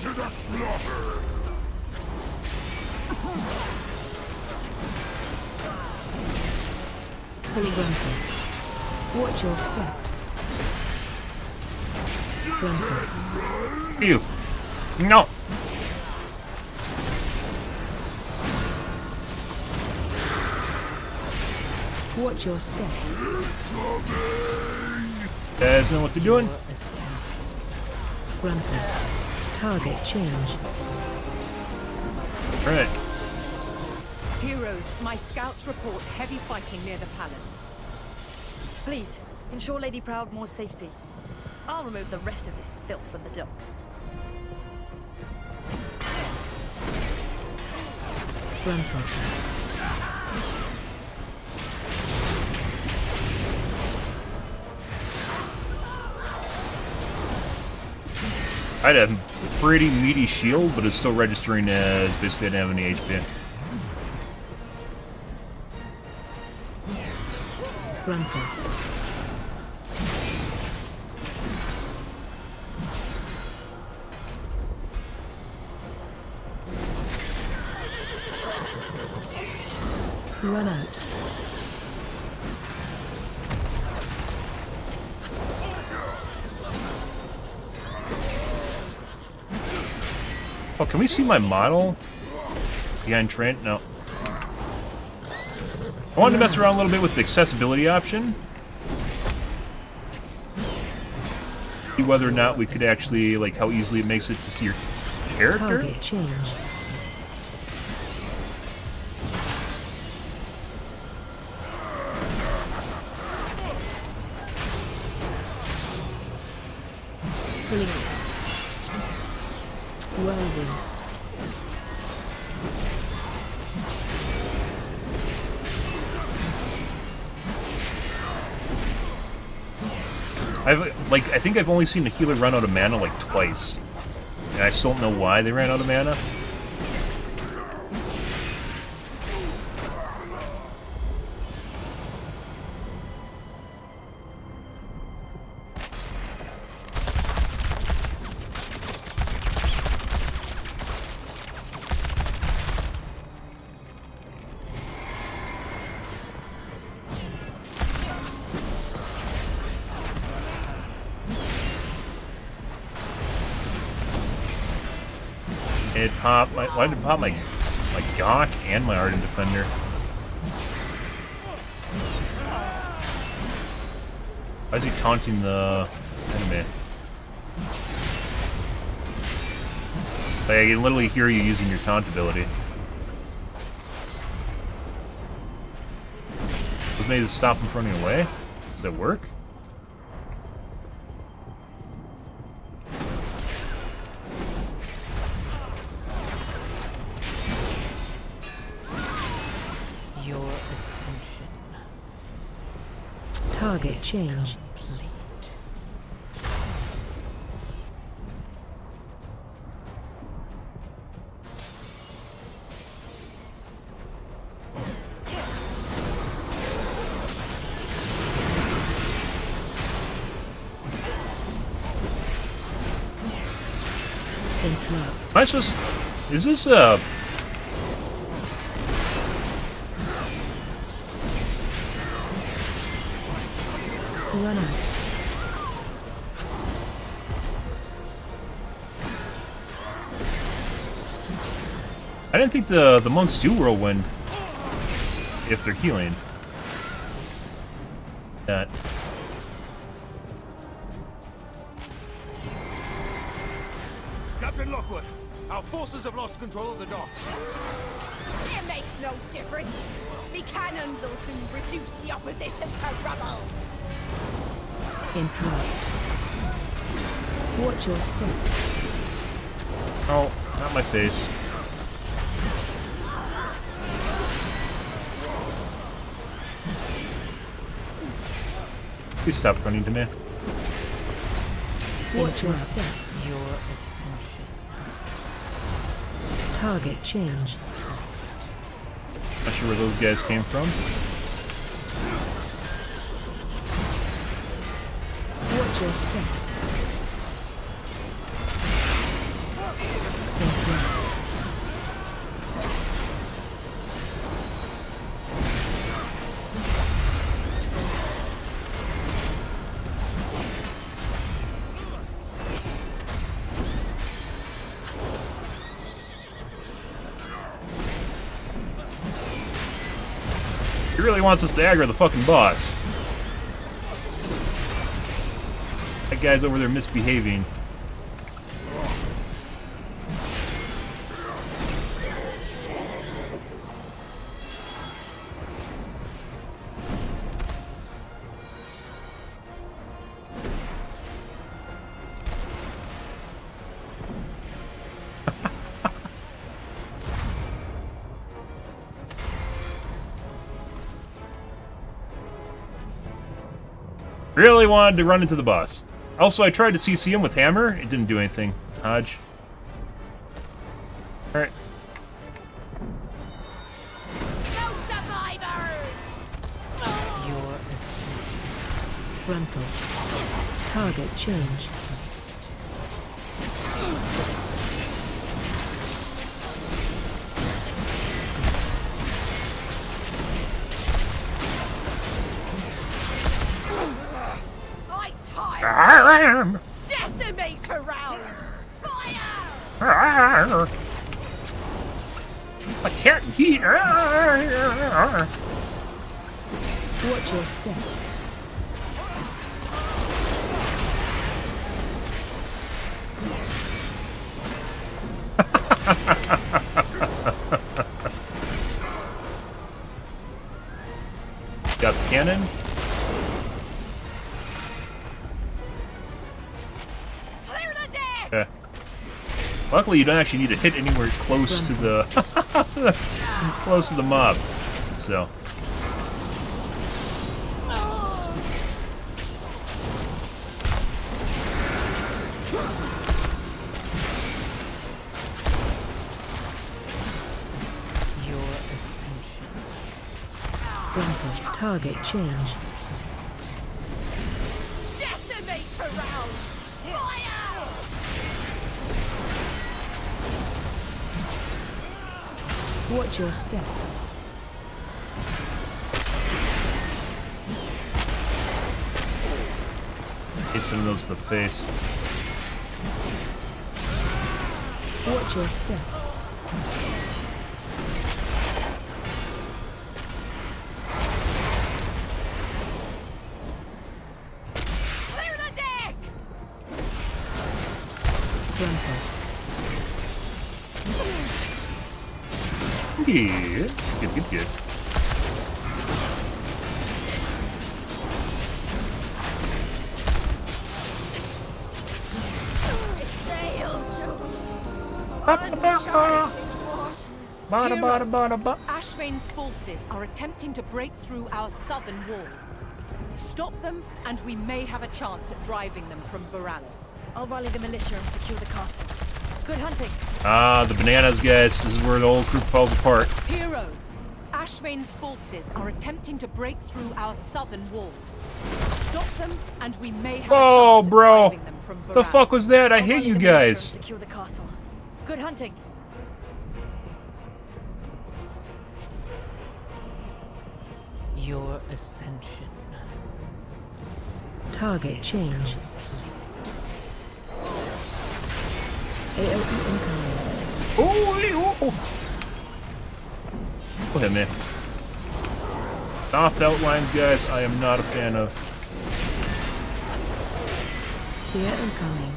To the slaughter! Frontal. Watch your step. Frontal. You. No. Watch your step. Guys know what they're doing. Frontal. Target change. Right. Heroes, my scouts report heavy fighting near the palace. Please, ensure Lady Proudmoore's safety. I'll remove the rest of this filth from the docks. Frontal. I had a pretty meaty shield, but it's still registering as basically I didn't have any HP. Frontal. Run out. Oh, can we see my model behind Trent? No. I wanted to mess around a little bit with the accessibility option. See whether or not we could actually, like, how easily it makes it to see your character. Target change. Whirlwind. I think I've only seen a healer run out of mana like twice. And I still don't know why they ran out of mana. It popped. Why did it pop my Gawk and my Ardent Defender? Why is he taunting the enemy? Like, I can literally hear you using your taunt ability. Was maybe to stop him from running away? Does that work? Target change. Am I supposed? Is this a? Run out. I didn't think the monks do whirlwind if they're healing. That. Captain Lockwood, our forces have lost control of the docks. It makes no difference. The cannons will soon reduce the opposition to rubble. Interrupt. Watch your step. Oh, not my face. Please stop running to me. Watch your step. Your ascension. Target change. Not sure where those guys came from. Watch your step. Interrupt. He really wants us to aggro the fucking boss. That guy's over there misbehaving. Really wanted to run into the boss. Also, I tried to CC him with hammer. It didn't do anything. Hodge. Alright. No survivors! Your ascension. Frontal. Target change. Decimator rounds! Fire! I can't heat. Watch your step. Got the cannon. Clear the deck! Okay. Luckily, you don't actually need to hit anywhere close to the close to the mob. So. Your ascension. Frontal. Target change. Decimator rounds! Fire! Watch your step. Hit some of those to the face. Watch your step. Clear the deck! Frontal. Yeah. Good. Sail to Ashwain's forces are attempting to break through our southern wall. Stop them, and we may have a chance at driving them from Boralis. I'll rally the militia and secure the castle. Good hunting. Ah, the bananas, guys. This is where the whole group falls apart. Heroes, Ashwain's forces are attempting to break through our southern wall. Stop them, and we may have a chance at bro. driving them from Boralis. The fuck was that? I I'll hate rally you the militia and guys. secure the castle. Good hunting. Your ascension. Target change. AOE incoming. Oh. Go ahead, man. Soft outlines, guys, I am not a fan of. Fear incoming.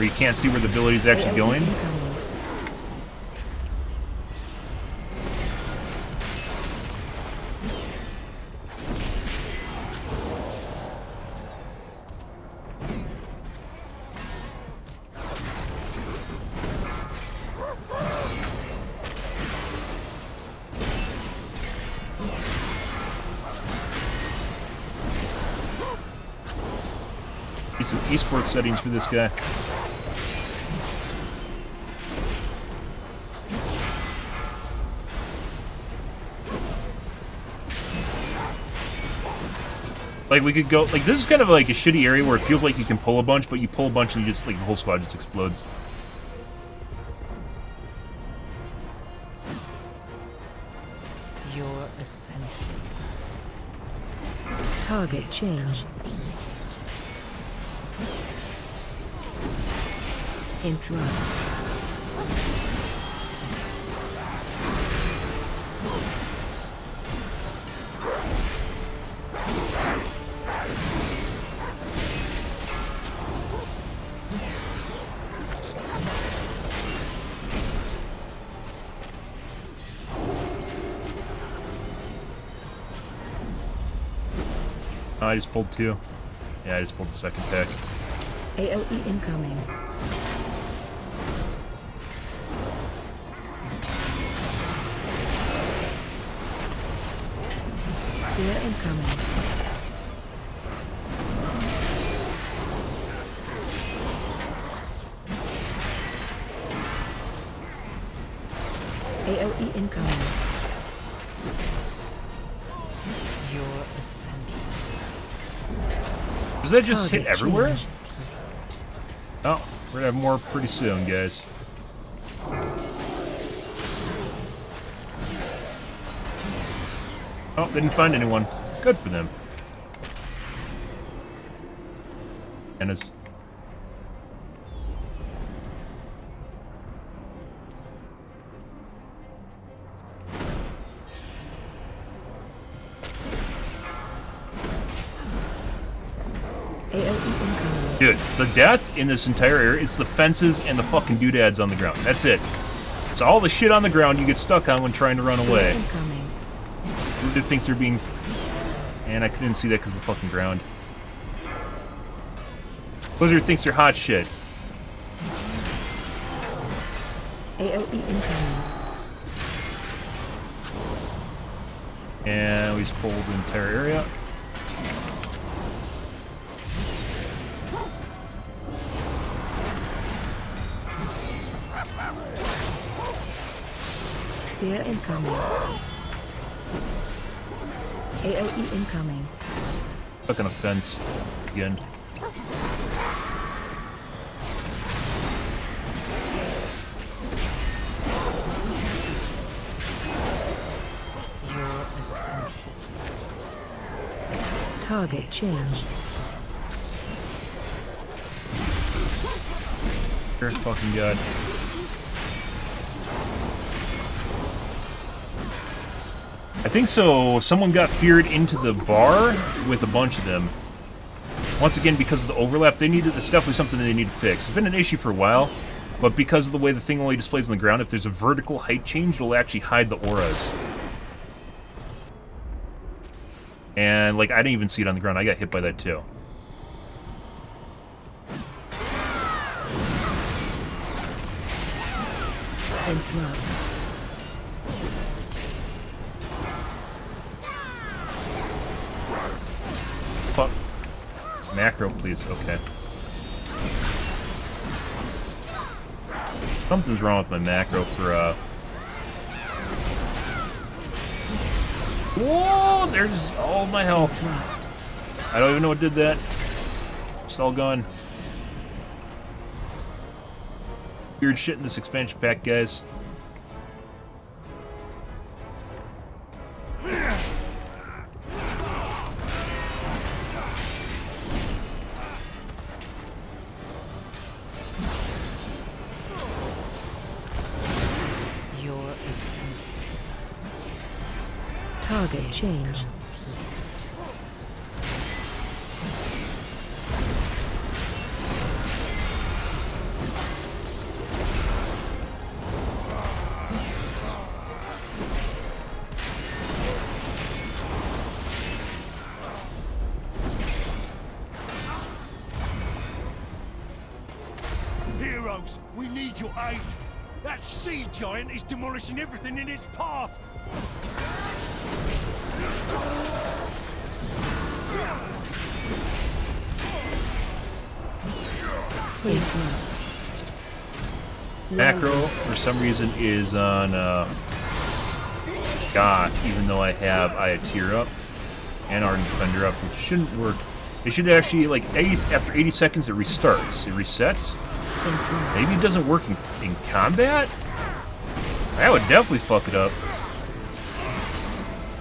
Where you can't see where the ability's actually going. Some esports settings for this guy. Like, we could go... Like, this is kind of like a shitty area where it feels like you can pull a bunch, but you pull a bunch and you just, like, the whole squad just explodes. Your ascension. Target change. Interrupt. Oh, I just pulled 2. Yeah, I just pulled the second pack. AOE incoming. Fear incoming. AOE incoming. Your ascension. Does that just hit Target everywhere? change. Oh, we're gonna have more pretty soon, guys. Oh, didn't find anyone. Good for them. And it's... AOE incoming. Dude, the death in this entire area, it's the fences and the fucking doodads on the ground. That's it. It's all the shit on the ground you get stuck on when trying to run away. Incoming. Who thinks they're being... And I couldn't see that because of the fucking ground. Blizzard thinks they're hot shit. AOE incoming. And we just pulled the entire area. Fear incoming. AOE incoming. Stuck on a fence again. Your ascension. Target change. Dear fucking god. I think so. Someone got feared into the bar with a bunch of them. Once again, because of the overlap, it's definitely something they need to fix. It's been an issue for a while, but because of the way the thing only displays on the ground, if there's a vertical height change, it'll actually hide the auras. And, like, I didn't even see it on the ground. I got hit by that, too. Interrupt. Fuck. Macro, please. Okay. Something's wrong with my macro for, Whoa! There's all my health. I don't even know what did that. It's all gone. Weird shit in this expansion pack, guys. Your ascension. Target change. your aid. That sea giant is demolishing everything in its path. Macro, for some reason, is on Goth, even though I have Aya Tier up and Ardent Defender up, which shouldn't work. It should actually, like, after 80 seconds it restarts. It resets. Maybe it doesn't work in combat? That would definitely fuck it up.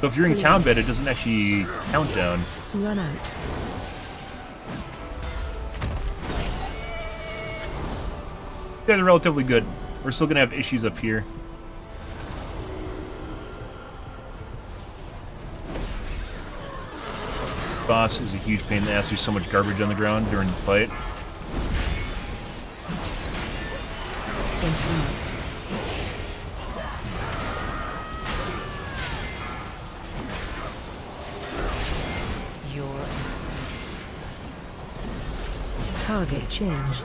So if you're in combat, it doesn't actually count down. Run out. Yeah, they're relatively good. We're still gonna have issues up here. Boss is a huge pain in the ass. There's so much garbage on the ground during the fight. Target change.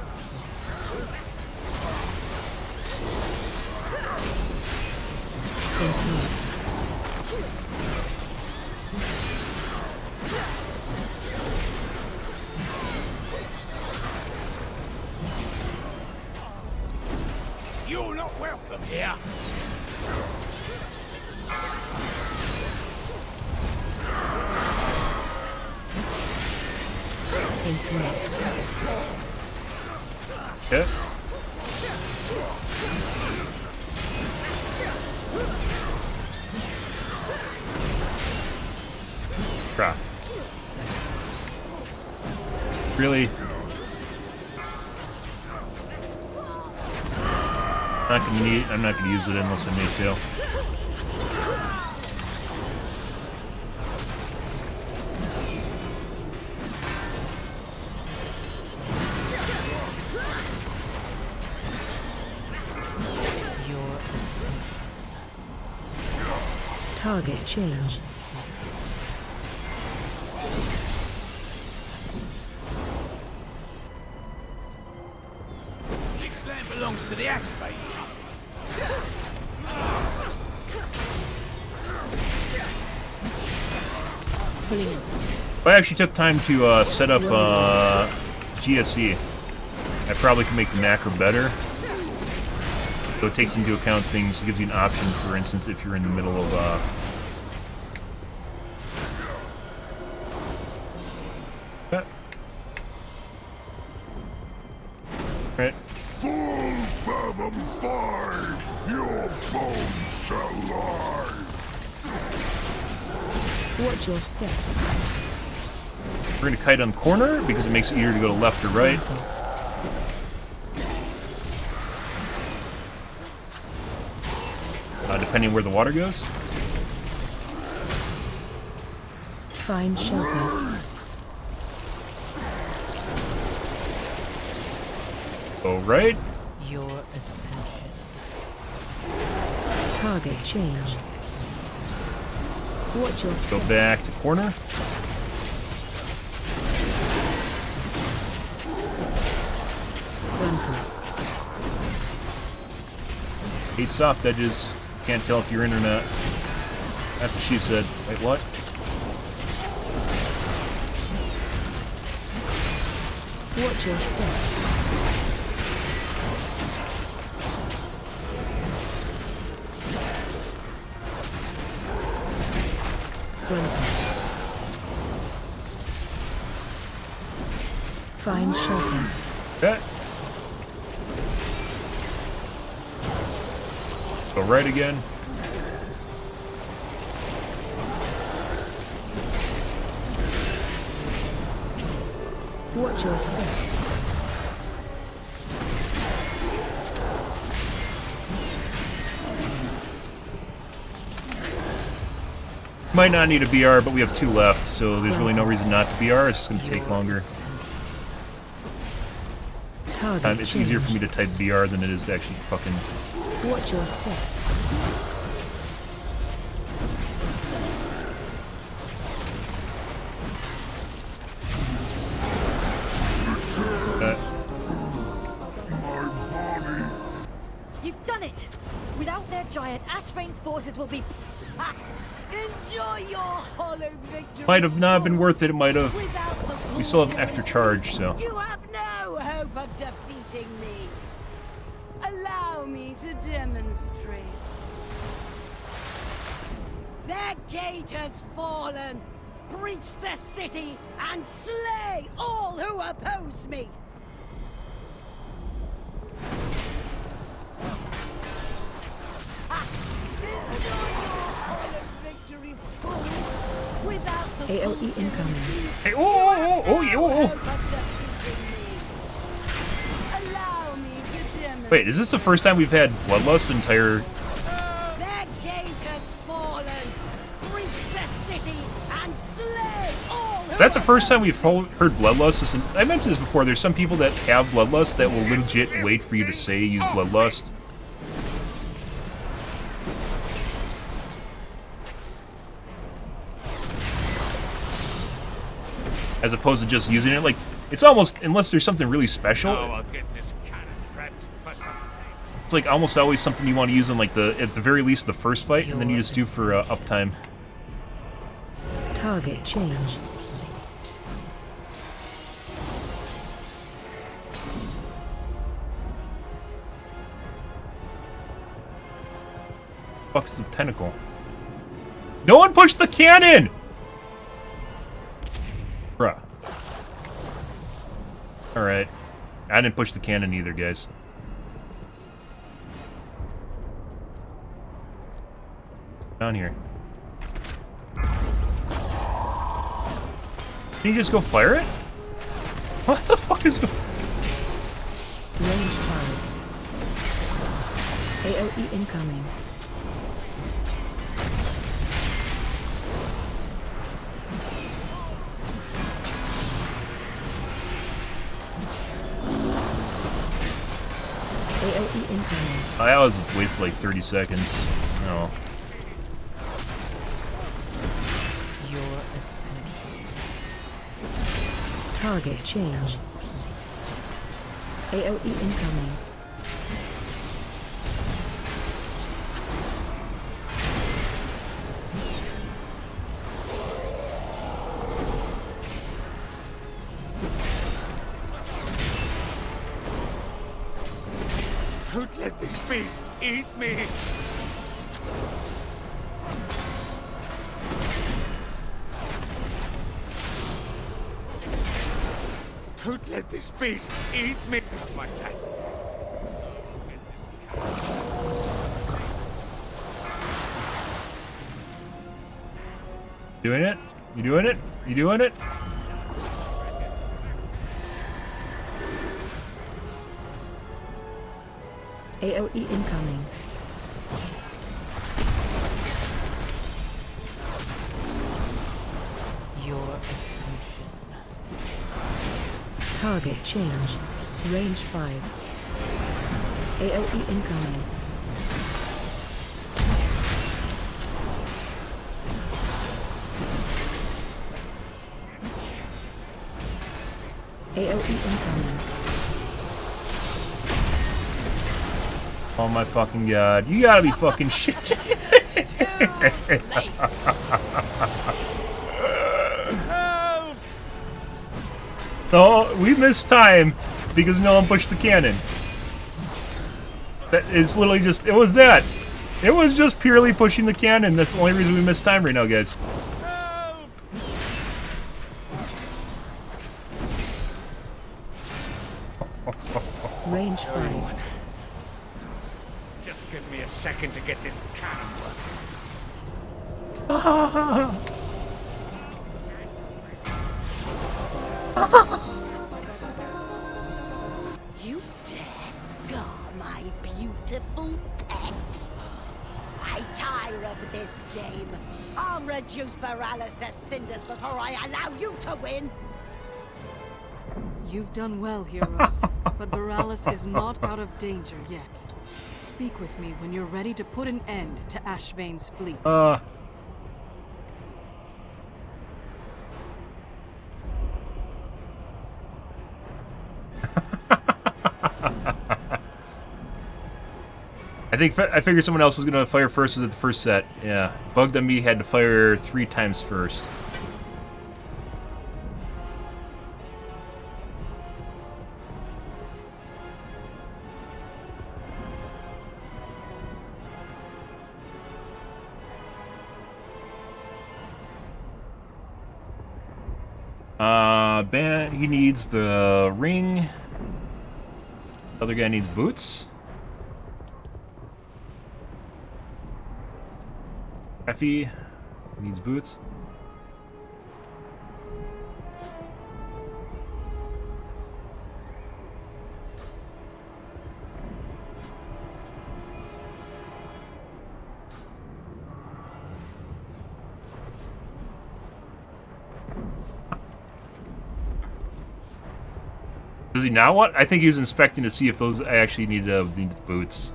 You're not welcome here. Okay. Crap. Really? I'm not gonna use it unless I need to. Target change. This land belongs to the activator. If I actually took time to set up GSE, I probably could make the macro better. So it takes into account things, gives you an option, for instance, if you're in the middle of Right. Full fathom 5, your bones shall lie. Watch your step. We're going to kite on the corner because it makes it easier to go to left or right. Depending where the water goes. Find shelter. Go right. Your ascension. Target change. Watch your step. Go back to corner. Run through. Hate soft edges. Can't tell if you're in or not. That's what she said. Wait, what? Watch your step. Run through. Find shelter. Okay. Go right again. Watch your step. Might not need a BR, but we have 2 left, so there's really no reason not to BR. It's just going to take longer. Target It's easier for me to type BR than it is to actually fucking... Watch your step. My body Without their giant, Ashvane's forces will be... Ha! Enjoy your hollow victory. Might have not been worth it. It might have. Without the We still have extra charge, so. You have no hope of defeating me. Allow me to demonstrate. Their gate has fallen. Breach the city and slay all who oppose me. AOE incoming. Hey, oh, yeah, oh. Wait, is this the first time we've had Bloodlust entire... Their gate has fallen. Breach the city and slay all who Is that the first time we've heard Bloodlust? I mentioned this before, there's some people that have Bloodlust that will legit wait for you to say use Bloodlust. As opposed to just using it, like, it's almost, unless there's something really special, I'll get this cannon prepped for something. it's like almost always something you want to use in, like, at the very least, the first fight, and then you just do for uptime. Target change. Fuck is the tentacle? No one pushed the cannon! Bruh. Alright. I didn't push the cannon either, guys. Down here. Can you just go fire it? What the fuck is going... Range 5. AOE incoming. AOE incoming. I was wasted like 30 seconds. Oh. Your ascension. Target change. AOE incoming. Don't let this beast eat me! Don't let this beast eat me! Like that. Doing it? You doing it? You doing it? AOE incoming. Your ascension. Target change. Range 5. AOE incoming. AOE incoming. Oh my fucking god. You gotta be fucking shit. Oh, we missed time because no one pushed the cannon. It's literally just, it was that. It was just purely pushing the cannon. That's the only reason we missed time right now, guys. Range 5. Just give me a second to get this cannon You dare scar my beautiful pet? I tire of this game. I'll reduce Borealis to cinders before I allow you to win. You've done well, heroes, but Borealis is not out of danger yet. Speak with me when you're ready to put an end to Ashvane's fleet. I figured someone else was gonna fire first at the first set. Yeah, bugged on me had to fire 3 times first. Ben, he needs the ring. Other guy needs boots. Effie needs boots. Does he now what? I think he was inspecting to see if those actually need boots.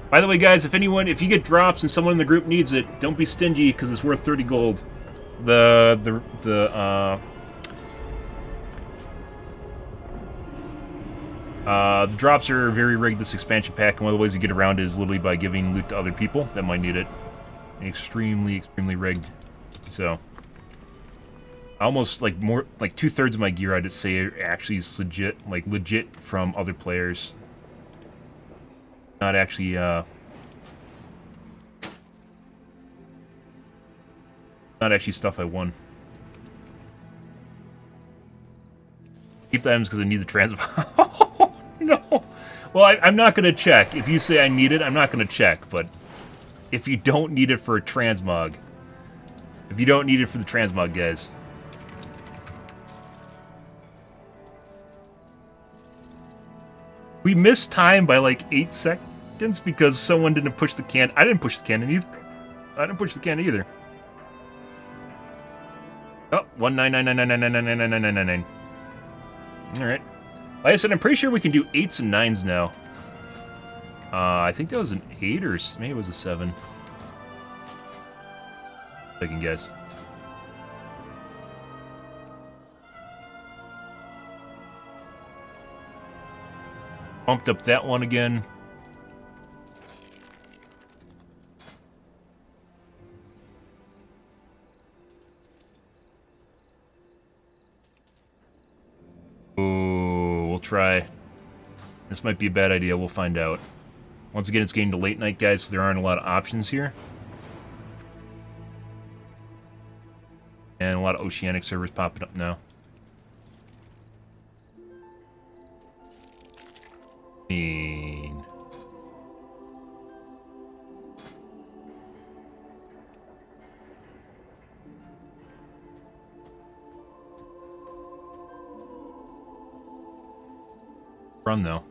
By the way, guys, if you get drops and someone in the group needs it, don't be stingy because it's worth 30 gold. The drops are very rigged this expansion pack, and one of the ways you get around it is literally by giving loot to other people that might need it. Extremely rigged. So, almost like more like 2/3 of my gear I'd say actually is legit from other players. Not actually stuff I won. Keep the items because I need the transmog. No. Well, I'm not going to check. If you say I need it, I'm not going to check. But if you don't need it for a transmog. If you don't need it for the transmog, guys. We missed time by like 8 seconds because someone didn't push the can. I didn't push the cannon either. Oh, 1999999999999. Alright. Like I said, I'm pretty sure we can do 8s and 9s now. I think that was an 8 or maybe it was a 7. I can guess. Bumped up that one again. Ooh, we'll try. This might be a bad idea. We'll find out. Once again, it's getting to late night, guys, so there aren't a lot of options here. And a lot of Oceanic servers popping up now. Run though.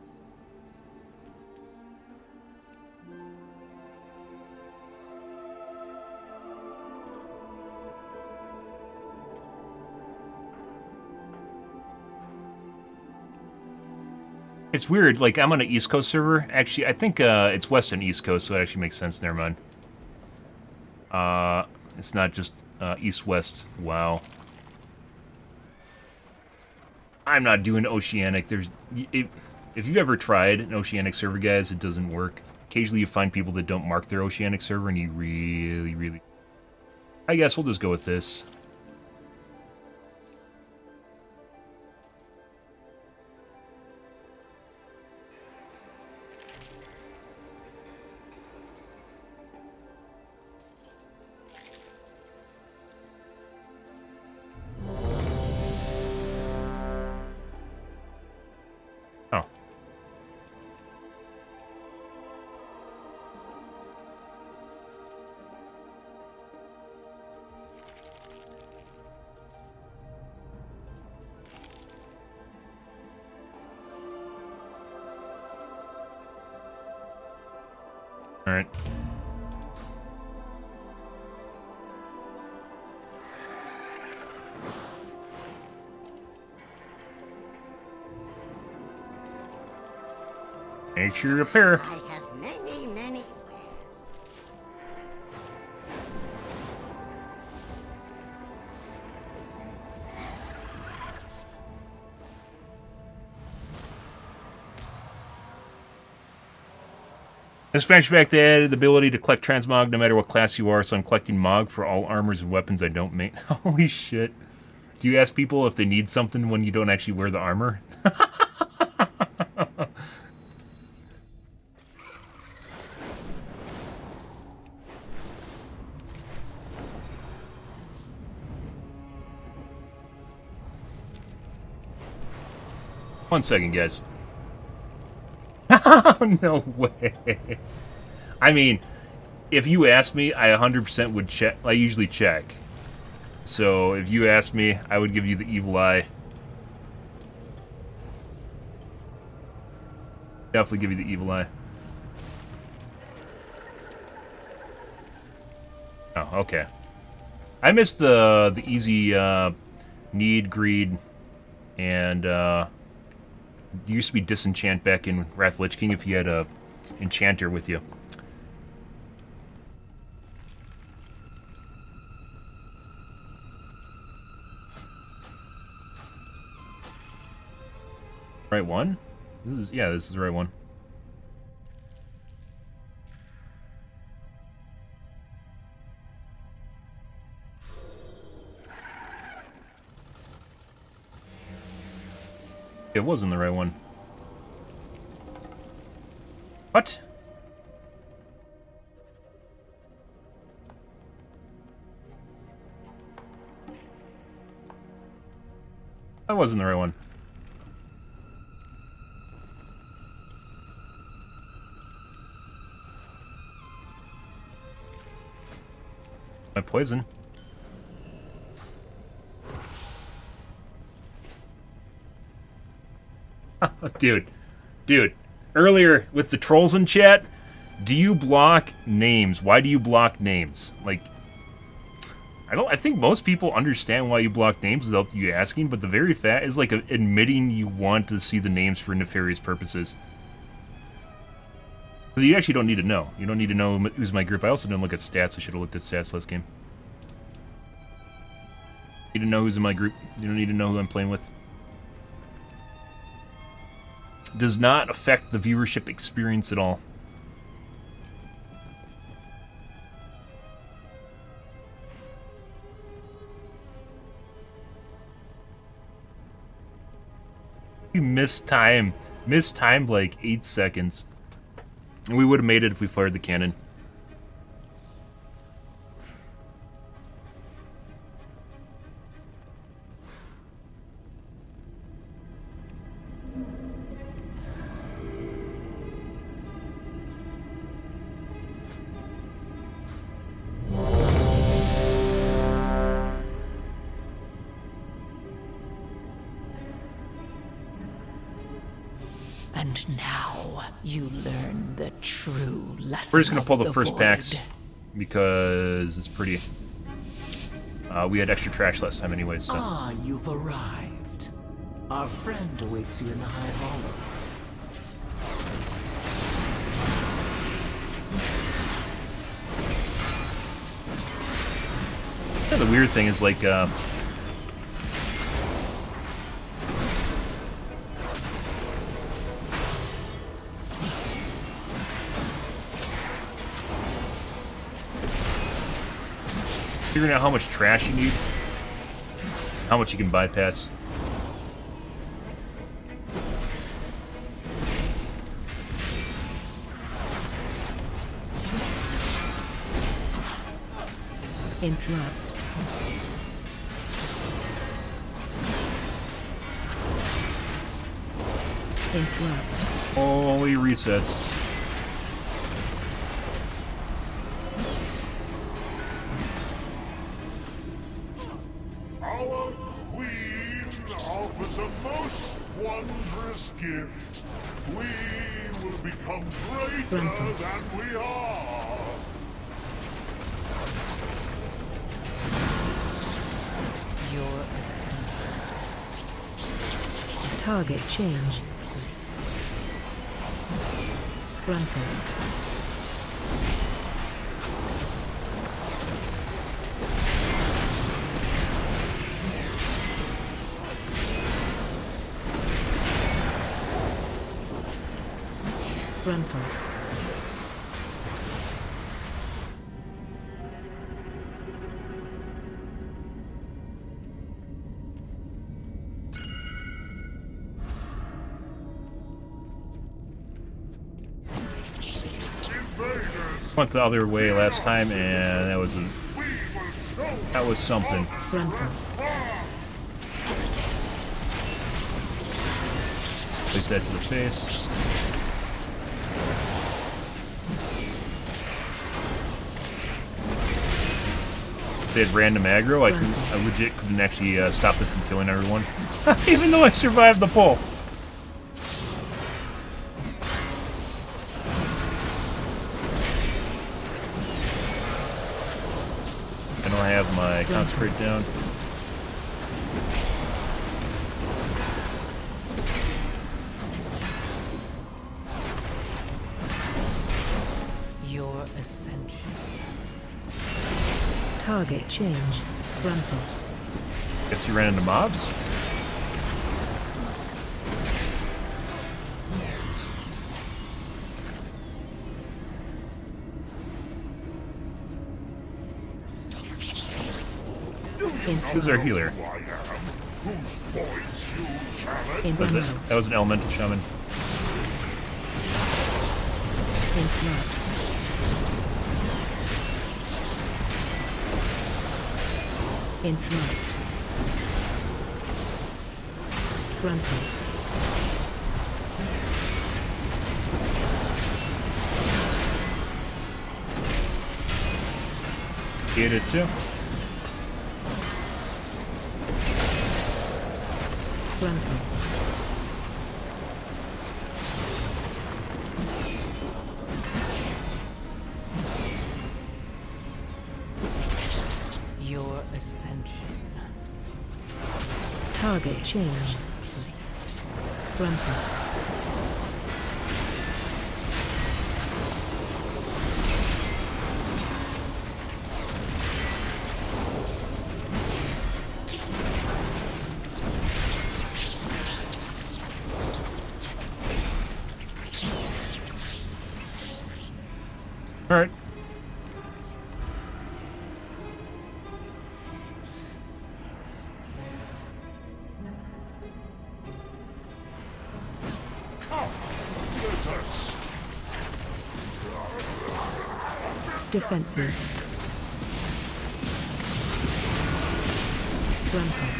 It's weird, like, I'm on an East Coast server. Actually, I think it's West and East Coast, so it actually makes sense. Never mind. It's not just East-West. Wow. I'm not doing Oceanic. If you've ever tried an Oceanic server, guys, it doesn't work. Occasionally you find people that don't mark their Oceanic server, and you really... I guess we'll just go with this. Oh. All right. Make sure you repair. I have many This flashback they added the ability to collect transmog no matter what class you are, so I'm collecting Mog for all armors and weapons I don't make. Holy shit. Do you ask people if they need something when you don't actually wear the armor? One second, guys. No way. I mean, if you ask me, I 100% would check. I usually check. So if you ask me, I would give you the evil eye. Definitely give you the evil eye. Oh, okay. I missed the easy need, greed, and used to be disenchant back in Wrath of the Lich King if you had a enchanter with you. Right one? This is, yeah, this is the right one. It wasn't the right one. What? That wasn't the right one. My poison. Dude, earlier with the trolls in chat, do you block names? Why do you block names? Like, I think most people understand why you block names without you asking, but the very fact is like admitting you want to see the names for nefarious purposes. Because you actually don't need to know. You don't need to know who's my group. I also didn't look at stats. I should have looked at stats last game. You need to know who's in my group. You don't need to know who I'm playing with. Does not affect the viewership experience at all. You mistimed like 8 seconds. We would have made it if we fired the cannon. And now you learn the true lesson. We're just gonna pull the first void. packs because it's pretty. We had extra trash last time anyway, so. Ah, you've arrived. Our friend awaits you in the High Hollows. Yeah, the weird thing is like figuring out how much trash you need, how much you can bypass. Interrupt. Interrupt. Holy resets. Our queen offers a most wondrous gift. We will become greater than we are. Your ascension. Target change. Grunting. Grunting. Went the other way last time, and that was something. Take that to the face. If they had random aggro, I legit couldn't actually stop them from killing everyone, even though I survived the pull. I don't have my consecrate down. Your ascension. Target change. Grapple. Guess you ran into mobs? Who's our healer? Was it? That was an elemental shaman. Interrupt. Grapple. Get it too. Grapple. Your ascension. Target change. Grapple. All right. Defensive. Grapple.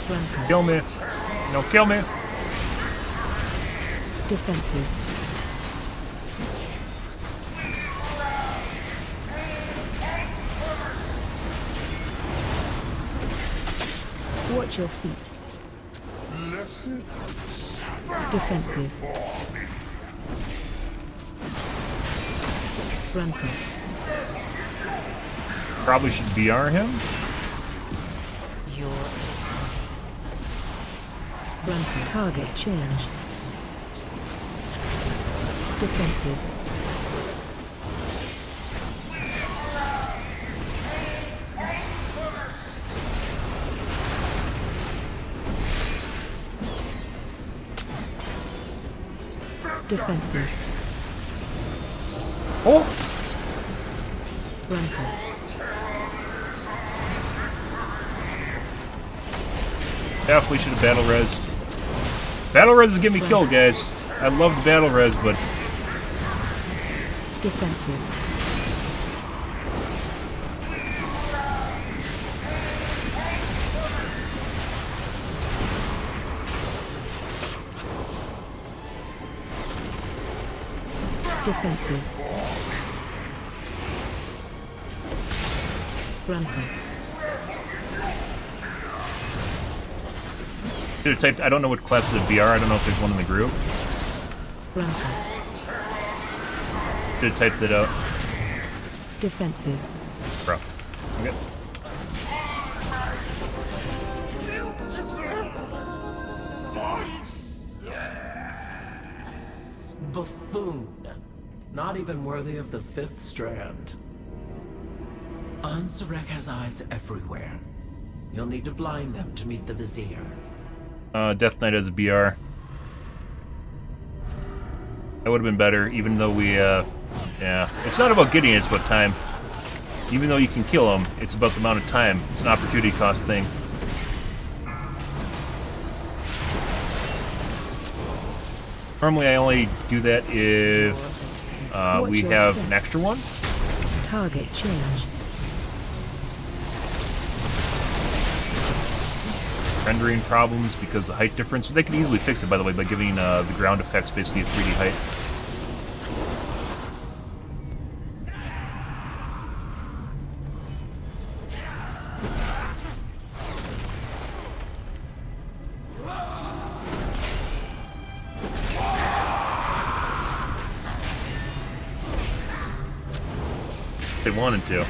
Grapple. Kill me. No, kill me. Defensive. Watch your feet. Defensive. Grapple. Probably should BR him. Your Grapple. Target change. Defensive. Defensive. Oh! Grapple. Definitely should have battle resed. Battle res is getting me killed, guys. I love the battle res, but Defensive. Defensive. Grapple. should have typed. I don't know what class is a BR. I don't know if there's one in the group. Grapple. Should have typed it out. Defensive. Bro. Okay. Buffoon. Not even worthy of the 5th strand. Ansurek has eyes everywhere. You'll need to blind them to meet the Vizier. Death Knight as a BR. That would have been better, even though we, yeah. It's not about getting it, it's about time. Even though you can kill them, it's about the amount of time. It's an opportunity cost thing. Normally I only do that if we have an extra one. Target change. Rendering problems because of the height difference. They can easily fix it, by the way, by giving the ground effects basically a 3D height. They wanted to.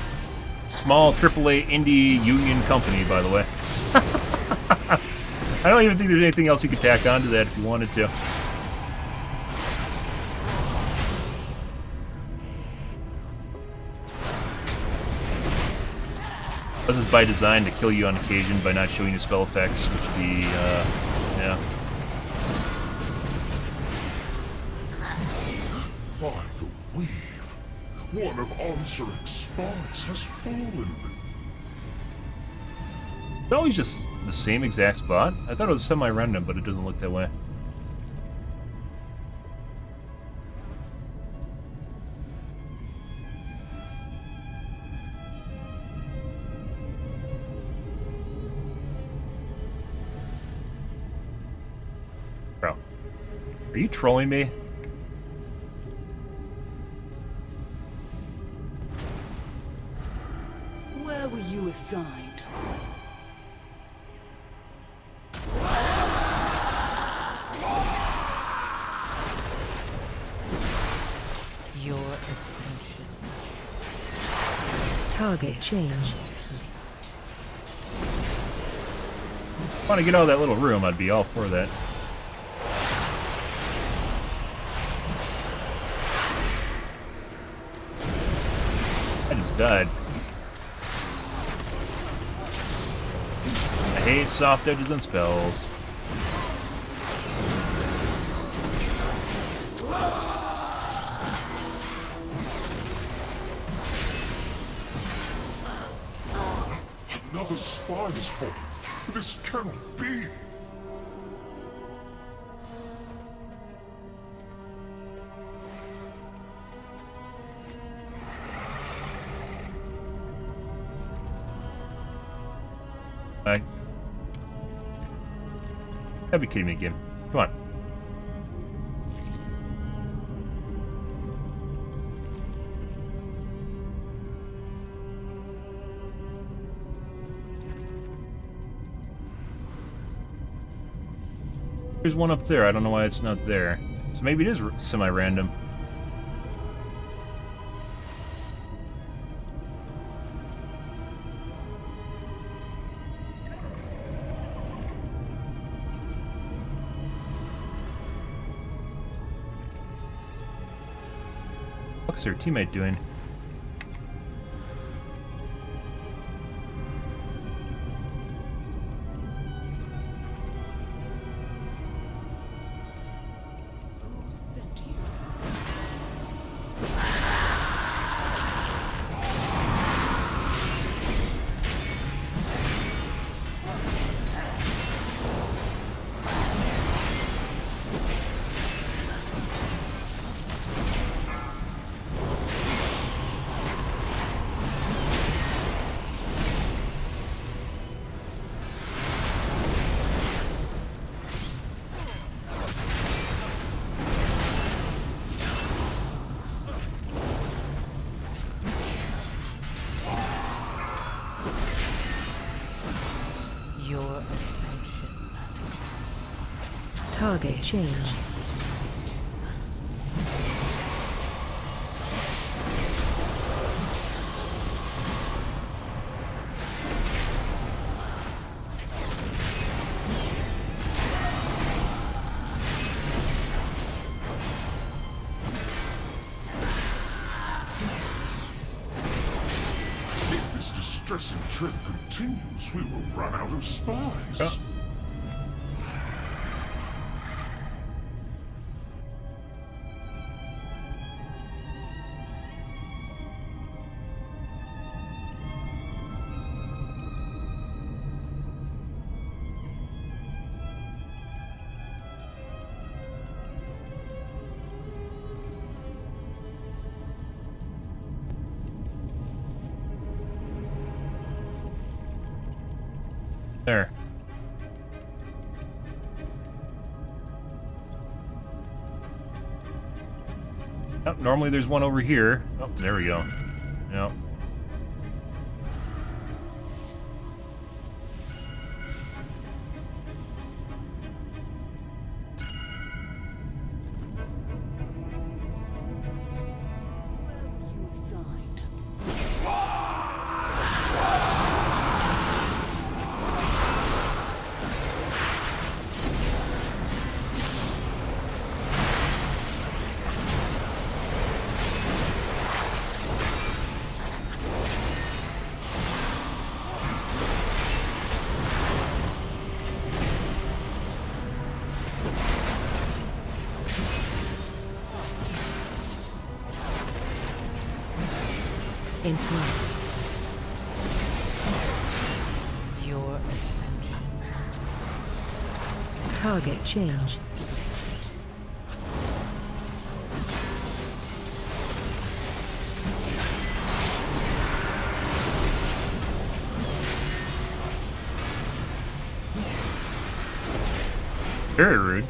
Small AAA indie union company, by the way. I don't even think there's anything else you could tack onto that if you wanted to. This is by design to kill you on occasion by not showing you spell effects, which would be, yeah. By the weave, one of Onsuric's spies has fallen. It's always just the same exact spot. I thought it was semi-random, but it doesn't look that way. Bro, are you trolling me? Where were you assigned? Your ascension. Target change. If I want to get out of that little room, I'd be all for that. I just died. I hate soft edges and spells. Another spy has fallen. This cannot be. Gotta be kidding me again. Come on. There's one up there. I don't know why it's not there. So maybe it is semi-random. What's their teammate doing? Your ascension. Target change. If this distressing trend continues, we will run out of spies. There. Oh, normally there's one over here. Oh, there we go. Yep. Inflict. Your ascension. Target change. Very rude.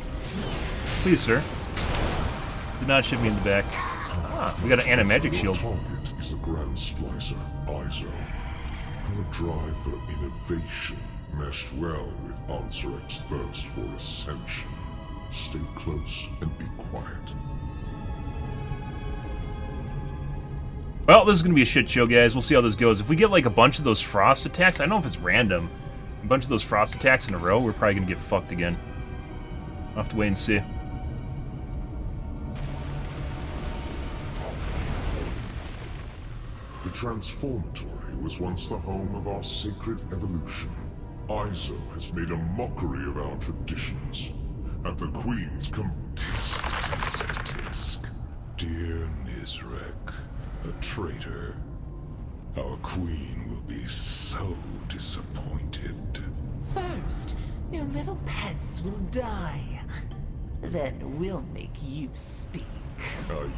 Please, sir. Do not shoot me in the back. Ah, we got an anti-magic shield. Your target is the Grand Splicer, Izo. Her drive for innovation meshed well with Ansarek's thirst for ascension. Stay close and be quiet. Well, this is gonna be a shit show, guys. We'll see how this goes. If we get like a bunch of those frost attacks, I don't know if it's random. A bunch of those frost attacks in a row, we're probably gonna get fucked again. I'll have to wait and see. The Transformatory was once the home of our sacred evolution. Izo has made a mockery of our traditions, and the Queen's tisk, tisk, tisk. Dear Nizrek, a traitor. Our Queen will be so disappointed. First, your little pets will die. Then we'll make you speak. Are you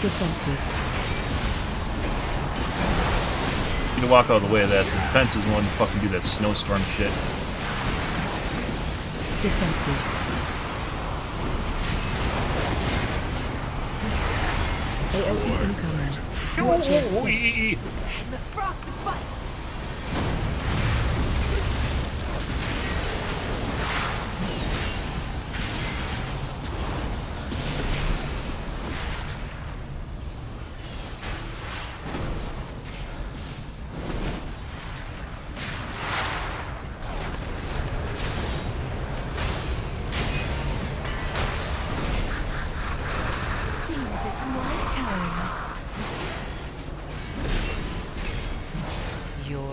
Defensive. You need to walk out of the way of that. The defense is one to fucking do that snowstorm shit. Defensive. AOE incoming. Watch your step. And the frost bites.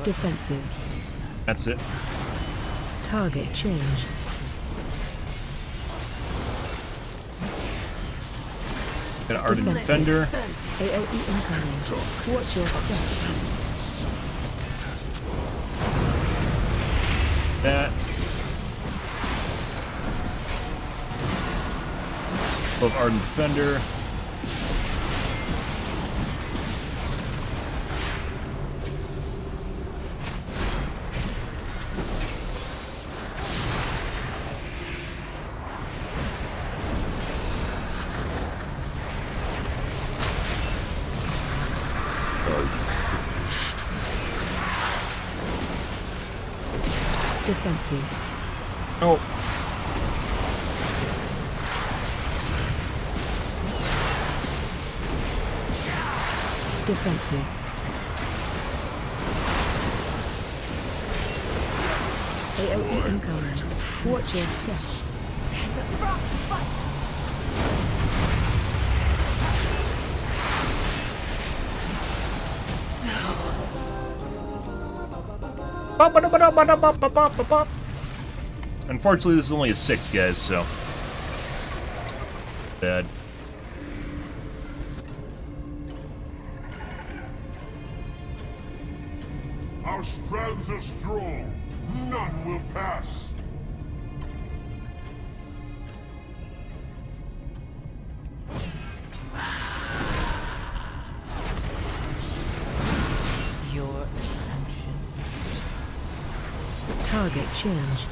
Defensive. That's it. Target change. Got an Ardent Defender. AOE incoming. Watch your step. That. Both Ardent Defender. Defensive. Oh. Defensive. AOE incoming. Watch your step. And the frost bites. Unfortunately, this is only a 6, guys, so... Bad. Our strands are strong. None will pass. Target change.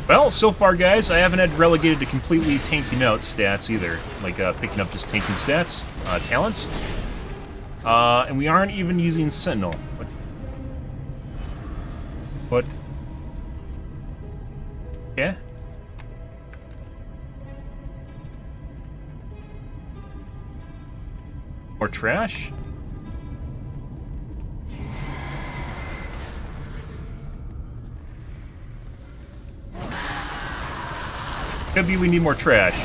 Well, so far, guys, I haven't had relegated to completely tanking out stats either. Like, picking up just tanking stats, talents. And we aren't even using Sentinel. But... yeah? More trash? Could be we need more trash.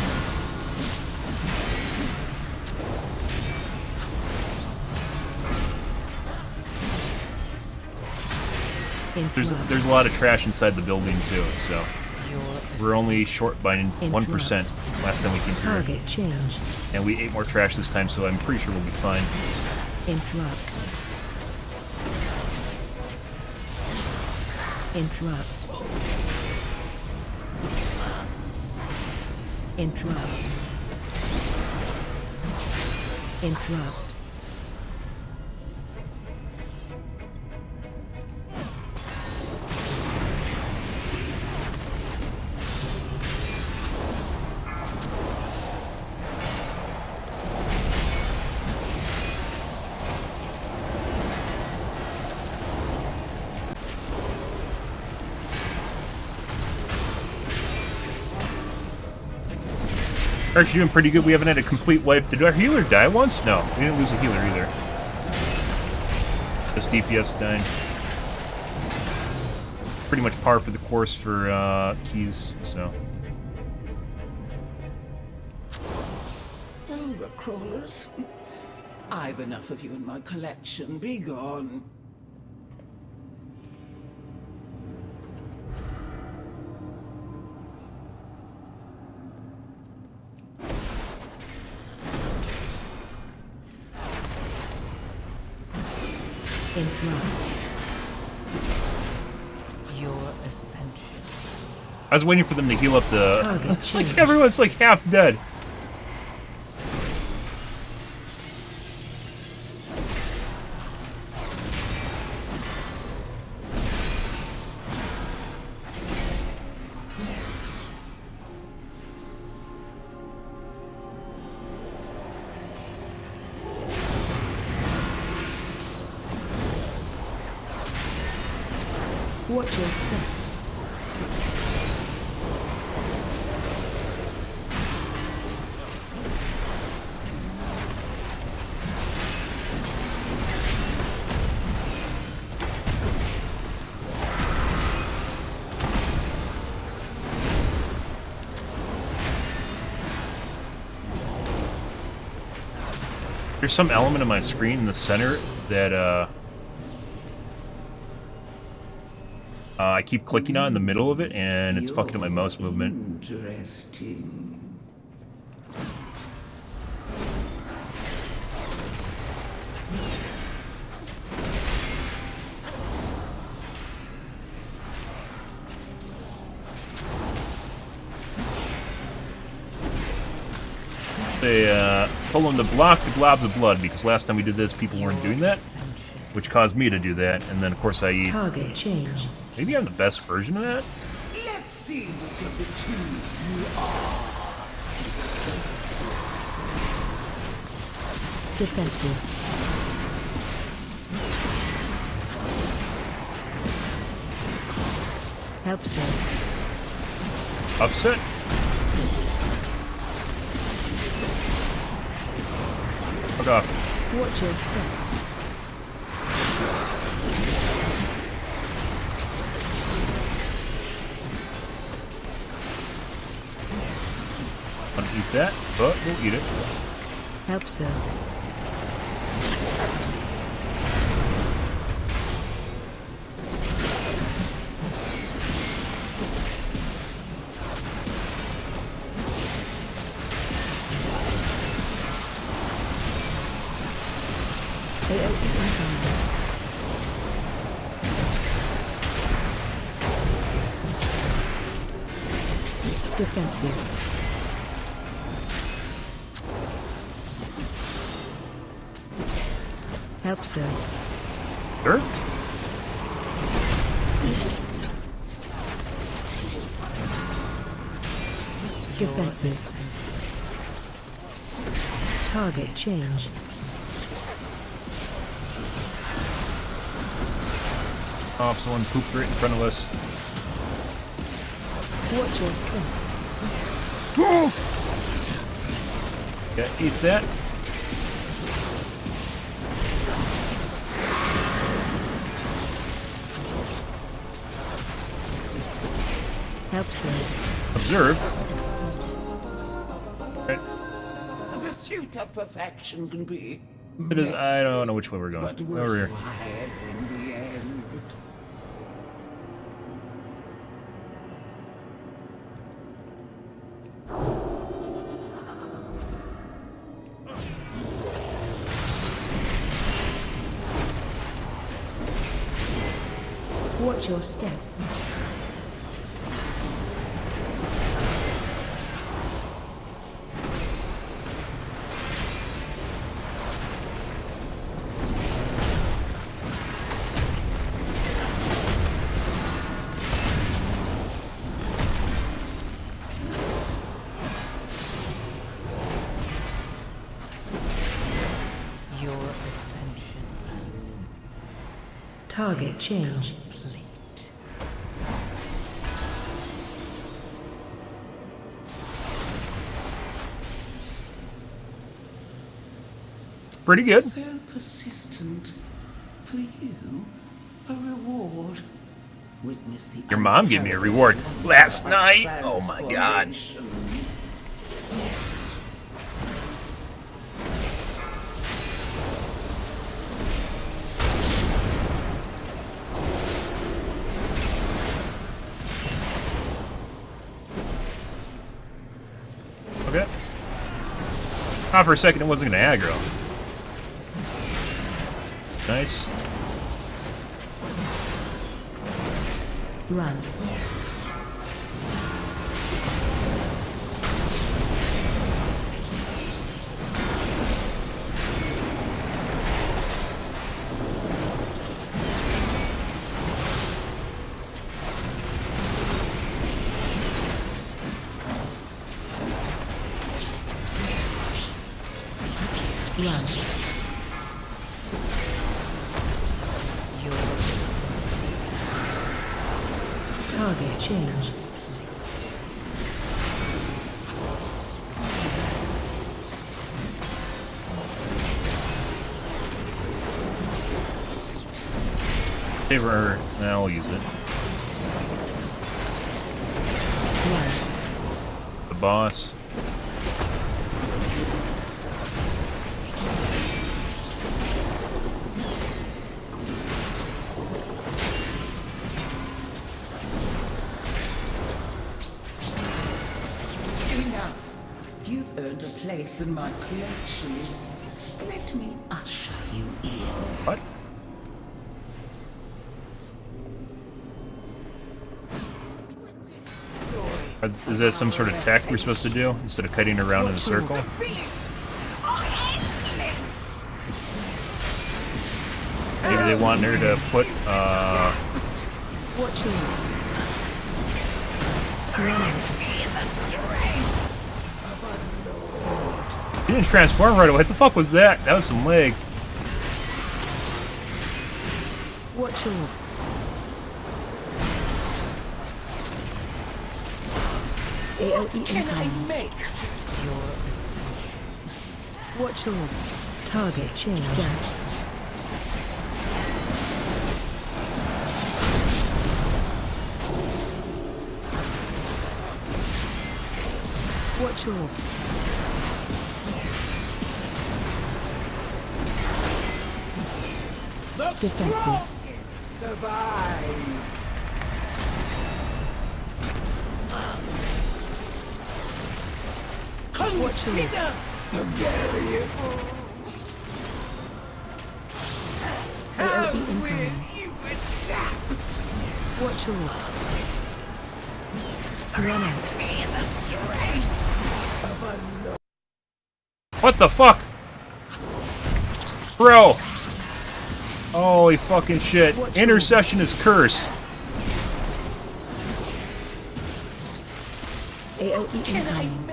There's a lot of trash inside the building too, so we're only short by 1% last time we came through. Target change. And we ate more trash this time, so I'm pretty sure we'll be fine. Interrupt. Interrupt. Interrupt. Interrupt. We're actually doing pretty good. We haven't had a complete wipe. Did our healer die once? No, we didn't lose a healer either. This DPS died. Pretty much par for the course for keys, so. Overcrawlers. I've enough of you in my collection. Be gone. Your ascension. I was waiting for them to heal up the... It's like everyone's like half dead. Watch your step. There's some element of my screen in the center that I keep clicking on in the middle of it, and it's fucking up my mouse movement. Interesting. They told them to block the globs of blood, because last time we did this, people weren't doing that, which caused me to do that, and then of course I eat. Target change. Maybe I'm the best version of that? Let's see which of the two you are. Defensive. Upset. Upset? Fuck off. Watch your step. Don't eat that, but we'll eat it. Help, sir. Defensive. Help, sir. Sure. Defensive. Target change. Oh, someone pooped right in front of us. Watch your step. Yeah, eat that. Help, sir. Observe. Right. The pursuit of perfection can be. It is. I don't know which way we're going. But Over here. worthwhile in the end. Watch your step. Your ascension Target change. complete. Pretty good. So persistent. For you, a reward. Witness the Your mom gave me a reward last night. Oh my god. Okay. Thought for a second it wasn't gonna aggro. Nice. Run. Run. Target change. Favor. Now I'll use it. Run. The boss. Enough. You've earned a place in my collection. Let me usher you in. What? Is that some sort of tech we're supposed to do instead of cutting around in a circle? Maybe they want her to put Watch your He didn't transform right away. What the fuck was that? That was some leg. Watch your AOE incoming. Your ascension. Watch your target change. Down. Watch your... Defensive. Survive. Consider the variables. How will you adapt? Watch your... Run out. What the fuck? Bro! Holy fucking shit. Intercession is cursed. AOE incoming.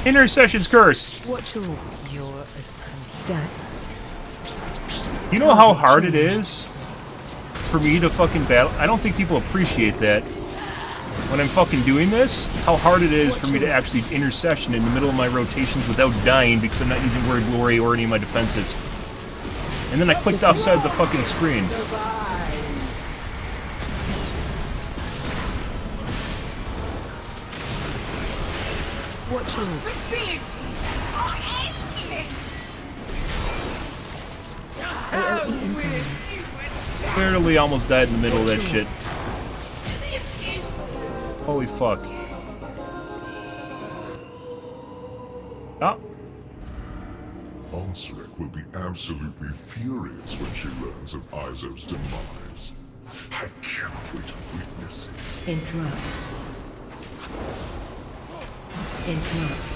Intercession's cursed. Watch your... Stack. You know how hard it is for me to fucking battle? I don't think people appreciate that. When I'm fucking doing this, how hard it is for me to actually intercession in the middle of my rotations without dying because I'm not using Word Glory or any of my defensives. And then I clicked offside the fucking screen. Watch your... Possibilities are endless. AOE incoming. Barely almost died in the middle of that shit. This is Holy fuck. Oh. Ansarek will be absolutely furious when she learns of Izo's demise. I cannot wait to witness it. Interrupt. Interrupt.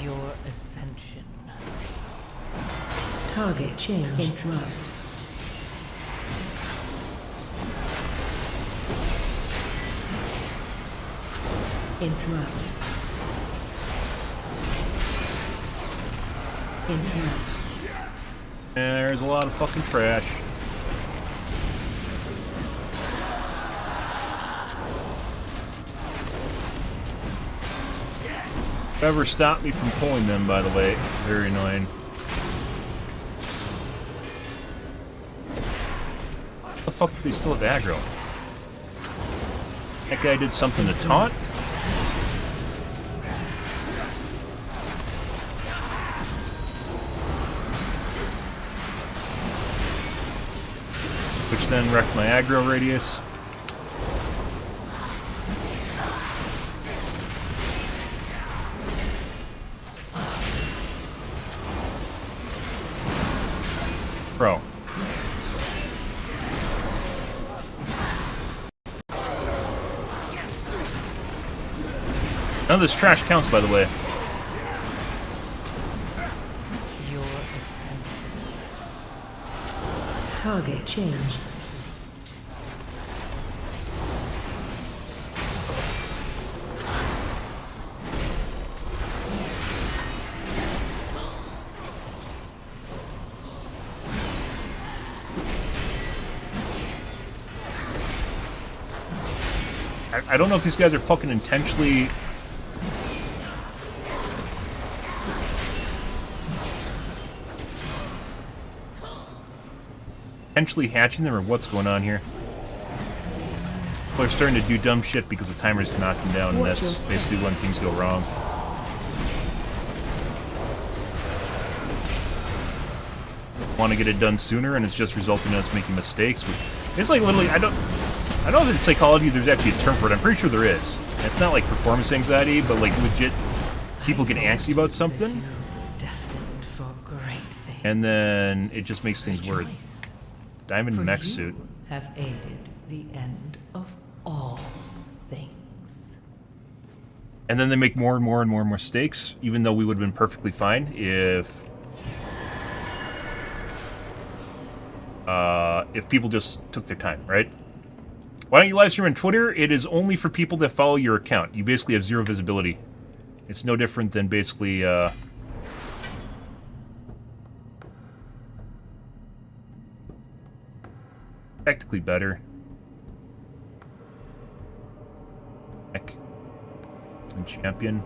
Your ascension. Target change. Interrupt. Interrupt. Interrupt. There's a lot of fucking trash. Whoever stopped me from pulling them, by the way. Very annoying. What the fuck do they still have aggro? That guy did something to taunt? Which then wrecked my aggro radius. Bro. None of this trash counts, by the way. Your ascension. Target change. I don't know if these guys are fucking intentionally hatching them or what's going on here. People are starting to do dumb shit because the timer's knocking down, and that's basically when things go wrong. Want to get it done sooner, and it's just resulting in us making mistakes. It's like literally, I don't know if in psychology there's actually a term for it. I'm pretty sure there is. It's not like performance anxiety, but like legit people get antsy about something, Destined for great things. and then it just makes things worse. Diamond mech suit. Have aided the end of all things. And then they make more and more and more mistakes, even though we would have been perfectly fine if people just took their time, right? Why don't you live stream on Twitter? It is only for people that follow your account. You basically have zero visibility. It's no different than basically, Practically better. Heck. And champion.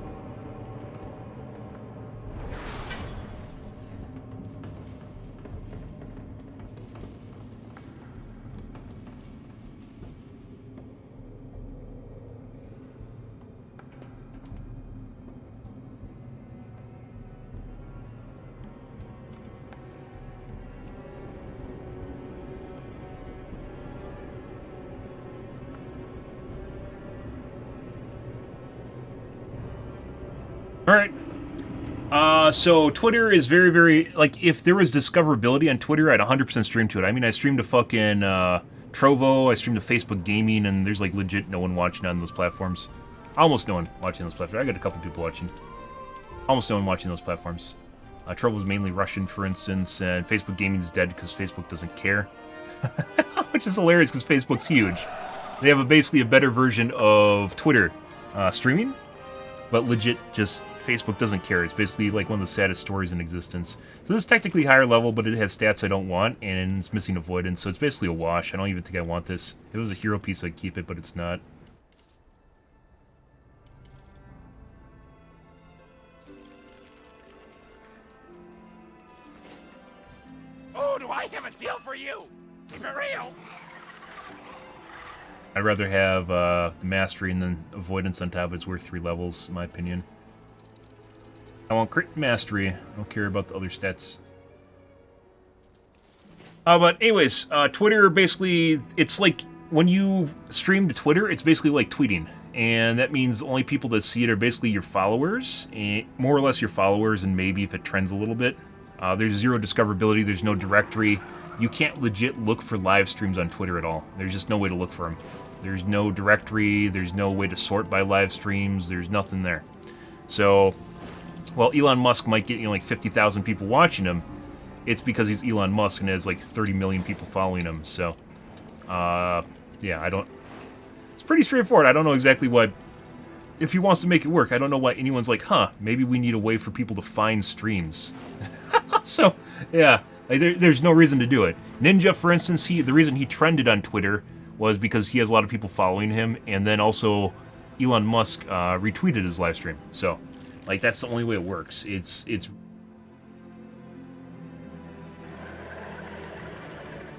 Alright. So Twitter is very, very... Like, if there was discoverability on Twitter, I'd 100% stream to it. I mean, I streamed to fucking Trovo, I streamed to Facebook Gaming, and there's, like, legit no one watching on those platforms. Almost no one watching on those platforms. I got a couple people watching. Almost no one watching those platforms. Trovo's mainly Russian, for instance, and Facebook Gaming's dead because Facebook doesn't care. Which is hilarious because Facebook's huge. They have basically a better version of Twitter streaming, but legit just Facebook doesn't care. It's basically like one of the saddest stories in existence. So this is technically higher level, but it has stats I don't want, and it's missing avoidance, so it's basically a wash. I don't even think I want this. If it was a hero piece, I'd keep it, but it's not. Oh, do I have a deal for you? Keep it real. I'd rather have the mastery and then avoidance on top. It's worth 3 levels, in my opinion. I want crit mastery. I don't care about the other stats. But anyways, Twitter basically, it's like when you stream to Twitter, it's basically like tweeting. And that means the only people that see it are basically your followers, and more or less your followers, and maybe if it trends a little bit. There's zero discoverability, there's no directory. You can't legit look for live streams on Twitter at all. There's just no way to look for them. There's no directory, there's no way to sort by live streams, there's nothing there. So, while Elon Musk might get, like 50,000 people watching him, it's because he's Elon Musk and has like 30 million people following him. So, yeah, I don't... It's pretty straightforward. I don't know exactly what... If he wants to make it work, I don't know why anyone's like, huh, maybe we need a way for people to find streams. So, yeah, like, there's no reason to do it. Ninja, for instance, the reason he trended on Twitter was because he has a lot of people following him, and then also Elon Musk retweeted his live stream. So, like, that's the only way it works. It's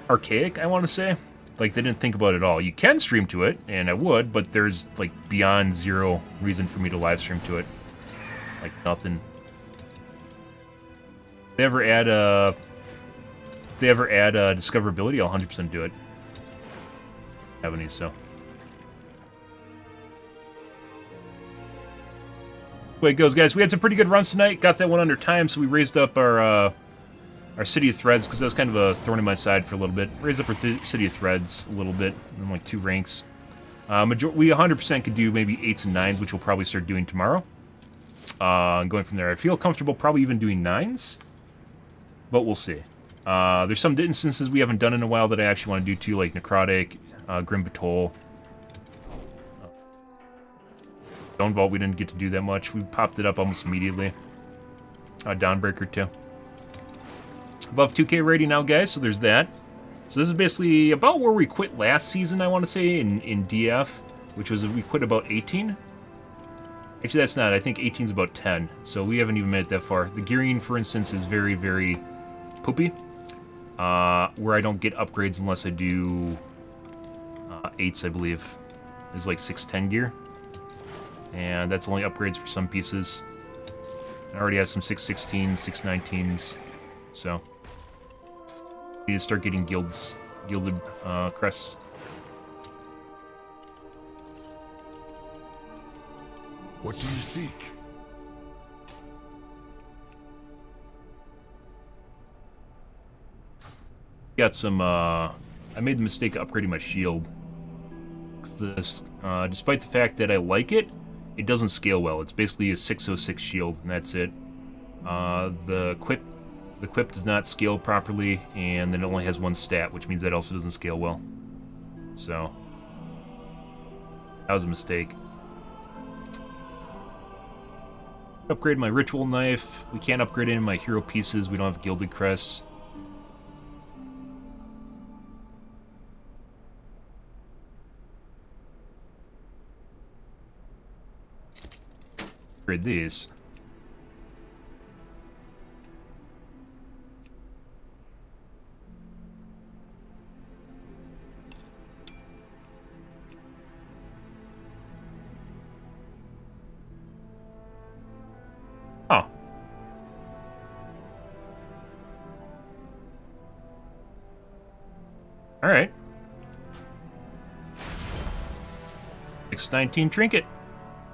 archaic, I want to say. Like, they didn't think about it at all. You can stream to it, and I would, but there's, like, beyond zero reason for me to live stream to it. Like, nothing. If they ever add discoverability, I'll 100% do it. Have any, so. Way it goes, guys. We had some pretty good runs tonight. Got that one under time, so we raised up our City of Threads, because that was kind of a thorn in my side for a little bit. Raised up our City of Threads a little bit, in like 2 ranks. We 100% could do maybe 8s and 9s, which we'll probably start doing tomorrow. And going from there, I feel comfortable probably even doing 9s, but we'll see. There's some instances we haven't done in a while that I actually want to do too, like Necrotic, Grim Patrol. Stone Vault, we didn't get to do that much. We popped it up almost immediately. Dawnbreaker too. Above 2K rating now, guys, so there's that. So this is basically about where we quit last season, I want to say, in DF, which was we quit about 18. Actually, that's not. I think 18 is about 10, so we haven't even made it that far. The gearing, for instance, is very, very poopy, where I don't get upgrades unless I do 8s, I believe. It's like 610 gear, and that's only upgrades for some pieces. I already have some 616s, 619s, so I need to start getting gilded crests. What do you seek? Got some, I made the mistake of upgrading my shield. Despite the fact that I like it, it doesn't scale well. It's basically a 606 shield, and that's it. The quip does not scale properly, and then it only has 1 stat, which means that also doesn't scale well. So, that was a mistake. Upgrade my ritual knife. We can't upgrade any of my hero pieces. We don't have gilded crests. Read these. Oh. Alright. 619 trinket.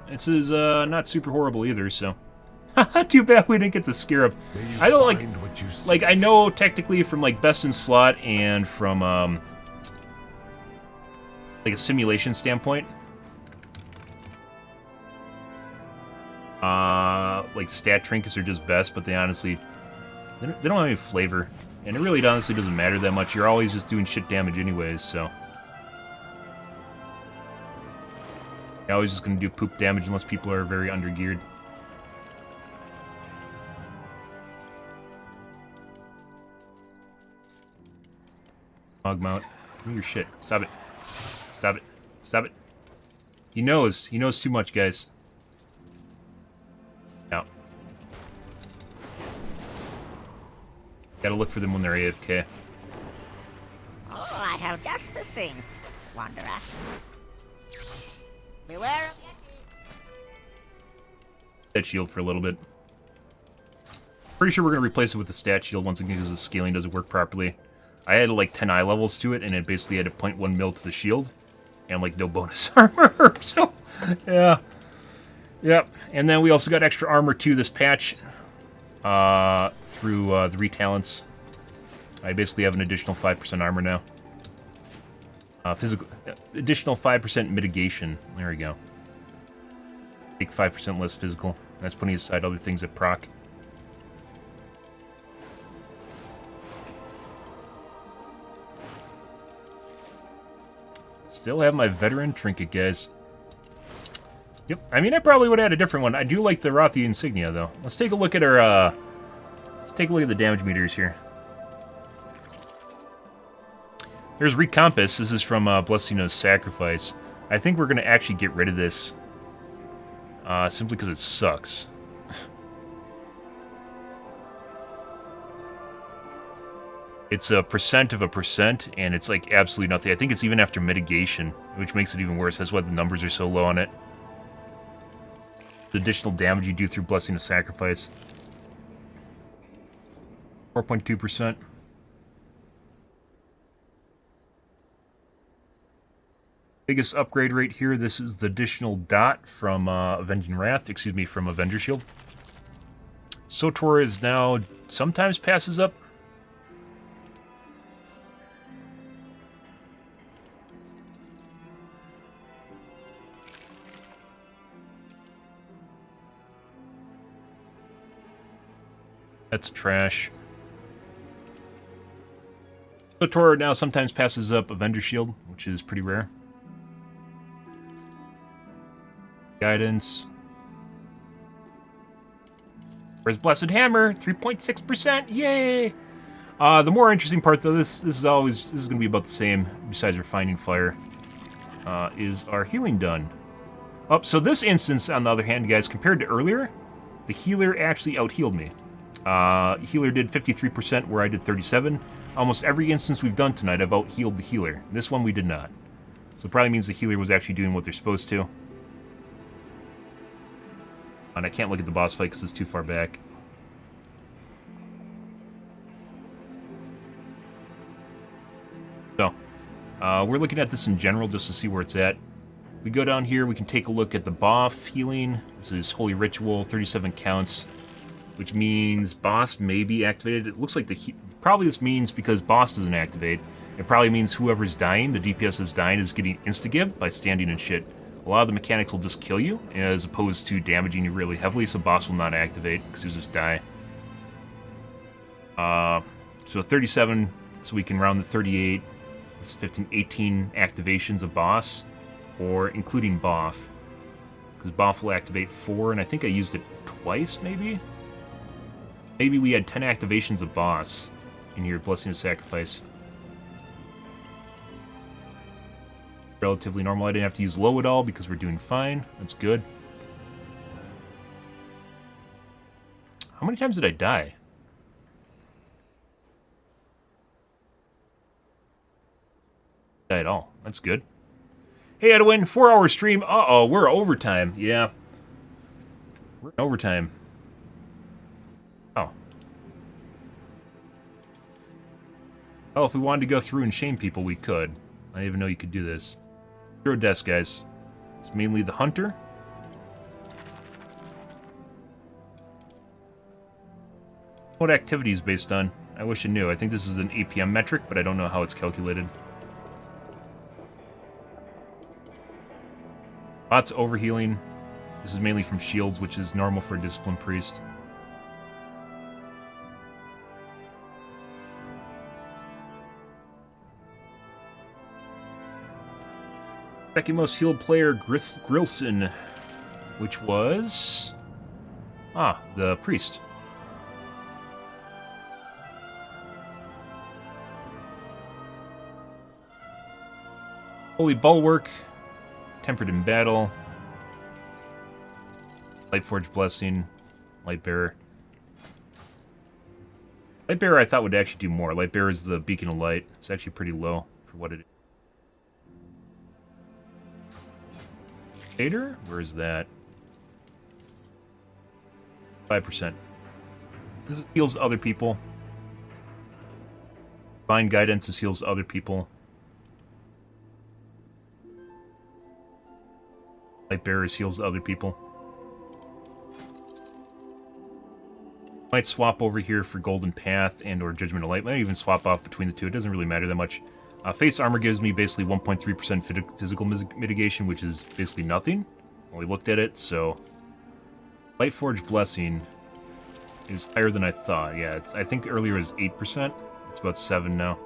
This is not super horrible either, so. Too bad we didn't get the scarab. I don't like I know technically from like best in slot and from like a simulation standpoint. Like stat trinkets are just best, but they honestly they don't have any flavor. And it really honestly doesn't matter that much. You're always just doing shit damage anyways, so. You're always just gonna do poop damage unless people are very undergeared. Hog mount. Give me your shit. Stop it. Stop it. Stop it. He knows. He knows too much, guys. Now. Gotta look for them when they're AFK. Oh, I have just the thing, Wanderer. Beware of that shield for a little bit. Pretty sure we're gonna replace it with the stat shield once again because the scaling doesn't work properly. I added like 10 eye levels to it, and it basically had a 0.1 mil to the shield, and like no bonus armor. So, yeah, yep. And then we also got extra armor to this patch through the retalents. I basically have an additional 5% armor now. Physical, additional 5% mitigation. There we go. Take 5% less physical. That's putting aside other things that proc. Still have my veteran trinket, guys. Yep. I mean, I probably would have had a different one. I do like the Rothi insignia, though. Let's take a look at our. Let's take a look at the damage meters here. There's Recompass. This is from Blessino's Sacrifice. I think we're going to actually get rid of this. Simply because it sucks. It's a percent of a percent, and it's like absolutely nothing. I think it's even after mitigation, which makes it even worse. That's why the numbers are so low on it. The additional damage you do through Blessing of Sacrifice. 4.2%. Biggest upgrade right here. This is the additional dot from Avenging Wrath. Excuse me, from Avenger Shield. Sotor is now sometimes passes up. That's trash. Sotor now sometimes passes up Avenger Shield, which is pretty rare. Guidance. Where's Blessed Hammer? 3.6%. Yay! The more interesting part, though, this is going to be about the same. Besides Refining Fire, is our healing done? Oh, so this instance, on the other hand, guys, compared to earlier, the healer actually out-healed me. Healer did 53%, where I did 37. Almost every instance we've done tonight, I've out-healed the healer. This one we did not. So it probably means the healer was actually doing what they're supposed to. And I can't look at the boss fight because it's too far back. So, we're looking at this in general just to see where it's at. We go down here, we can take a look at the buff healing. This is Holy Ritual, 37 counts. Which means boss may be activated. It looks like probably this means because boss doesn't activate. It probably means whoever's dying, the DPS that's dying, is getting insta-gib by standing and shit. A lot of the mechanics will just kill you, as opposed to damaging you really heavily, so boss will not activate, because you'll just die. So 37, so we can round the 38. It's 15, 18 activations of boss, or including Boff. Because Boff will activate 4, and I think I used it twice, maybe? Maybe we had 10 activations of boss in here, Blessing of Sacrifice. Relatively normal. I didn't have to use low at all because we're doing fine. That's good. How many times did I die? Die at all. That's good. Hey, Edwin, 4-hour stream. Uh-oh, we're overtime. Yeah. We're in overtime. Oh. Oh, if we wanted to go through and shame people, we could. I didn't even know you could do this. Zero deaths, guys. It's mainly the hunter. What activity is based on? I wish I knew. I think this is an APM metric, but I don't know how it's calculated. Lots of overhealing. This is mainly from shields, which is normal for a disciplined priest. Second most healed player, Grilson, which was... the priest. Holy Bulwark, Tempered in Battle, Lightforged Blessing, Lightbearer. Lightbearer I thought would actually do more. Lightbearer is the Beacon of Light. It's actually pretty low for what it is. Hater? Where is that? 5%. This heals other people. Divine Guidance is heals other people. Lightbearers heals other people. Might swap over here for Golden Path and or Judgment of Light. Might even swap off between the two. It doesn't really matter that much. Face Armor gives me basically 1.3% physical mitigation, which is basically nothing when we looked at it, so... Lightforged Blessing is higher than I thought. Yeah, I think earlier it was 8%. It's about 7 now.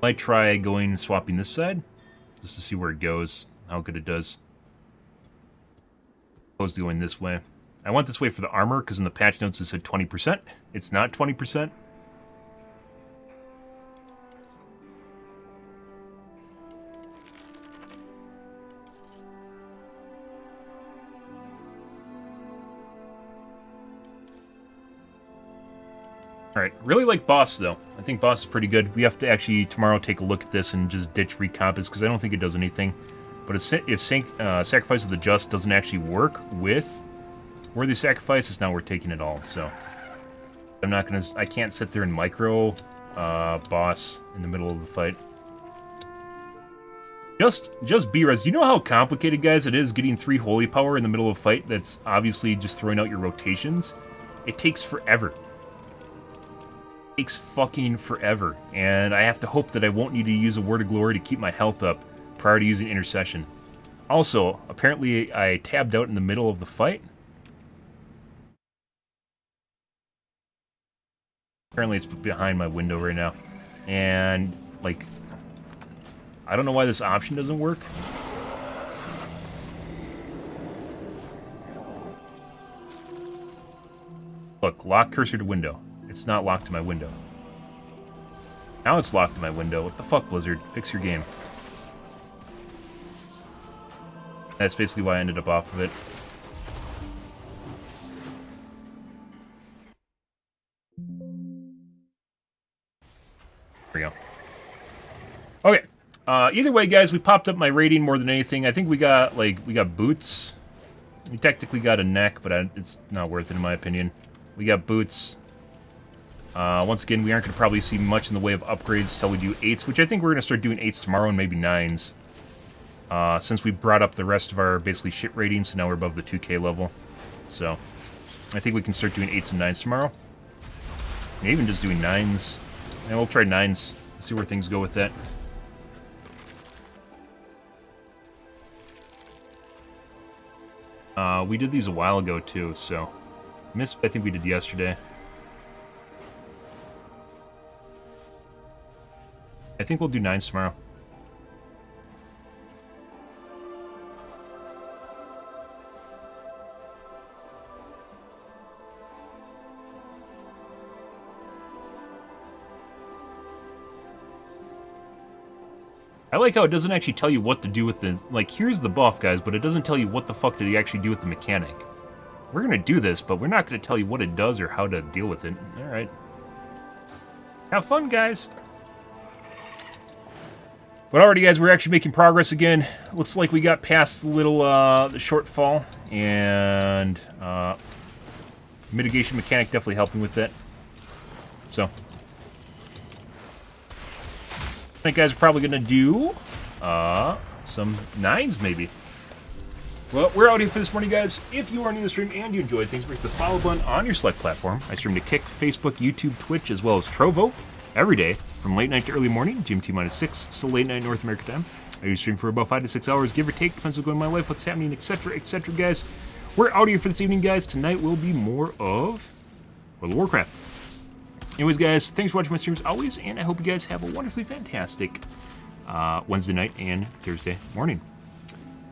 Might try going and swapping this side, just to see where it goes, how good it does. Opposed to going this way. I went this way for the armor, because in the patch notes it said 20%. It's not 20%. Alright, really like Boss, though. I think Boss is pretty good. We have to actually, tomorrow, take a look at this and just ditch Recompass, because I don't think it does anything. But if Sacrifice of the Just doesn't actually work with Worthy Sacrifice, it's not worth taking at all, so... I'm not gonna... I can't sit there and micro Boss in the middle of the fight. Just B-Res. You know how complicated, guys, it is getting 3 Holy Power in the middle of a fight that's obviously just throwing out your rotations? It takes forever. Takes fucking forever, and I have to hope that I won't need to use a Word of Glory to keep my health up prior to using Intercession. Also, apparently I tabbed out in the middle of the fight. Apparently it's behind my window right now, and, like, I don't know why this option doesn't work. Look, lock cursor to window. It's not locked to my window. Now it's locked to my window. What the fuck, Blizzard? Fix your game. That's basically why I ended up off of it. There we go. Okay. Either way, guys, we popped up my rating more than anything. I think we got boots. We technically got a neck, but it's not worth it in my opinion. We got boots. Once again, we aren't going to probably see much in the way of upgrades till we do 8s, which I think we're going to start doing 8s tomorrow and maybe 9s. Since we brought up the rest of our basically shit ratings, so now we're above the 2K level. So, I think we can start doing 8s and 9s tomorrow. And even just doing 9s. And we'll try 9s, see where things go with that. We did these a while ago too, so... I think we did yesterday. I think we'll do 9s tomorrow. I like how it doesn't actually tell you what to do with the... Like, here's the buff, guys, but it doesn't tell you what the fuck did you actually do with the mechanic. We're going to do this, but we're not going to tell you what it does or how to deal with it. Alright. Have fun, guys. But already, guys, we're actually making progress again. Looks like we got past the little the shortfall, and mitigation mechanic definitely helping with that. So, I think, guys, we're probably going to do some 9s, maybe. Well, we're out here for this morning, guys. If you are new to the stream and you enjoyed things, click the follow button on your select platform. I stream to Kick, Facebook, YouTube, Twitch, as well as Trovo every day from late night to early morning, GMT -6, so late night North American time. I usually stream for about 5 to 6 hours, give or take, depends on going my life, what's happening, etc., etc., guys. We're out here for this evening, guys. Tonight will be more of World of Warcraft. Anyways, guys, thanks for watching my streams always, and I hope you guys have a wonderfully fantastic Wednesday night and Thursday morning.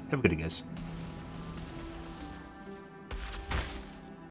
Have a good day, guys.